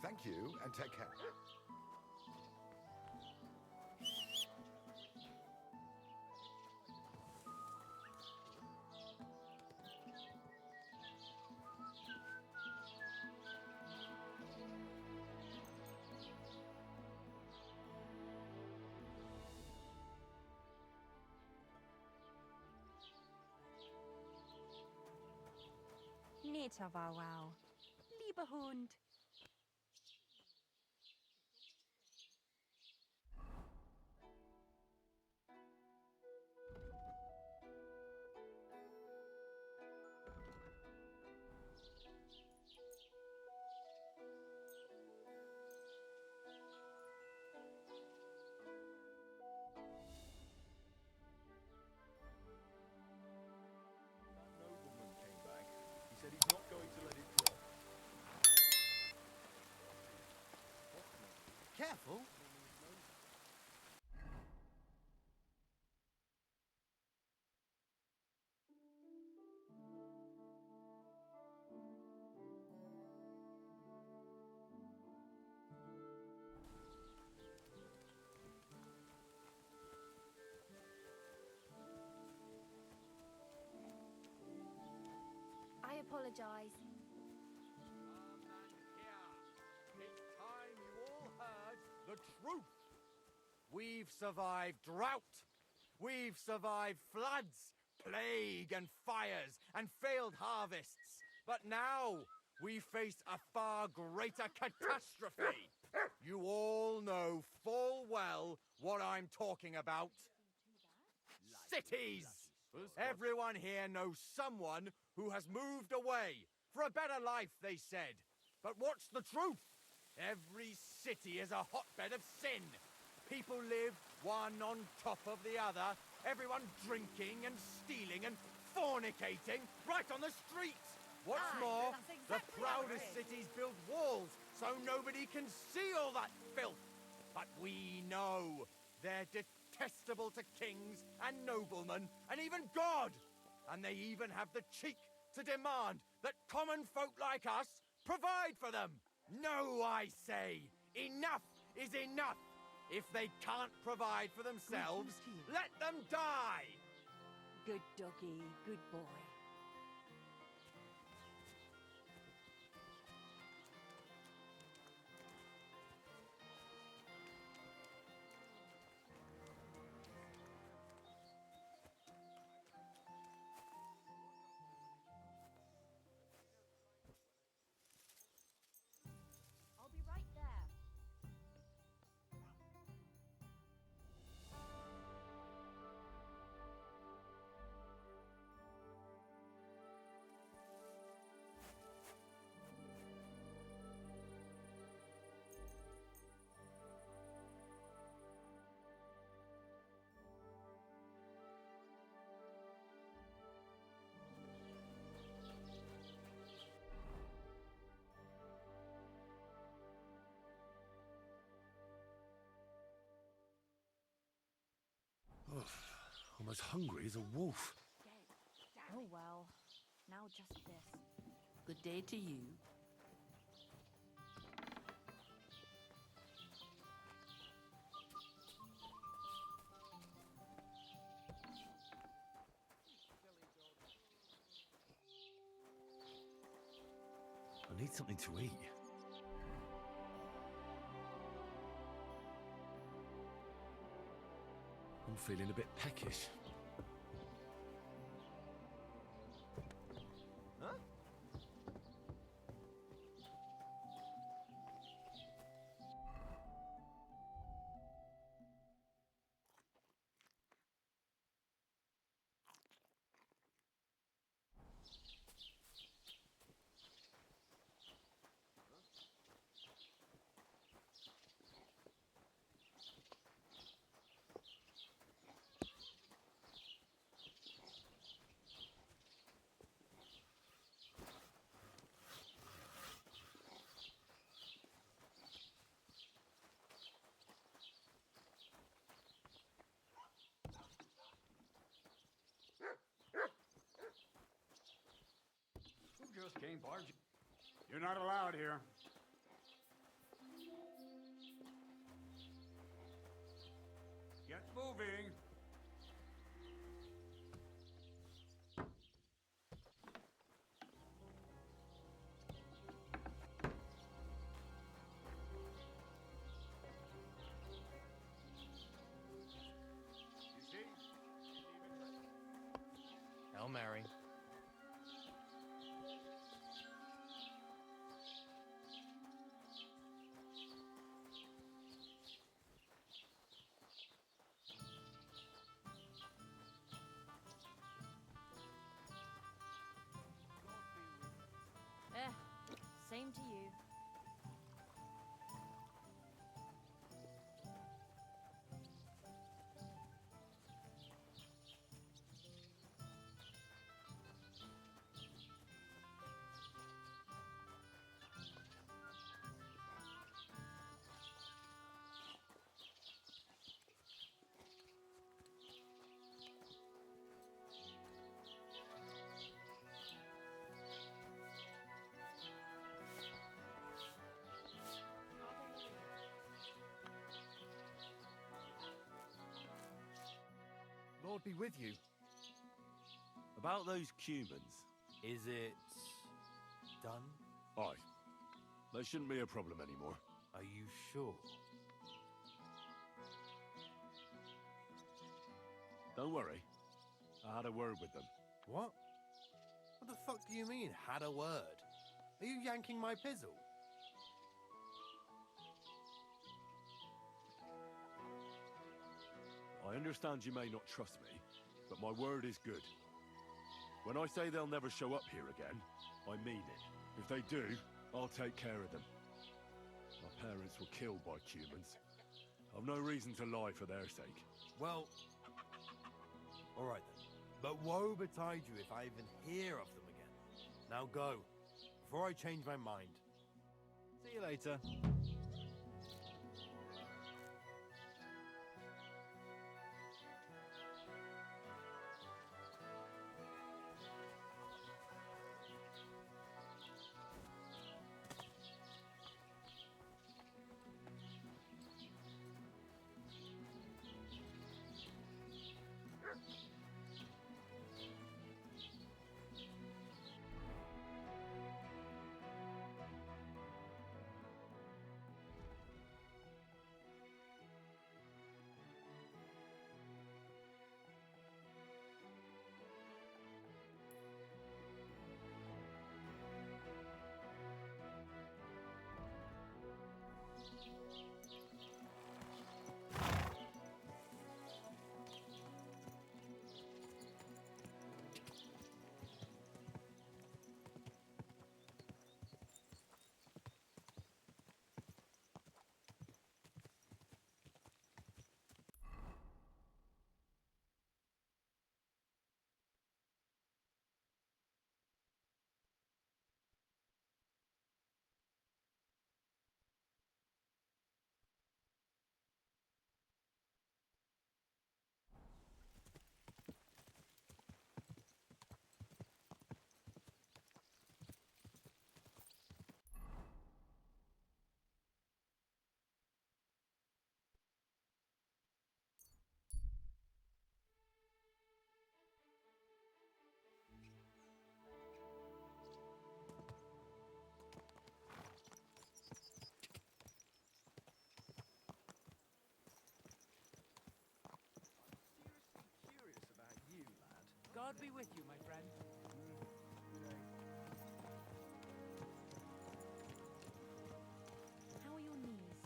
S18: Thank you, and take care.
S22: Neter war wow. Lieber Hund.
S21: He said he's not going to let it drop.
S7: Careful!
S23: I apologize.
S24: It's time you all heard the truth. We've survived drought. We've survived floods, plague and fires, and failed harvests. But now we face a far greater catastrophe. You all know full well what I'm talking about. Cities! Everyone here knows someone who has moved away for a better life, they said. But what's the truth? Every city is a hotbed of sin. People live one on top of the other, everyone drinking and stealing and fornicating right on the street. What's more, the proudest cities build walls so nobody can see all that filth. But we know they're detestable to kings and noblemen and even God. And they even have the cheek to demand that common folk like us provide for them. No, I say, enough is enough. If they can't provide for themselves, let them die.
S17: Good doggy, good boy.
S23: I'll be right there.
S9: I'm as hungry as a wolf.
S17: Oh well. Now just this.
S6: Good day to you.
S21: I need something to eat. I'm feeling a bit peckish.
S24: Huh?
S5: Who just came barging? You're not allowed here. Get moving. You see?
S7: Hail Mary.
S17: Same to you.
S21: Lord be with you.
S15: About those cumans.
S7: Is it done?
S9: Aye. They shouldn't be a problem anymore.
S7: Are you sure?
S9: Don't worry. I had a word with them.
S7: What? What the fuck do you mean, had a word? Are you yanking my pizzle?
S9: I understand you may not trust me, but my word is good. When I say they'll never show up here again, I mean it. If they do, I'll take care of them. My parents were killed by humans. I've no reason to lie for their sake.
S7: Well, all right then. But woe betide you if I even hear of them again. Now go, before I change my mind. See you later.
S6: God be with you, my friend.
S17: How are your knees?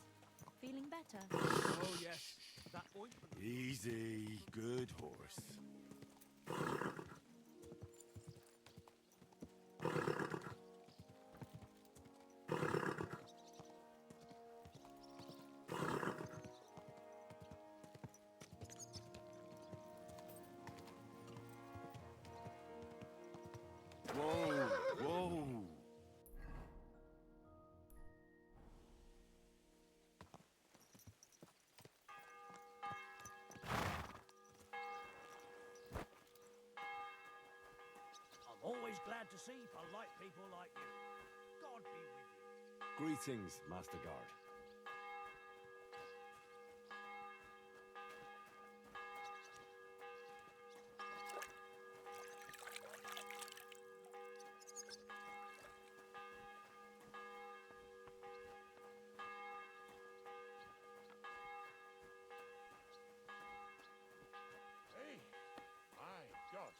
S17: Feeling better?
S6: Oh, yes. That ointment.
S9: Easy, good horse. Whoa, whoa.
S13: I'm always glad to see polite people like you. God be with you.
S15: Greetings, Master Guard.
S5: Hey, my God.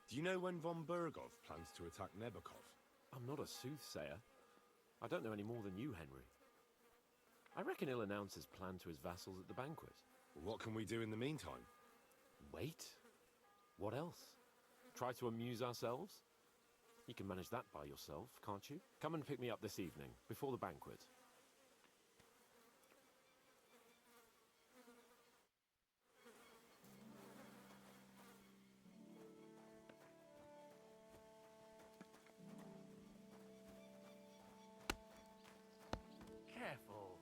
S9: Do you know when von Bergov plans to attack Nebokov?
S18: I'm not a soothsayer. I don't know any more than you, Henry. I reckon he'll announce his plan to his vassals at the banquet.
S9: What can we do in the meantime?
S18: Wait? What else? Try to amuse ourselves? You can manage that by yourself, can't you? Come and pick me up this evening, before the banquet.
S6: Careful.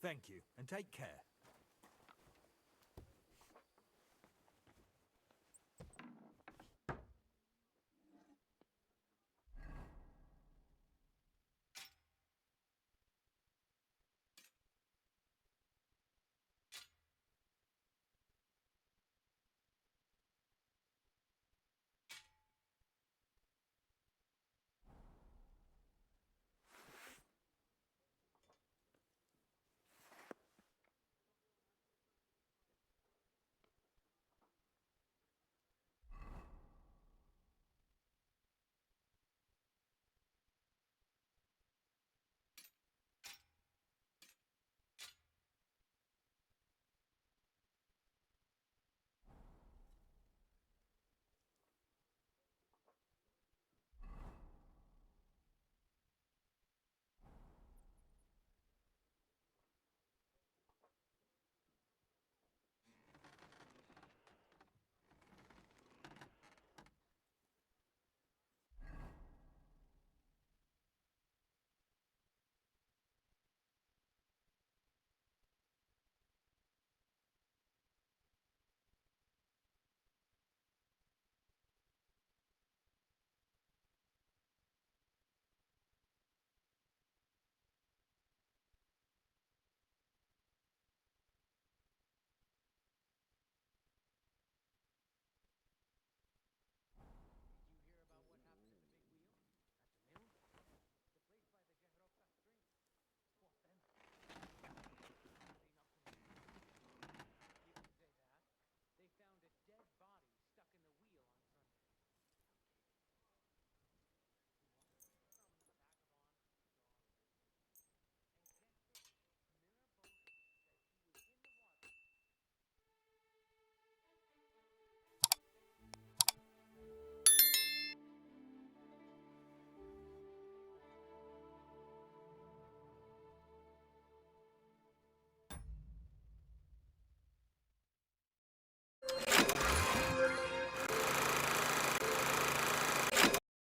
S2: Thank you, and take care.